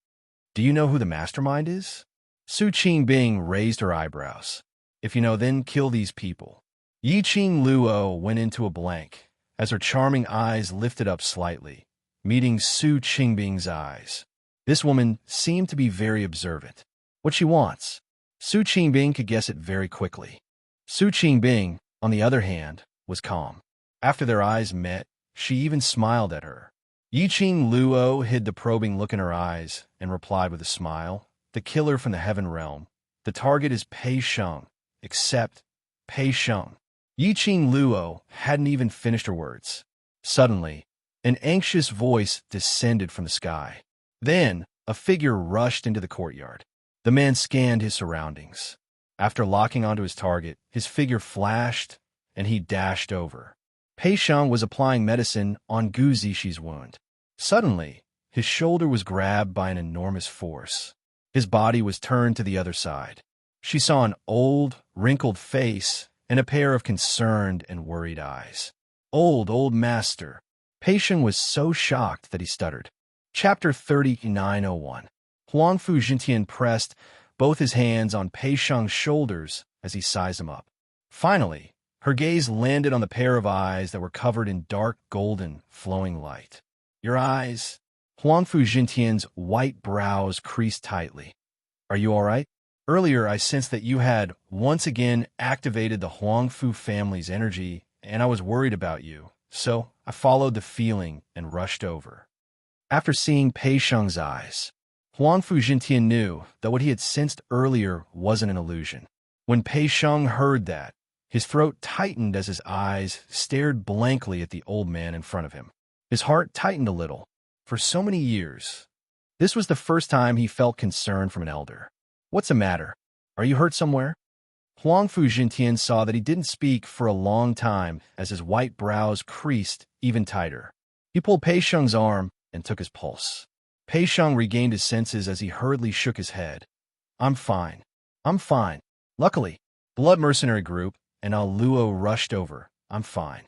"Do you know who the mastermind is?" Su Qingbing raised her eyebrows. "If you know, then kill these people." Yiqing Luo went into a blank as her charming eyes lifted up slightly, meeting Su Qingbing's eyes. This woman seemed to be very observant. What she wants, Su Qingbing could guess it very quickly. Su Qingbing, on the other hand, was calm. After their eyes met, she even smiled at her. Yiqing Luo hid the probing look in her eyes and replied with a smile, "The killer from the Heaven Realm. The target is Pei Shang. Except Pei Shang." Yiqing Luo hadn't even finished her words. Suddenly, an anxious voice descended from the sky. Then, a figure rushed into the courtyard. The man scanned his surroundings. After locking onto his target, his figure flashed, and he dashed over. Pei Shang was applying medicine on Gu Zixi's wound. Suddenly, his shoulder was grabbed by an enormous force. His body was turned to the other side. She saw an old, wrinkled face and a pair of concerned and worried eyes. Old master." Pei Shang was so shocked that he stuttered. Chapter 3901. Huangfu Jintian pressed both his hands on Pei Shang's shoulders as he sized him up. Finally, her gaze landed on the pair of eyes that were covered in dark golden, flowing light. "Your eyes." Huangfu Jintian's white brows creased tightly. "Are you all right? Earlier, I sensed that you had once again activated the Huangfu family's energy, and I was worried about you, so I followed the feeling and rushed over." After seeing Pei Shang's eyes, Huangfu Jintian knew that what he had sensed earlier wasn't an illusion. When Pei Shang heard that, his throat tightened as his eyes stared blankly at the old man in front of him. His heart tightened a little. For so many years, this was the first time he felt concern from an elder. "What's the matter? Are you hurt somewhere?" Huangfu Jintian saw that he didn't speak for a long time as his white brows creased even tighter. He pulled Pei Shang's arm and took his pulse. Pei Shang regained his senses as he hurriedly shook his head. I'm fine. Luckily, Blood Mercenary Group and Al Luo rushed over. I'm fine."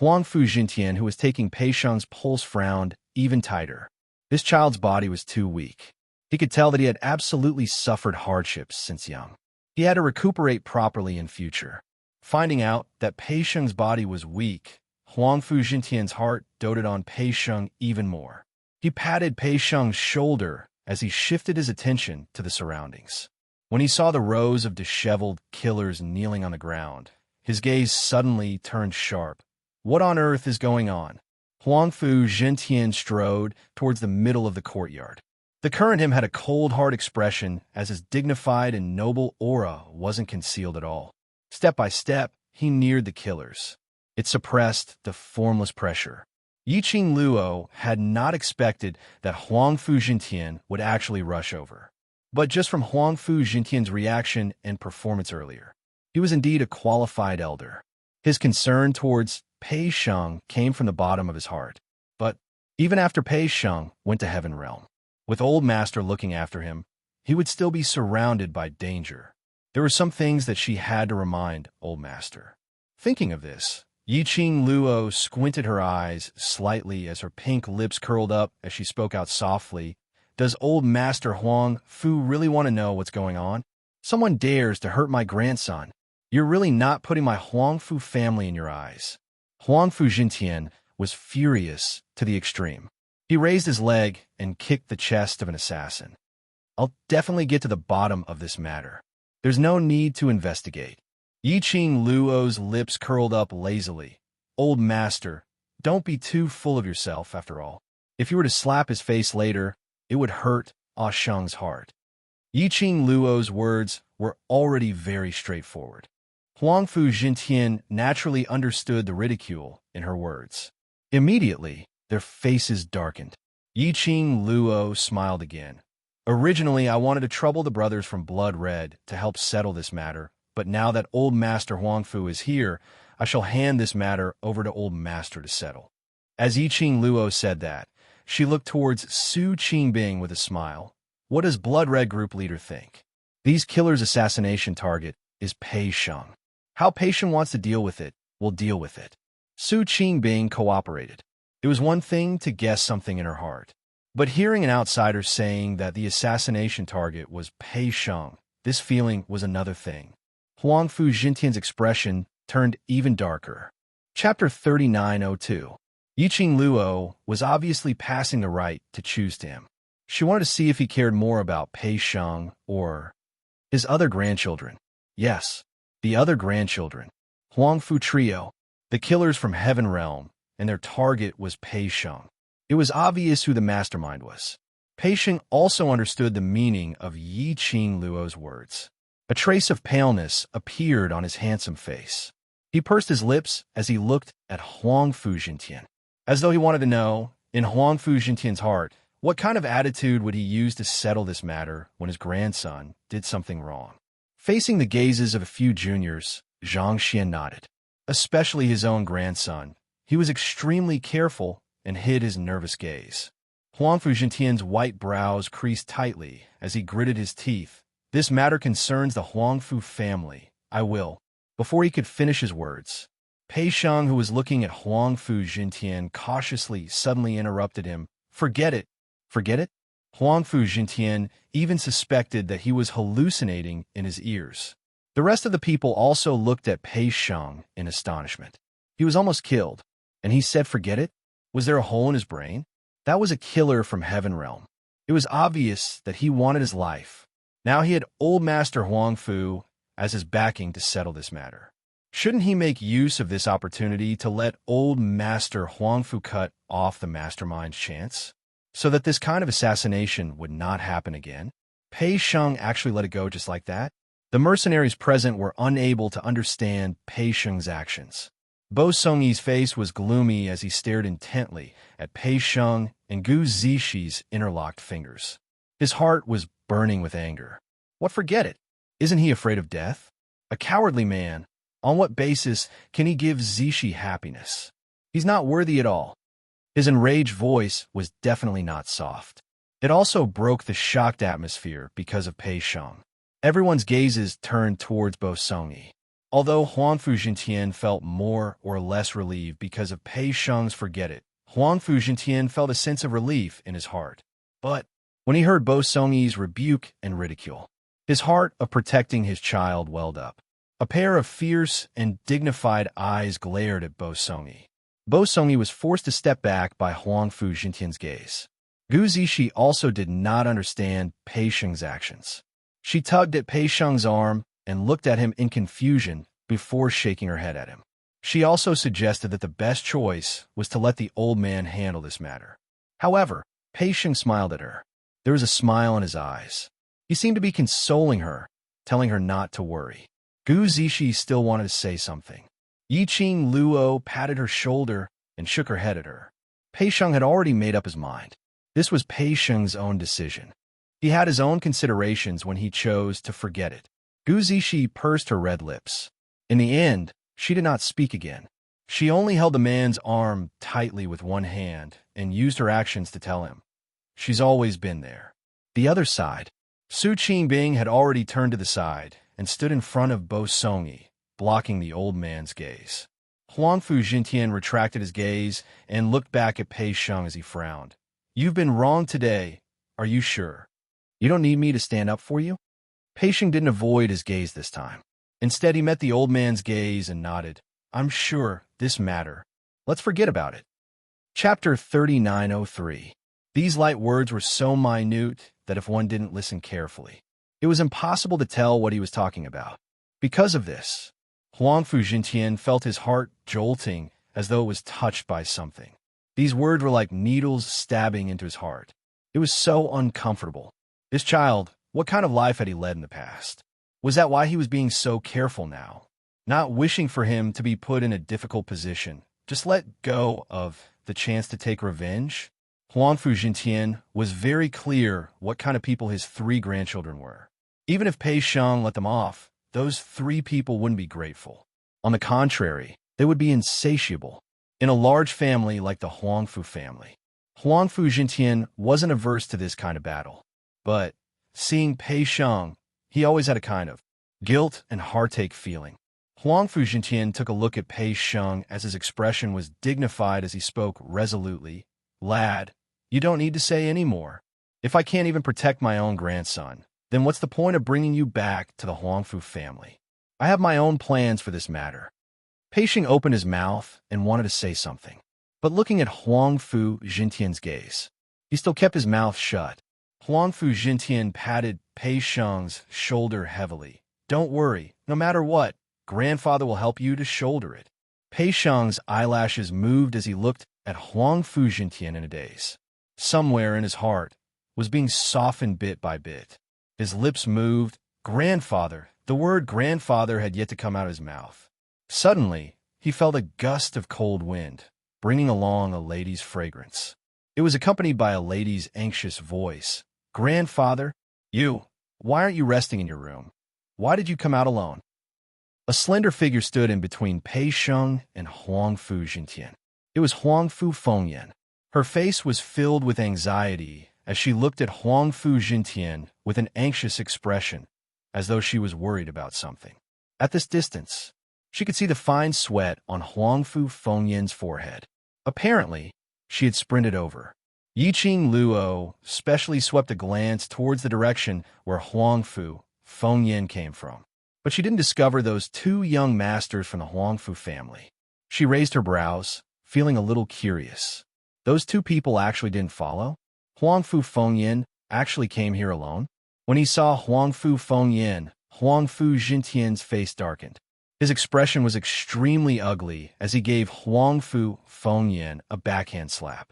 Huangfu Jintian, who was taking Pei Shang's pulse, frowned even tighter. This child's body was too weak. He could tell that he had absolutely suffered hardships since young. He had to recuperate properly in future. Finding out that Pei Shang's body was weak, Huangfu Jintian's heart doted on Pei Shang even more. He patted Pei Shang's shoulder as he shifted his attention to the surroundings. When he saw the rows of disheveled killers kneeling on the ground, his gaze suddenly turned sharp. What on earth is going on? Huangfu Zhentian strode towards the middle of the courtyard. The current him had a cold, hard expression, as his dignified and noble aura wasn't concealed at all. Step by step, he neared the killers. It suppressed the formless pressure. Yiqing Luo had not expected that Huangfu Zhentian would actually rush over. But just from Huangfu Zhentian's reaction and performance earlier, he was indeed a qualified elder. His concern towards Pei Sheng came from the bottom of his heart. But even after Pei Sheng went to Heaven Realm, with Old Master looking after him, he would still be surrounded by danger. There were some things that she had to remind Old Master. Thinking of this, Yiqing Luo squinted her eyes slightly as her pink lips curled up as she spoke out softly. Does Old Master Huang Fu really want to know what's going on? Someone dares to hurt my grandson. You're really not putting my Huang Fu family in your eyes. Huangfu Zhentian was furious to the extreme. He raised his leg and kicked the chest of an assassin. I'll definitely get to the bottom of this matter. There's no need to investigate. Yiqing Luo's lips curled up lazily. Old Master, don't be too full of yourself, after all. If you were to slap his face later, it would hurt Ah Sheng's heart. Yiqing Luo's words were already very straightforward. Huangfu Zhentian naturally understood the ridicule in her words. Immediately, their faces darkened. Yiqing Luo smiled again. Originally, I wanted to trouble the brothers from Blood Red to help settle this matter, but now that Old Master Huangfu is here, I shall hand this matter over to Old Master to settle. As Yiqing Luo said that, she looked towards Su Qingbing with a smile. What does Blood Red Group leader think? These killers' assassination target is Pei Sheng. How Pei Sheng wants to deal with it, we'll deal with it. Su Qingbing cooperated. It was one thing to guess something in her heart, but hearing an outsider saying that the assassination target was Pei Sheng, this feeling was another thing. Huangfu Zhentian's expression turned even darker. Chapter 3902. Yiqing Luo was obviously passing the right to choose to him. She wanted to see if he cared more about Pei Sheng or his other grandchildren. Yes, the other grandchildren. Huangfu Trio, the killers from Heaven Realm, and their target was Pei Sheng. It was obvious who the mastermind was. Pei Sheng also understood the meaning of Yiqing Luo's words. A trace of paleness appeared on his handsome face. He pursed his lips as he looked at Huangfu Zhentian, as though he wanted to know, in Huangfu Zhentian's heart, what kind of attitude would he use to settle this matter when his grandson did something wrong. Facing the gazes of a few juniors, Zhang Xian nodded. Especially his own grandson, he was extremely careful and hid his nervous gaze. Huangfu Zhentian's white brows creased tightly as he gritted his teeth. This matter concerns the Huangfu family. I will. Before he could finish his words, Pei Sheng, who was looking at Huangfu Zhentian cautiously, suddenly interrupted him. Forget it. Forget it? Huangfu Zhentian even suspected that he was hallucinating in his ears. The rest of the people also looked at Pei Sheng in astonishment. He was almost killed, and he said forget it? Was there a hole in his brain? That was a killer from Heaven Realm. It was obvious that he wanted his life. Now he had Old Master Huangfu as his backing to settle this matter. Shouldn't he make use of this opportunity to let Old Master Huangfu cut off the mastermind's chance, so that this kind of assassination would not happen again? Pei Sheng actually let it go just like that? The mercenaries present were unable to understand Pei Sheng's actions. Bo Songyi's face was gloomy as he stared intently at Pei Sheng and Gu Zixi interlocked fingers. His heart was burning with anger. What, forget it? Isn't he afraid of death? A cowardly man. On what basis can he give Zixi happiness? He's not worthy at all. His enraged voice was definitely not soft. It also broke the shocked atmosphere because of Pei Sheng. Everyone's gazes turned towards Bo Songyi. Although Huangfu Zhentian felt more or less relieved because of Pei Sheng's forget it, Huangfu Zhentian felt a sense of relief in his heart. But when he heard Bo Songyi's rebuke and ridicule, his heart of protecting his child welled up. A pair of fierce and dignified eyes glared at Bo Songyi. Bo Songyi was forced to step back by Huangfu Zhentian's gaze. Gu Zixi also did not understand Pei Sheng's actions. She tugged at Pei Sheng's arm and looked at him in confusion before shaking her head at him. She also suggested that the best choice was to let the old man handle this matter. However, Pei Sheng smiled at her. There was a smile in his eyes. He seemed to be consoling her, telling her not to worry. Gu Zixi still wanted to say something. Yiqing Luo patted her shoulder and shook her head at her. Pei Sheng had already made up his mind. This was Pei Sheng's own decision. He had his own considerations when he chose to forget it. Gu Zixi pursed her red lips. In the end, she did not speak again. She only held the man's arm tightly with one hand and used her actions to tell him. She's always been there. The other side. Su Qingbing had already turned to the side and stood in front of Bo Songyi, blocking the old man's gaze. Huangfu Jintian retracted his gaze and looked back at Pei Sheng as he frowned. You've been wrong today. Are you sure? You don't need me to stand up for you? Pei Sheng didn't avoid his gaze this time. Instead, he met the old man's gaze and nodded. I'm sure this matter. Let's forget about it. Chapter 3903. These light words were so minute that if one didn't listen carefully, it was impossible to tell what he was talking about. Because of this, Huangfu Jintian felt his heart jolting as though it was touched by something. These words were like needles stabbing into his heart. It was so uncomfortable. This child, what kind of life had he led in the past? Was that why he was being so careful now? Not wishing for him to be put in a difficult position, just let go of the chance to take revenge? Huangfu Jintian was very clear what kind of people his 3 grandchildren were. Even if Pei Sheng let them off, those 3 people wouldn't be grateful. On the contrary, they would be insatiable. In a large family like the Huangfu family, Huangfu Jintian wasn't averse to this kind of battle. But, seeing Pei Sheng, he always had a kind of guilt and heartache feeling. Huangfu Jintian took a look at Pei Sheng as his expression was dignified as he spoke resolutely. Lad, you don't need to say any more. If I can't even protect my own grandson, then what's the point of bringing you back to the Huangfu family? I have my own plans for this matter. Pei Sheng opened his mouth and wanted to say something, but looking at Huangfu Jintian's gaze, he still kept his mouth shut. Huangfu Jintian patted Pei Sheng's shoulder heavily. Don't worry, no matter what, grandfather will help you to shoulder it. Pei Sheng's eyelashes moved as he looked at Huangfu Jintian in a daze. Somewhere in his heart was being softened bit by bit. His lips moved. Grandfather. The word grandfather had yet to come out of his mouth. Suddenly, he felt a gust of cold wind, bringing along a lady's fragrance. It was accompanied by a lady's anxious voice. Grandfather, why aren't you resting in your room? Why did you come out alone? A slender figure stood in between Pei Sheng and Huangfu Jintian. It was Huangfu Fengyan. Her face was filled with anxiety as she looked at Huangfu Jintian with an anxious expression, as though she was worried about something. At this distance, she could see the fine sweat on Huangfu Fengyan's forehead. Apparently, she had sprinted over. Yiqing Luo specially swept a glance towards the direction where Huangfu Fengyan came from, but she didn't discover those 2 young masters from the Huangfu family. She raised her brows, feeling a little curious. Those 2 people actually didn't follow? Huangfu Fengyan actually came here alone? When he saw Huangfu Fengyan, Huangfu Jintian's face darkened. His expression was extremely ugly as he gave Huangfu Fengyan a backhand slap.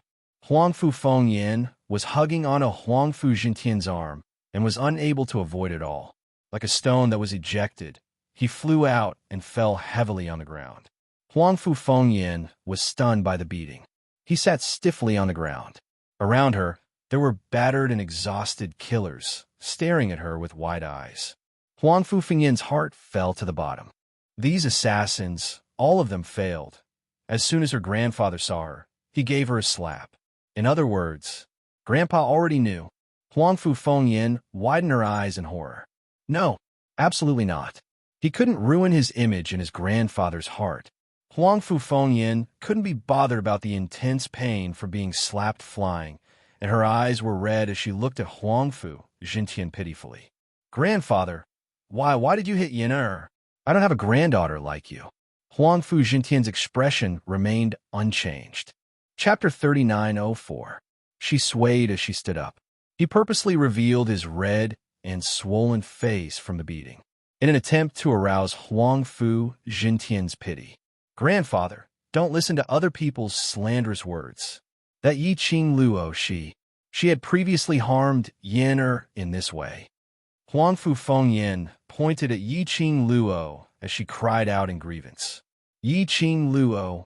Huangfu Fengyan was hugging onto Huangfu Jintian's arm and was unable to avoid it all. Like a stone that was ejected, he flew out and fell heavily on the ground. Huangfu Fengyan was stunned by the beating. He sat stiffly on the ground. Around her, there were battered and exhausted killers, staring at her with wide eyes. Huangfu Fengyan's heart fell to the bottom. These assassins, all of them failed. As soon as her grandfather saw her, he gave her a slap. In other words, Grandpa already knew. Huangfu Fengyan widened her eyes in horror. No, absolutely not. He couldn't ruin his image in his grandfather's heart. Huangfu Fengyan couldn't be bothered about the intense pain for being slapped flying, and her eyes were red as she looked at Huangfu Jintian pitifully. Grandfather, why did you hit Yener? I don't have a granddaughter like you. Huangfu Jintian's expression remained unchanged. Chapter 3904. She swayed as she stood up. He purposely revealed his red and swollen face from the beating, in an attempt to arouse Huangfu Jintian's pity. Grandfather, don't listen to other people's slanderous words. That Yi Qing Luo, she had previously harmed Yin in this way. Huangfu Fengyan pointed at Yi Qing Luo as she cried out in grievance. Yi Qing Luo,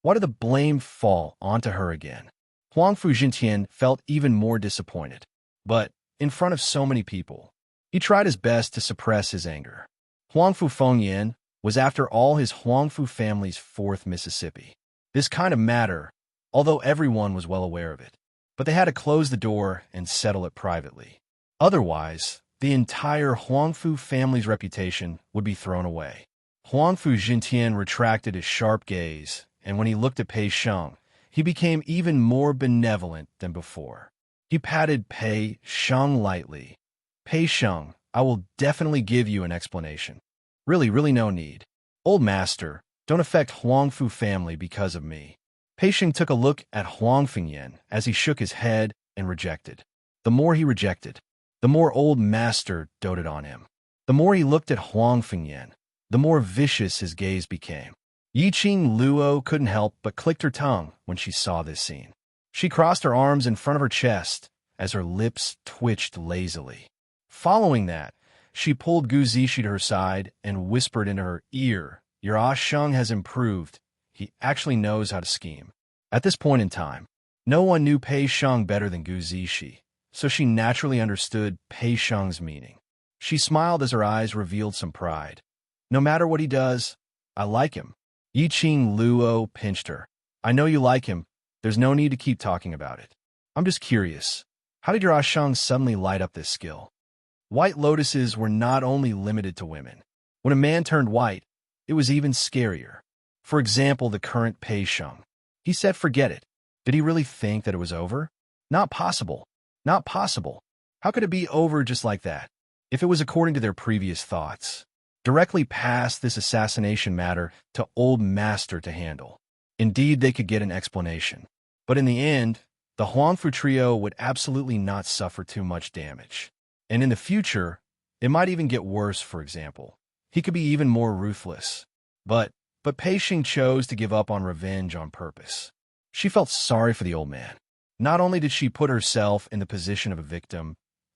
why did the blame fall onto her again? Huangfu Jintian felt even more disappointed. But, in front of so many people, he tried his best to suppress his anger. Huangfu Fengyan was, after all, his Huangfu family's fourth Mississippi. This kind of matter, although everyone was well aware of it, but they had to close the door and settle it privately. Otherwise, the entire Huangfu family's reputation would be thrown away. Huangfu Jintian retracted his sharp gaze, and when he looked at Pei Sheng, he became even more benevolent than before. He patted Pei Sheng lightly. Pei Sheng, I will definitely give you an explanation. Really no need. Old master, don't affect Huangfu family because of me. Pei Sheng took a look at Huang Fengyan as he shook his head and rejected. The more he rejected, the more old master doted on him. The more he looked at Huang Fengyan, the more vicious his gaze became. Yi Qing Luo couldn't help but clicked her tongue when she saw this scene. She crossed her arms in front of her chest as her lips twitched lazily. Following that, she pulled Gu Zishi to her side and whispered into her ear, Your Ah Sheng has improved. He actually knows how to scheme. At this point in time, no one knew Pei Sheng better than Gu Zishi, so she naturally understood Pei Sheng's meaning. She smiled as her eyes revealed some pride. No matter what he does, I like him. Yi Qing Luo pinched her. I know you like him. There's no need to keep talking about it. I'm just curious. How did your Ah Sheng suddenly light up this skill? White lotuses were not only limited to women. When a man turned white, it was even scarier. For example, the current Pei Sheng. He said forget it. Did he really think that it was over? Not possible. Not possible. How could it be over just like that? If it was according to their previous thoughts. Directly pass this assassination matter to Old Master to handle. Indeed, they could get an explanation. But in the end, the Huangfu trio would absolutely not suffer too much damage. And in the future, it might even get worse, for example. He could be even more ruthless. But Pei Sheng chose to give up on revenge on purpose. She felt sorry for the old man. Not only did she put herself in the position of a victim,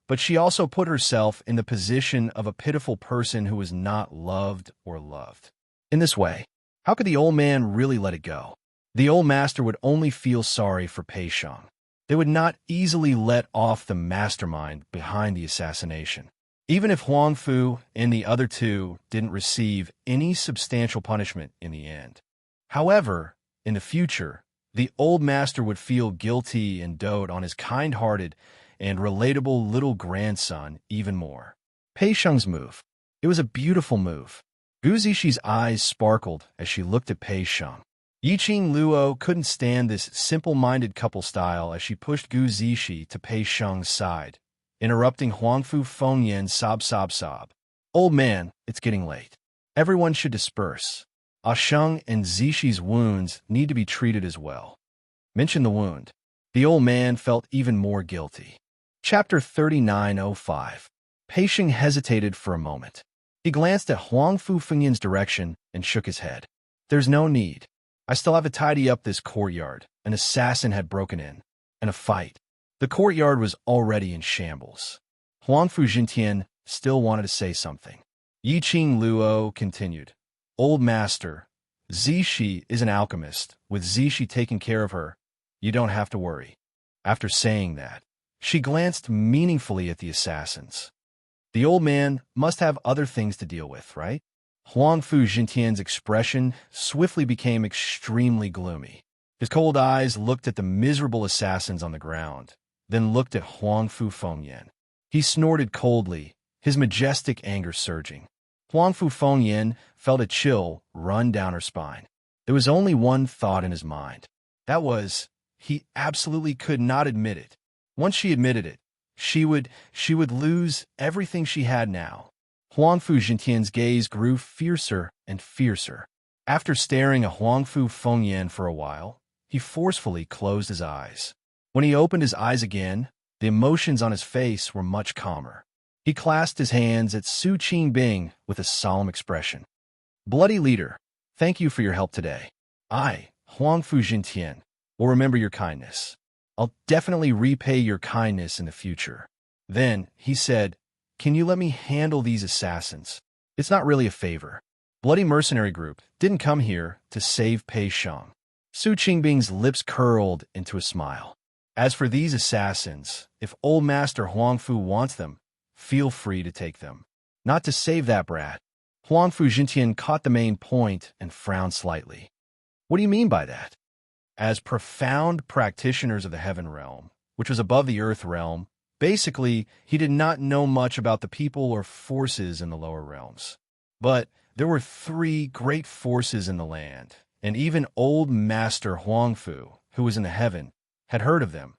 but she also put herself in the position of a pitiful person who was not loved or loved. In this way, how could the old man really let it go? The old master would only feel sorry for Pei Sheng. They would not easily let off the mastermind behind the assassination. Even if Huangfu and the other two didn't receive any substantial punishment in the end. However, in the future, the old master would feel guilty and dote on his kind-hearted and relatable little grandson even more. Pei Sheng's move. It was a beautiful move. Gu Zishi's eyes sparkled as she looked at Pei Sheng. Yi Qing Luo couldn't stand this simple-minded couple style as she pushed Gu Zishi to Pei Sheng's side, interrupting Huangfu Fengyan sob. Old man, it's getting late. Everyone should disperse. Ah Sheng and Zishi's wounds need to be treated as well. Mention the wound. The old man felt even more guilty. Chapter 39:05. Pei Sheng hesitated for a moment. He glanced at Huangfu Fengyan's direction and shook his head. There's no need. I still have to tidy up this courtyard. An assassin had broken in. And a fight. The courtyard was already in shambles. Huangfu Jintian still wanted to say something. Yi Qing Luo continued. Old master, Zishi is an alchemist. With Zishi taking care of her, you don't have to worry. After saying that, she glanced meaningfully at the assassins. The old man must have other things to deal with, right? Huangfu Jintian's expression swiftly became extremely gloomy. His cold eyes looked at the miserable assassins on the ground, then looked at Huangfu Fengyan. He snorted coldly, his majestic anger surging. Huangfu Fengyan felt a chill run down her spine. There was only one thought in his mind. That was, he absolutely could not admit it. Once she admitted it, she would lose everything she had now. Huangfu Jintian's gaze grew fiercer and fiercer. After staring at Huangfu Fengyan for a while, he forcefully closed his eyes. When he opened his eyes again, the emotions on his face were much calmer. He clasped his hands at Su Qingbing with a solemn expression. Bloody leader, Thank you for your help today. I, Huangfu Jintian, will remember your kindness. I'll definitely repay your kindness in the future. Then, he said, can you let me handle these assassins? It's not really a favor. Bloody mercenary group didn't come here to save Pei Sheng. Su Qingbing's lips curled into a smile. As for these assassins, if old Master Huangfu wants them, feel free to take them. Not to save that brat. Huangfu Jintian caught the main point and frowned slightly. What do you mean by that? As profound practitioners of the heaven realm, which was above the earth realm, basically, he did not know much about the people or forces in the lower realms. But there were 3 great forces in the land, and even old Master Huangfu, who was in the heaven, had heard of them.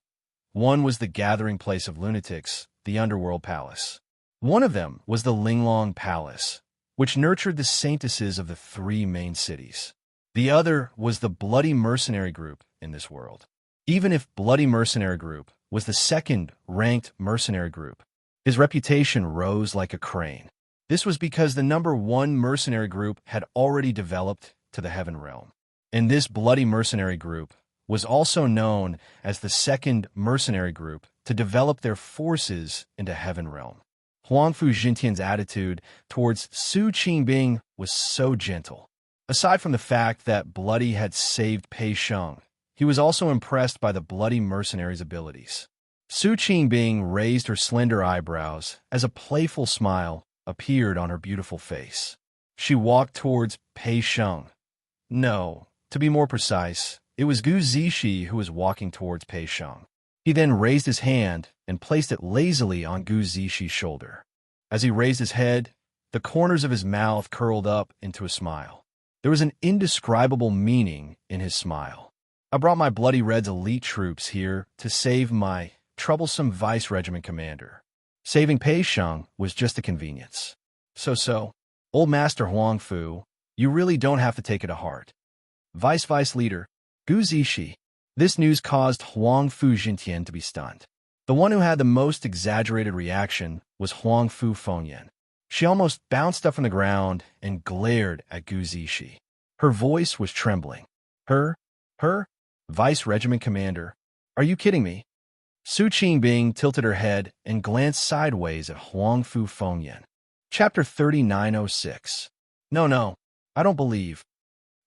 One was the gathering place of lunatics, the underworld palace. One of them was the Linglong Palace, which nurtured the saintesses of the 3 main cities. The other was the bloody mercenary group in this world. Even if bloody mercenary group was the 2nd-ranked mercenary group, his reputation rose like a crane. This was because the number 1 mercenary group had already developed to the heaven realm. And this bloody mercenary group was also known as the 2nd mercenary group to develop their forces into heaven realm. Huangfu Jintian's attitude towards Su Qingbing was so gentle. Aside from the fact that Bloody had saved Pei Sheng, he was also impressed by the bloody mercenary's abilities. Su Qingbing raised her slender eyebrows as a playful smile appeared on her beautiful face. She walked towards Pei Sheng. No, to be more precise, it was Gu Zishi who was walking towards Pei Sheng. He then raised his hand and placed it lazily on Gu Zishi's shoulder. As he raised his head, the corners of his mouth curled up into a smile. There was an indescribable meaning in his smile. I brought my Bloody Red's elite troops here to save my troublesome vice regiment commander. Saving Pei Sheng was just a convenience. So, old Master Huangfu, you really don't have to take it to heart. Vice leader, Gu Zishi. This news caused Huangfu Jintian to be stunned. The one who had the most exaggerated reaction was Huangfu Fengyan. She almost bounced up from the ground and glared at Gu Zishi. Her voice was trembling. Her? Vice Regiment Commander? Are you kidding me? Su Qingbing tilted her head and glanced sideways at Huangfu Fengyan. Chapter 3906. No, I don't believe.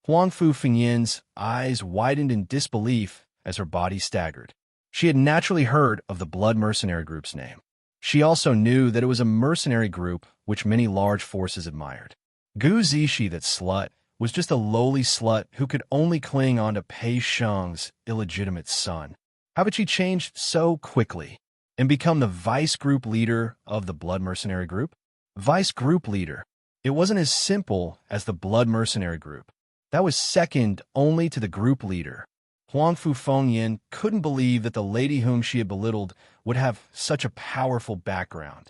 Huangfu Fengyan's eyes widened in disbelief as her body staggered. She had naturally heard of the Blood Mercenary Group's name. She also knew that it was a mercenary group which many large forces admired. Gu Zishi, that slut, was just a lowly slut who could only cling on to Pei Sheng's illegitimate son. How had she changed so quickly and become the vice group leader of the Blood Mercenary Group? Vice group leader. It wasn't as simple as the Blood Mercenary Group. That was second only to the group leader. Huangfu Fengyan couldn't believe that the lady whom she had belittled would have such a powerful background.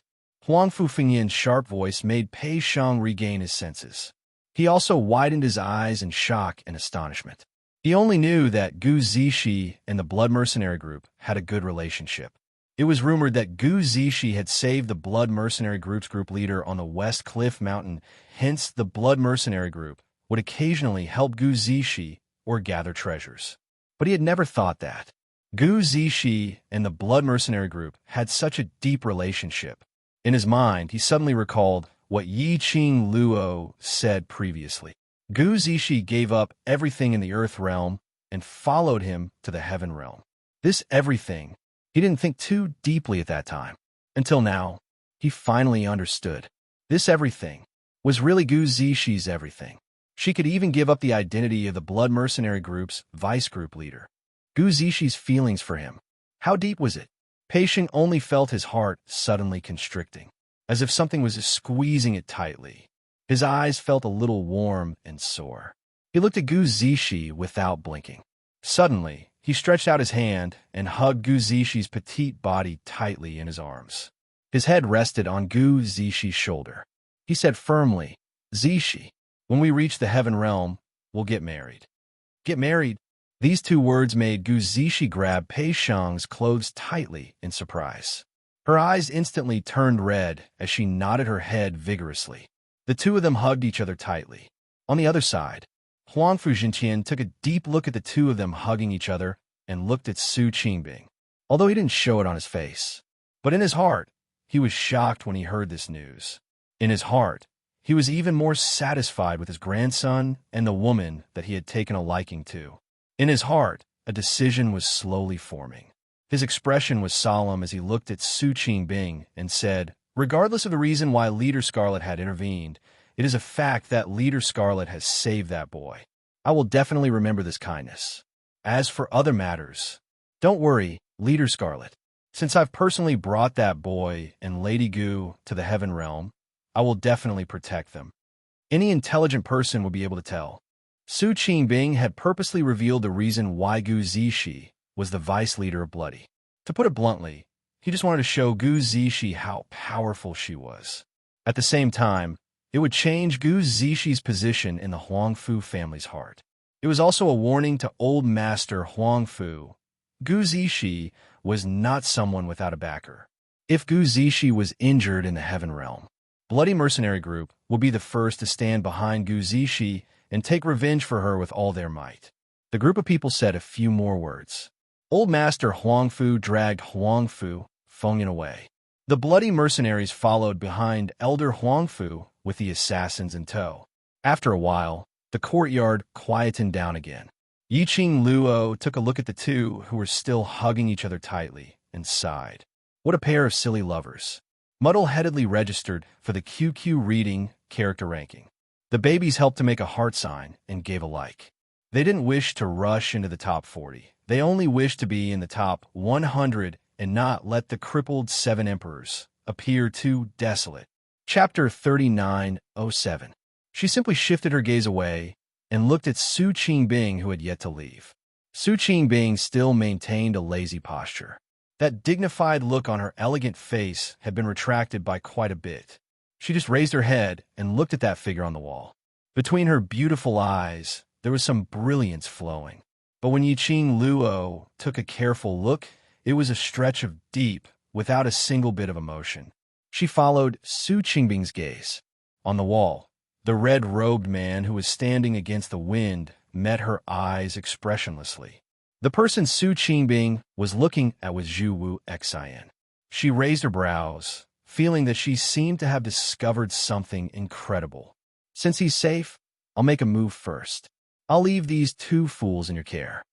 Huangfu Fengyan's sharp voice made Pei Sheng regain his senses. He also widened his eyes in shock and astonishment. He only knew that Gu Zishi and the Blood Mercenary Group had a good relationship. It was rumored that Gu Zishi had saved the Blood Mercenary Group's group leader on the West Cliff Mountain, hence the Blood Mercenary Group would occasionally help Gu Zishi or gather treasures. But he had never thought that. Gu Zishi and the Blood Mercenary Group had such a deep relationship. In his mind, he suddenly recalled what Yi Qing Luo said previously. Gu Zishi gave up everything in the earth realm and followed him to the heaven realm. This everything, he didn't think too deeply at that time. Until now, he finally understood. This everything was really Gu Zishi's everything. She could even give up the identity of the Blood Mercenary Group's vice group leader. Gu Zishi's feelings for him. How deep was it? Pei Sheng only felt his heart suddenly constricting, as if something was squeezing it tightly. His eyes felt a little warm and sore. He looked at Gu Zishi without blinking. Suddenly, he stretched out his hand and hugged Gu Zishi's petite body tightly in his arms. His head rested on Gu Zishi's shoulder. He said firmly, Zishi, when we reach the heaven realm, we'll get married. Get married? These 2 words made Gu Zishi grab Pei Sheng's clothes tightly in surprise. Her eyes instantly turned red as she nodded her head vigorously. The 2 of them hugged each other tightly. On the other side, Huangfu Jinqian took a deep look at the two of them hugging each other and looked at Su Qingbing, although he didn't show it on his face. But in his heart, he was shocked when he heard this news. In his heart, he was even more satisfied with his grandson and the woman that he had taken a liking to. In his heart, a decision was slowly forming. His expression was solemn as he looked at Su Qingbing and said, "Regardless of the reason why Leader Scarlet had intervened, it is a fact that Leader Scarlet has saved that boy. I will definitely remember this kindness. As for other matters, don't worry, Leader Scarlet. Since I've personally brought that boy and Lady Gu to the Heaven Realm, I will definitely protect them." Any intelligent person would be able to tell. Su Qingbing had purposely revealed the reason why Gu Zishi was the vice leader of Bloody. To put it bluntly, he just wanted to show Gu Zishi how powerful she was. At the same time, it would change Gu Zishi's position in the Huangfu family's heart. It was also a warning to Old Master Huangfu. Gu Zishi was not someone without a backer. If Gu Zishi was injured in the Heaven Realm, Bloody Mercenary Group would be the first to stand behind Gu Zishi and take revenge for her with all their might. The group of people said a few more words. Old Master Huangfu dragged Huangfu Fengyan away. The Bloody Mercenaries followed behind Elder Huangfu with the assassins in tow. After a while, the courtyard quietened down again. Yiqing Luo took a look at the two who were still hugging each other tightly and sighed. What a pair of silly lovers. Muddle-headedly registered for the QQ reading character ranking. The babies helped to make a heart sign and gave a like. They didn't wish to rush into the top 40. They only wished to be in the top 100 and not let the crippled 7 emperors appear too desolate. Chapter 39:07. She simply shifted her gaze away and looked at Su Qingbing, who had yet to leave. Su Qingbing still maintained a lazy posture. That dignified look on her elegant face had been retracted by quite a bit. She just raised her head and looked at that figure on the wall. Between her beautiful eyes, there was some brilliance flowing. But when Yiqing Luo took a careful look, it was a stretch of deep, without a single bit of emotion. She followed Su Qingbing's gaze. On the wall, the red-robed man who was standing against the wind met her eyes expressionlessly. The person Su Qingbing was looking at was Zhu Wu Xian. She raised her brows, feeling that she seemed to have discovered something incredible. Since he's safe, I'll make a move first. I'll leave these two fools in your care.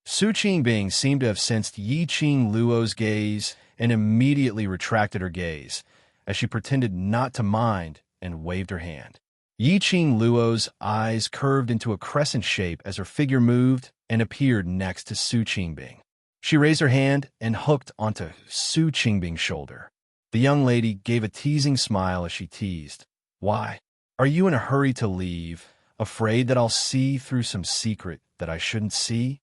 Su Qingbing seemed to have sensed Yiqing Luo's gaze and immediately retracted her gaze, as she pretended not to mind and waved her hand. Yiqing Luo's eyes curved into a crescent shape as her figure moved and appeared next to Su Qingbing. She raised her hand and hooked onto Su Qingbing's shoulder. The young lady gave a teasing smile as she teased. "Why, are you in a hurry to leave, afraid that I'll see through some secret that I shouldn't see?"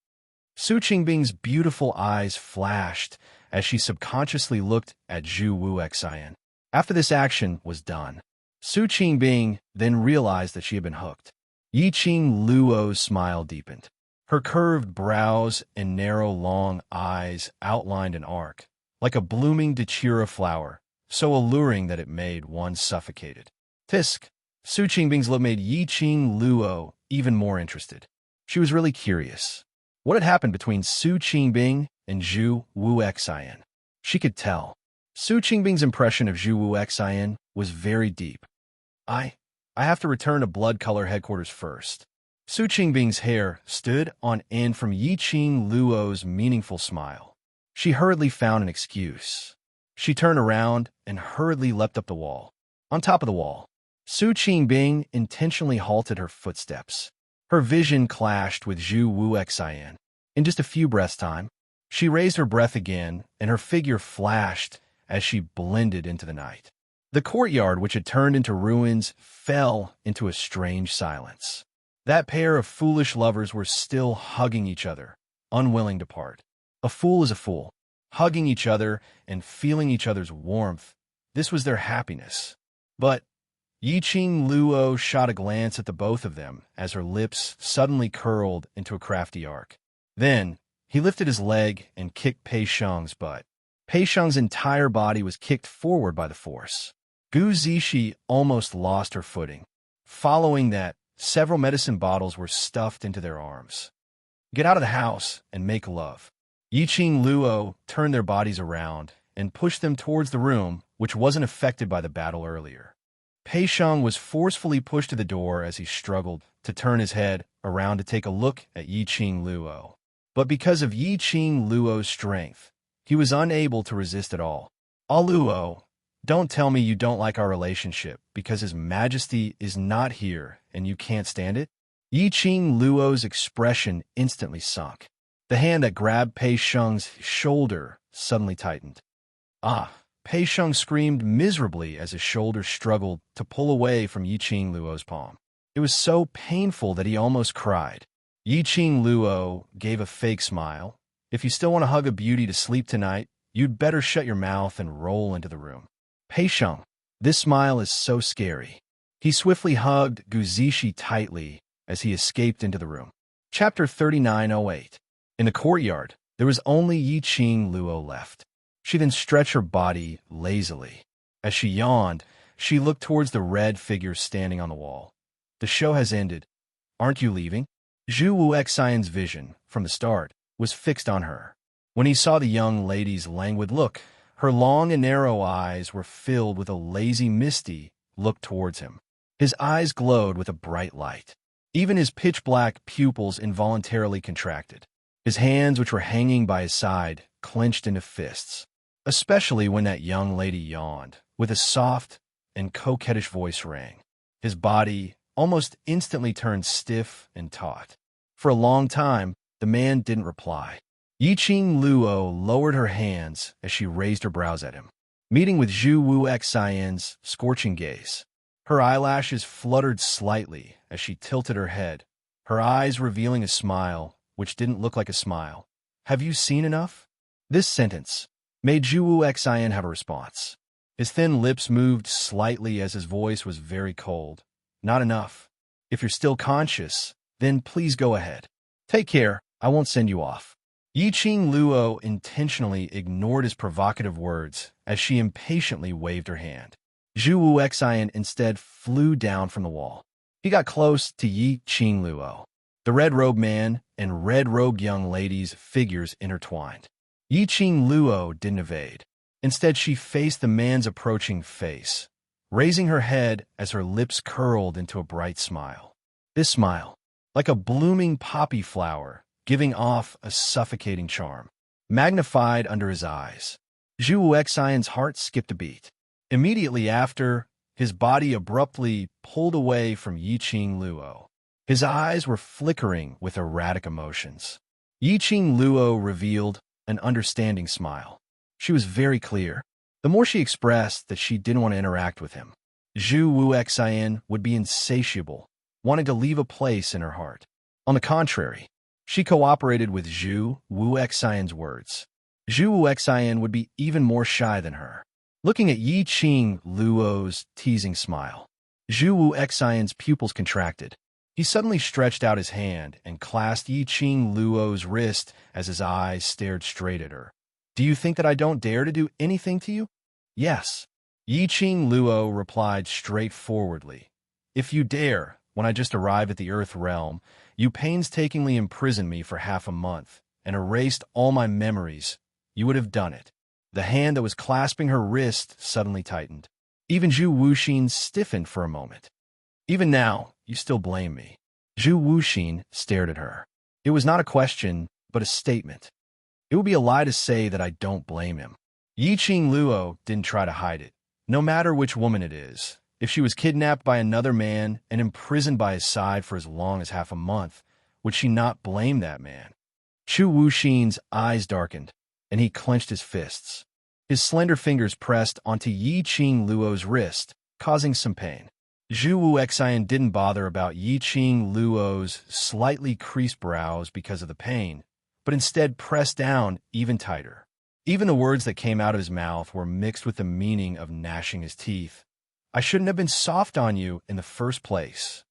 Su Qingbing's beautiful eyes flashed as she subconsciously looked at Zhu Wu Xian. After this action was done, Su Qingbing then realized that she had been hooked. Yiqing Luo's smile deepened. Her curved brows and narrow, long eyes outlined an arc, like a blooming datura flower, so alluring that it made one suffocated. Tisk! Su Qingbing's look made Yiqing Luo even more interested. She was really curious. What had happened between Su Qingbing and Zhu Wu Xian? She could tell. Su Qingbing's impression of Zhu Wu Xian was very deep. I have to return to Blood Color headquarters first. Su Qingbing's hair stood on end from Yiqing Luo's meaningful smile. She hurriedly found an excuse. She turned around and hurriedly leapt up the wall. On top of the wall, Su Qingbing intentionally halted her footsteps. Her vision clashed with Zhu Wu Xian. In just a few breaths' time, she raised her breath again, and her figure flashed as she blended into the night. The courtyard, which had turned into ruins, fell into a strange silence. That pair of foolish lovers were still hugging each other, unwilling to part. A fool is a fool, hugging each other and feeling each other's warmth. This was their happiness. But Yiqing Luo shot a glance at the both of them as her lips suddenly curled into a crafty arc. Then, he lifted his leg and kicked Pei Sheng's butt. Pei Sheng's entire body was kicked forward by the force. Gu Zishi almost lost her footing. Following that, Several medicine bottles were stuffed into their arms. Get out of the house and make love. Yiqing Luo turned their bodies around and pushed them towards the room, which wasn't affected by the battle earlier. Pei Sheng was forcefully pushed to the door as he struggled to turn his head around to take a look at Yiqing Luo. But because of Yiqing Luo's strength, he was unable to resist at all. Ah Luo, don't tell me you don't like our relationship because His Majesty is not here and you can't stand it? Yiqing Luo's expression instantly sunk. The hand that grabbed Pei Sheng's shoulder suddenly tightened. Ah! Pei Sheng screamed miserably as his shoulder struggled to pull away from Yiqing Luo's palm. It was so painful that he almost cried. Yiqing Luo gave a fake smile. If you still want to hug a beauty to sleep tonight, you'd better shut your mouth and roll into the room. Pei Sheng, this smile is so scary. He swiftly hugged Gu Zishi tightly as he escaped into the room. Chapter 3908. In the courtyard, there was only Yiqing Luo left. She then stretched her body lazily. As she yawned, she looked towards the red figure standing on the wall. The show has ended. Aren't you leaving? Zhu Wuxian's vision, from the start, was fixed on her. When he saw the young lady's languid look, her long and narrow eyes were filled with a lazy misty look towards him. His eyes glowed with a bright light. Even his pitch-black pupils involuntarily contracted. His hands, which were hanging by his side, clenched into fists. Especially when that young lady yawned, with a soft and coquettish voice rang. His body almost instantly turned stiff and taut. For a long time, the man didn't reply. Yiqing Luo lowered her hands as she raised her brows at him, meeting with Zhu Wuxian's scorching gaze. Her eyelashes fluttered slightly as she tilted her head, her eyes revealing a smile which didn't look like a smile. Have you seen enough? This sentence made Zhu Wuxian have a response. His thin lips moved slightly as his voice was very cold. Not enough. If you're still conscious, then please go ahead. Take care, I won't send you off. Yiqing Luo intentionally ignored his provocative words as she impatiently waved her hand. Zhu Wuxian instead flew down from the wall. He got close to Yiqing Luo. The red-robed man and red-robed young lady's figures intertwined. Yiqing Luo didn't evade. Instead, she faced the man's approaching face, raising her head as her lips curled into a bright smile. This smile, like a blooming poppy flower, giving off a suffocating charm, magnified under his eyes. Zhu Wuxian's heart skipped a beat. Immediately after, his body abruptly pulled away from Yiqing Luo. His eyes were flickering with erratic emotions. Yiqing Luo revealed an understanding smile. She was very clear. The more she expressed that she didn't want to interact with him, Zhu Wuxian would be insatiable, wanting to leave a place in her heart. On the contrary, she cooperated with Zhu Wuxian's words. Zhu Wuxian would be even more shy than her. Looking at Yiqing Luo's teasing smile, Zhu Wuxian's pupils contracted. He suddenly stretched out his hand and clasped Yiqing Luo's wrist as his eyes stared straight at her. Do you think that I don't dare to do anything to you? Yes. Yiqing Luo replied straightforwardly. If you dare, when I just arrived at the Earth realm, you painstakingly imprisoned me for half a month and erased all my memories, you would have done it. The hand that was clasping her wrist suddenly tightened. Even Zhu Wuxin stiffened for a moment. Even now, you still blame me. Zhu Wuxin stared at her. It was not a question, but a statement. It would be a lie to say that I don't blame him. Yiqing Luo didn't try to hide it. No matter which woman it is, if she was kidnapped by another man and imprisoned by his side for as long as half a month, would she not blame that man? Zhu Wuxin's eyes darkened, and he clenched his fists. His slender fingers pressed onto Yiqing Luo's wrist, causing some pain. Zhu Wuxian didn't bother about Yiqing Luo's slightly creased brows because of the pain, but instead pressed down even tighter. Even the words that came out of his mouth were mixed with the meaning of gnashing his teeth. I shouldn't have been soft on you in the first place.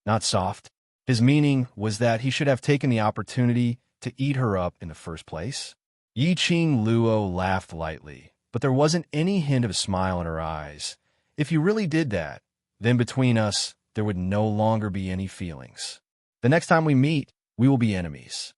Not soft. His meaning was that he should have taken the opportunity to eat her up in the first place. Yiqing Luo laughed lightly, but there wasn't any hint of a smile in her eyes. If you really did that, then between us, there would no longer be any feelings. The next time we meet, we will be enemies.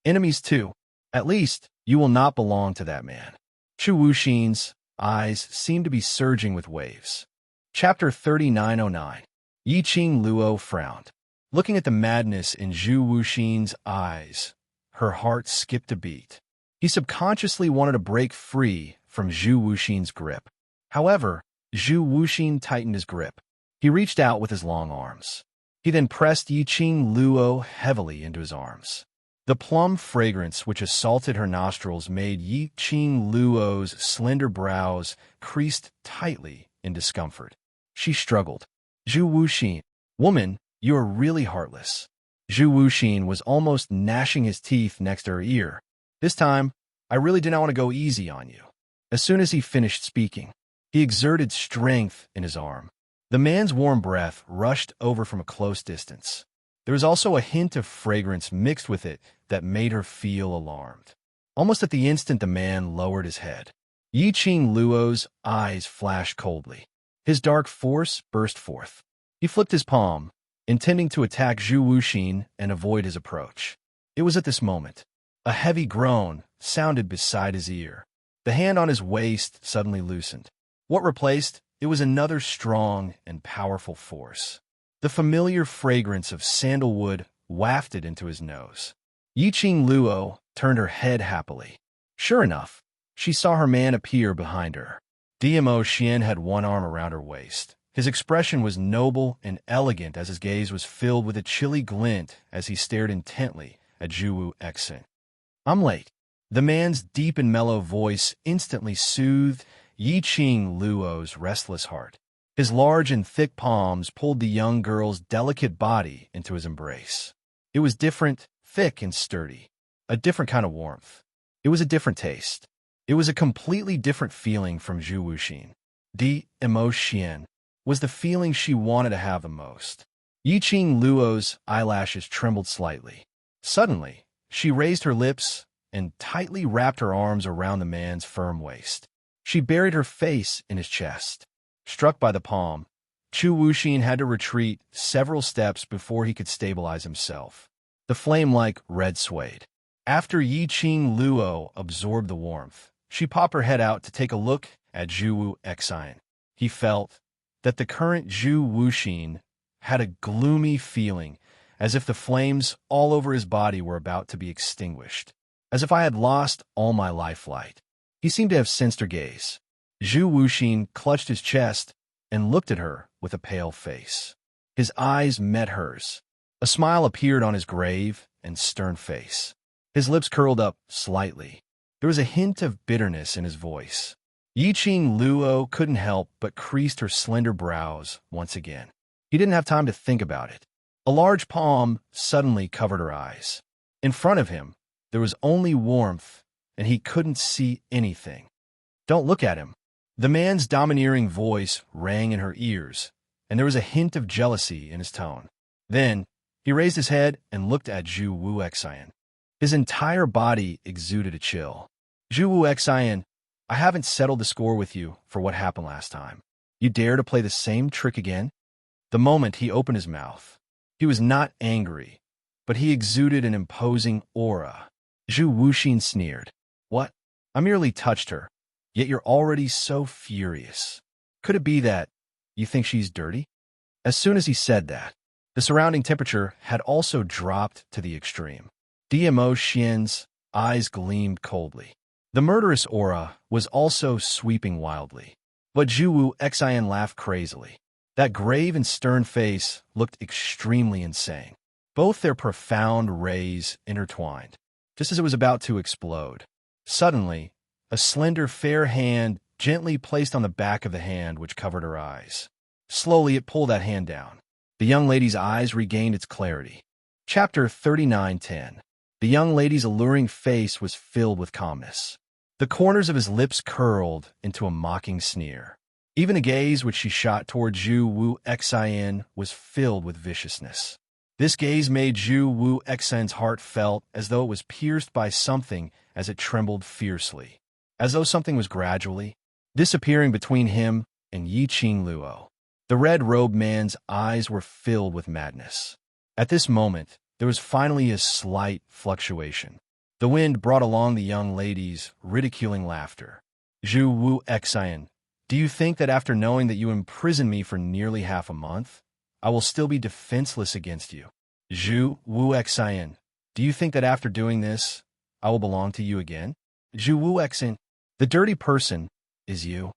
Enemies too. At least, you will not belong to that man. Zhu Wuxin's eyes seemed to be surging with waves. Chapter 3909. Yi Qing Luo frowned. Looking at the madness in Zhu Wuxin's eyes, her heart skipped a beat. He subconsciously wanted to break free from Zhu Wuxin's grip. However, Zhu Wuxin tightened his grip. He reached out with his long arms. He then pressed Yi Qing Luo heavily into his arms. The plum fragrance which assaulted her nostrils made Yi Qing Luo's slender brows creased tightly in discomfort. She struggled. Zhu Wuxin, woman, you are really heartless. Zhu Wuxin was almost gnashing his teeth next to her ear. This time, I really did not want to go easy on you. As soon as he finished speaking, he exerted strength in his arm. The man's warm breath rushed over from a close distance. There was also a hint of fragrance mixed with it that made her feel alarmed. Almost at the instant the man lowered his head, Yi Qing Luo's eyes flashed coldly. His dark force burst forth. He flipped his palm, intending to attack Zhu Wuxin and avoid his approach. It was at this moment. A heavy groan sounded beside his ear. The hand on his waist suddenly loosened. What replaced? It was another strong and powerful force. The familiar fragrance of sandalwood wafted into his nose. Yi Qing Luo turned her head happily. Sure enough, she saw her man appear behind her. Dmo Xian had one arm around her waist. His expression was noble and elegant as his gaze was filled with a chilly glint as he stared intently at Zhu Wuxin. I'm late. The man's deep and mellow voice instantly soothed Yi Qing Luo's restless heart. His large and thick palms pulled the young girl's delicate body into his embrace. It was different, thick and sturdy. A different kind of warmth. It was a different taste. It was a completely different feeling from Zhu Wuxin. Emotion was the feeling she wanted to have the most. Yi Qing Luo's eyelashes trembled slightly. Suddenly, she raised her lips and tightly wrapped her arms around the man's firm waist. She buried her face in his chest. Struck by the palm, Zhu Wuxin had to retreat several steps before he could stabilize himself. The flame-like red swayed. After Yi Qing Luo absorbed the warmth, she popped her head out to take a look at Zhu Wuxin. He felt that the current Zhu Wuxin had a gloomy feeling, as if the flames all over his body were about to be extinguished. As if I had lost all my lifelight. He seemed to have sensed her gaze. Zhu Wuxin clutched his chest and looked at her with a pale face. His eyes met hers. A smile appeared on his grave and stern face. His lips curled up slightly. There was a hint of bitterness in his voice. Yi Qing Luo couldn't help but creased her slender brows once again. He didn't have time to think about it. A large palm suddenly covered her eyes. In front of him, there was only warmth, and he couldn't see anything. Don't look at him. The man's domineering voice rang in her ears, and there was a hint of jealousy in his tone. Then, he raised his head and looked at Zhu Wuxin. His entire body exuded a chill. Zhu Wuxin, I haven't settled the score with you for what happened last time. You dare to play the same trick again? The moment he opened his mouth, he was not angry, but he exuded an imposing aura. Zhu Wuxin sneered. What? I merely touched her, yet you're already so furious. Could it be that you think she's dirty? As soon as he said that, the surrounding temperature had also dropped to the extreme. Dmo Xian's eyes gleamed coldly. The murderous aura was also sweeping wildly. But Zhu Wuxin laughed crazily. That grave and stern face looked extremely insane. Both their profound rays intertwined, just as it was about to explode. Suddenly, a slender, fair hand gently placed on the back of the hand which covered her eyes. Slowly, it pulled that hand down. The young lady's eyes regained its clarity. Chapter 3910. The young lady's alluring face was filled with calmness. The corners of his lips curled into a mocking sneer. Even a gaze which she shot toward Zhu Wuxin was filled with viciousness. This gaze made Zhu Wuxin's heart felt as though it was pierced by something as it trembled fiercely, as though something was gradually disappearing between him and Yi Qing Luo. The red-robed man's eyes were filled with madness. At this moment, there was finally a slight fluctuation. The wind brought along the young lady's ridiculing laughter. Zhu Wu Xian, do you think that after knowing that you imprisoned me for nearly half a month, I will still be defenseless against you? Zhu Wu Xian, do you think that after doing this, I will belong to you again? Zhu Wu Xian, the dirty person is you.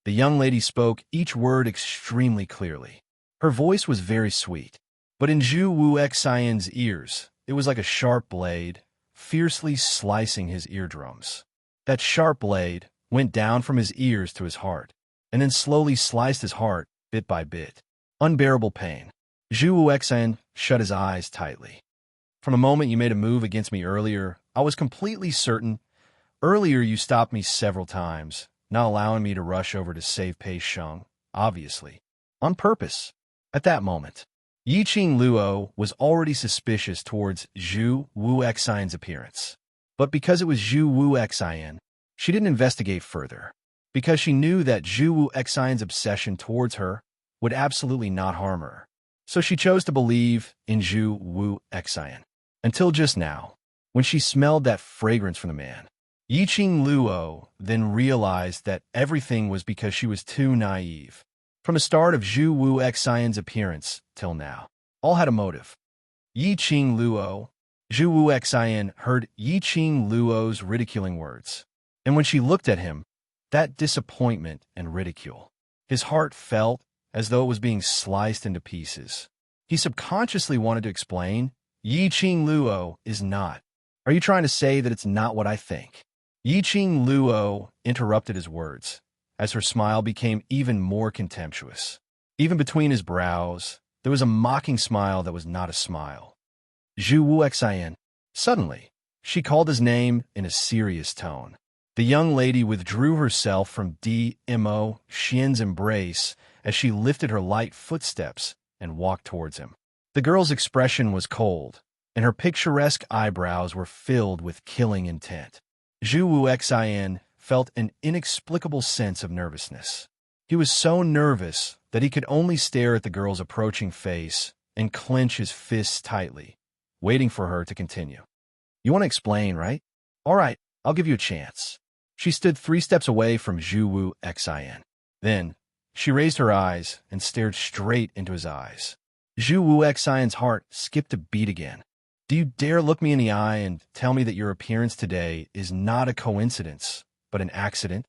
The young lady spoke each word extremely clearly. Her voice was very sweet, but in Zhu Wu Xian's ears, it was like a sharp blade, fiercely slicing his eardrums. That sharp blade went down from his ears to his heart, and then slowly sliced his heart bit by bit. Unbearable pain. Zhu Wu Xian shut his eyes tightly. From the moment you made a move against me earlier, I was completely certain. Earlier you stopped me several times, not allowing me to rush over to save Pei Sheng, obviously. On purpose. At that moment, Yiqing Luo was already suspicious towards Zhu Wu Xian's appearance. But because it was Zhu Wu Xian, she didn't investigate further, because she knew that Zhu Wu Xian's obsession towards her would absolutely not harm her. So she chose to believe in Zhu Wu Xian. Until just now, when she smelled that fragrance from the man. Yiqing Luo then realized that everything was because she was too naive. From the start of Zhu Wu Xian's appearance till now, all had a motive. Yiqing Luo, Zhu Wu Xian heard Yiqing Luo's ridiculing words. And when she looked at him, that disappointment and ridicule, his heart felt as though it was being sliced into pieces. He subconsciously wanted to explain, Yiqing Luo is not. Are you trying to say that it's not what I think? Yiqing Luo interrupted his words, as her smile became even more contemptuous. Even between his brows, there was a mocking smile that was not a smile. Zhu Wu Xian. Suddenly, she called his name in a serious tone. The young lady withdrew herself from Mo Xian's embrace as she lifted her light footsteps and walked towards him. The girl's expression was cold, and her picturesque eyebrows were filled with killing intent. Zhu Wu Xian felt an inexplicable sense of nervousness. He was so nervous that he could only stare at the girl's approaching face and clench his fists tightly, waiting for her to continue. You want to explain, right? All right, I'll give you a chance. She stood 3 steps away from Zhu Wu Xian. Then, she raised her eyes and stared straight into his eyes. Zhu Wu Xian's heart skipped a beat again. Do you dare look me in the eye and tell me that your appearance today is not a coincidence, but an accident?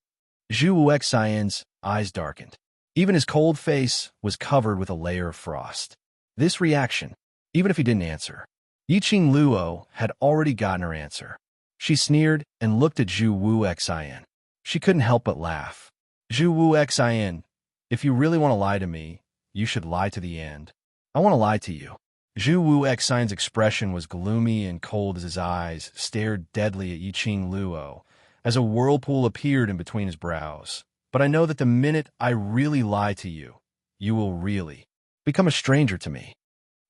Zhu Wu Xian's eyes darkened. Even his cold face was covered with a layer of frost. This reaction, even if he didn't answer, Yiqing Luo had already gotten her answer. She sneered and looked at Zhu Wu Xian. She couldn't help but laugh. Zhu Wu Xian, if you really want to lie to me, you should lie to the end. I want to lie to you. Zhu Wu Xian's expression was gloomy and cold as his eyes stared deadly at Yiqing Luo as a whirlpool appeared in between his brows. But I know that the minute I really lie to you, you will really become a stranger to me.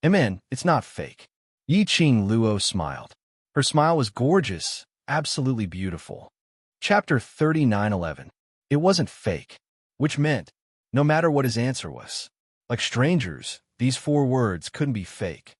Amen, it's not fake. Yiqing Luo smiled. Her smile was gorgeous, absolutely beautiful. Chapter 39:11. It wasn't fake, which meant, no matter what his answer was, like strangers, these 4 words couldn't be fake.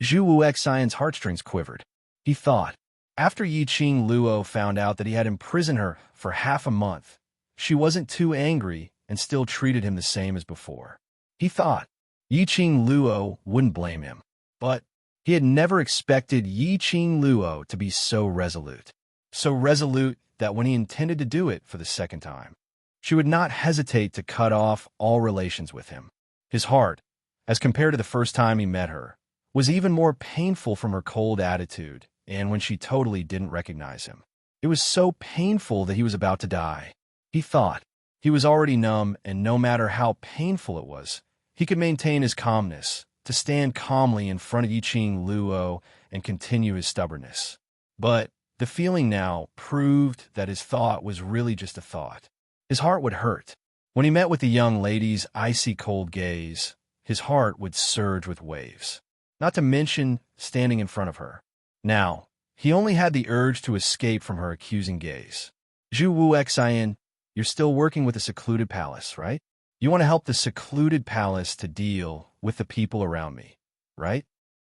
Zhu Wu Xian's heartstrings quivered. He thought, after Yiqing Luo found out that he had imprisoned her for half a month, she wasn't too angry and still treated him the same as before. He thought Yiqing Luo wouldn't blame him, but he had never expected Yiqing Luo to be so resolute. So resolute that when he intended to do it for the second time, she would not hesitate to cut off all relations with him. His heart, as compared to the first time he met her, was even more painful from her cold attitude and when she totally didn't recognize him. It was so painful that he was about to die. He thought he was already numb, and no matter how painful it was, he could maintain his calmness, to stand calmly in front of Yiqing Luo and continue his stubbornness. But the feeling now proved that his thought was really just a thought. His heart would hurt. When he met with the young lady's icy cold gaze, his heart would surge with waves. Not to mention standing in front of her. Now, he only had the urge to escape from her accusing gaze. Zhu Wu Xian, you're still working with the secluded palace, right? You want to help the secluded palace to deal with the people around me, right?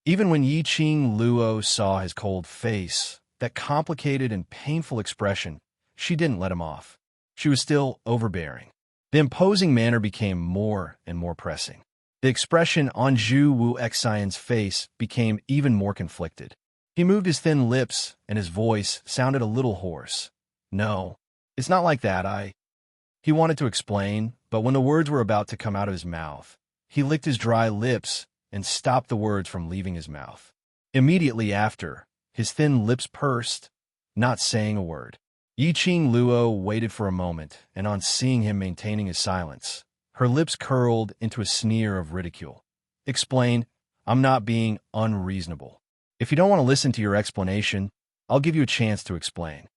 Even when Yi Qing Luo saw his cold face, that complicated and painful expression, she didn't let him off. She was still overbearing. The imposing manner became more and more pressing. The expression on Zhu Wu Xian's face became even more conflicted. He moved his thin lips, and his voice sounded a little hoarse. No, it's not like that, He wanted to explain, but when the words were about to come out of his mouth, he licked his dry lips and stopped the words from leaving his mouth. Immediately after, his thin lips pursed, not saying a word. Yi Qing Luo waited for a moment, and on seeing him maintaining his silence, her lips curled into a sneer of ridicule. Explain, I'm not being unreasonable. If you don't want to listen to your explanation, I'll give you a chance to explain.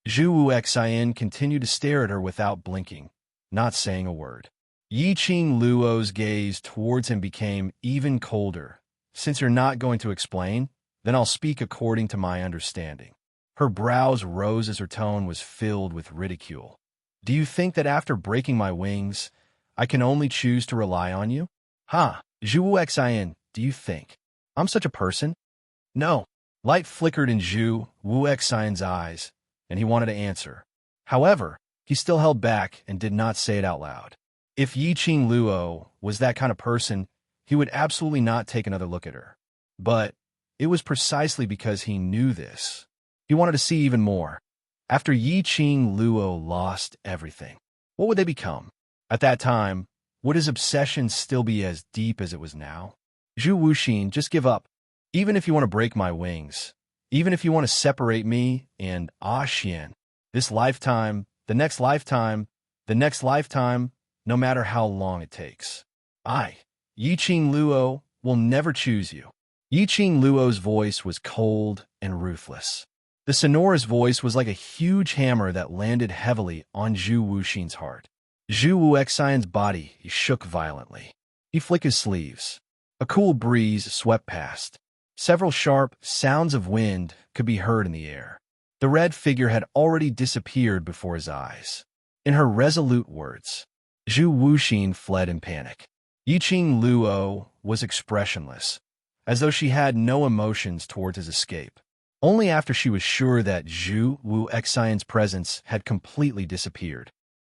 Zhu Wu Xian continued to stare at her without blinking, not saying a word. Yi Qing Luo's gaze towards him became even colder. Since you're not going to explain, then I'll speak according to my understanding. Her brows rose as her tone was filled with ridicule. Do you think that after breaking my wings, I can only choose to rely on you? Zhu Wu Xian, do you think I'm such a person? No. Light flickered in Zhu Wu Xian's eyes, and he wanted to answer. However, he still held back and did not say it out loud. If Yi Qing Luo was that kind of person, he would absolutely not take another look at her. But it was precisely because he knew this. He wanted to see even more. After Yi Qing Luo lost everything, what would they become? At that time, would his obsession still be as deep as it was now? Zhu Wuxin, just give up. Even if you want to break my wings, even if you want to separate me and Xian, this lifetime, the next lifetime, the next lifetime, no matter how long it takes. Yi Qing Luo, will never choose you. Yi Qing Luo's voice was cold and ruthless. The sonorous voice was like a huge hammer that landed heavily on Zhu Wuxin's heart. Zhu Wu Xian's body shook violently. He flicked his sleeves. A cool breeze swept past. Several sharp sounds of wind could be heard in the air. The red figure had already disappeared before his eyes. In her resolute words, Zhu Wuxin fled in panic. Yi Qing Luo was expressionless, as though she had no emotions towards his escape. Only after she was sure that Zhu Wu Xian's presence had completely disappeared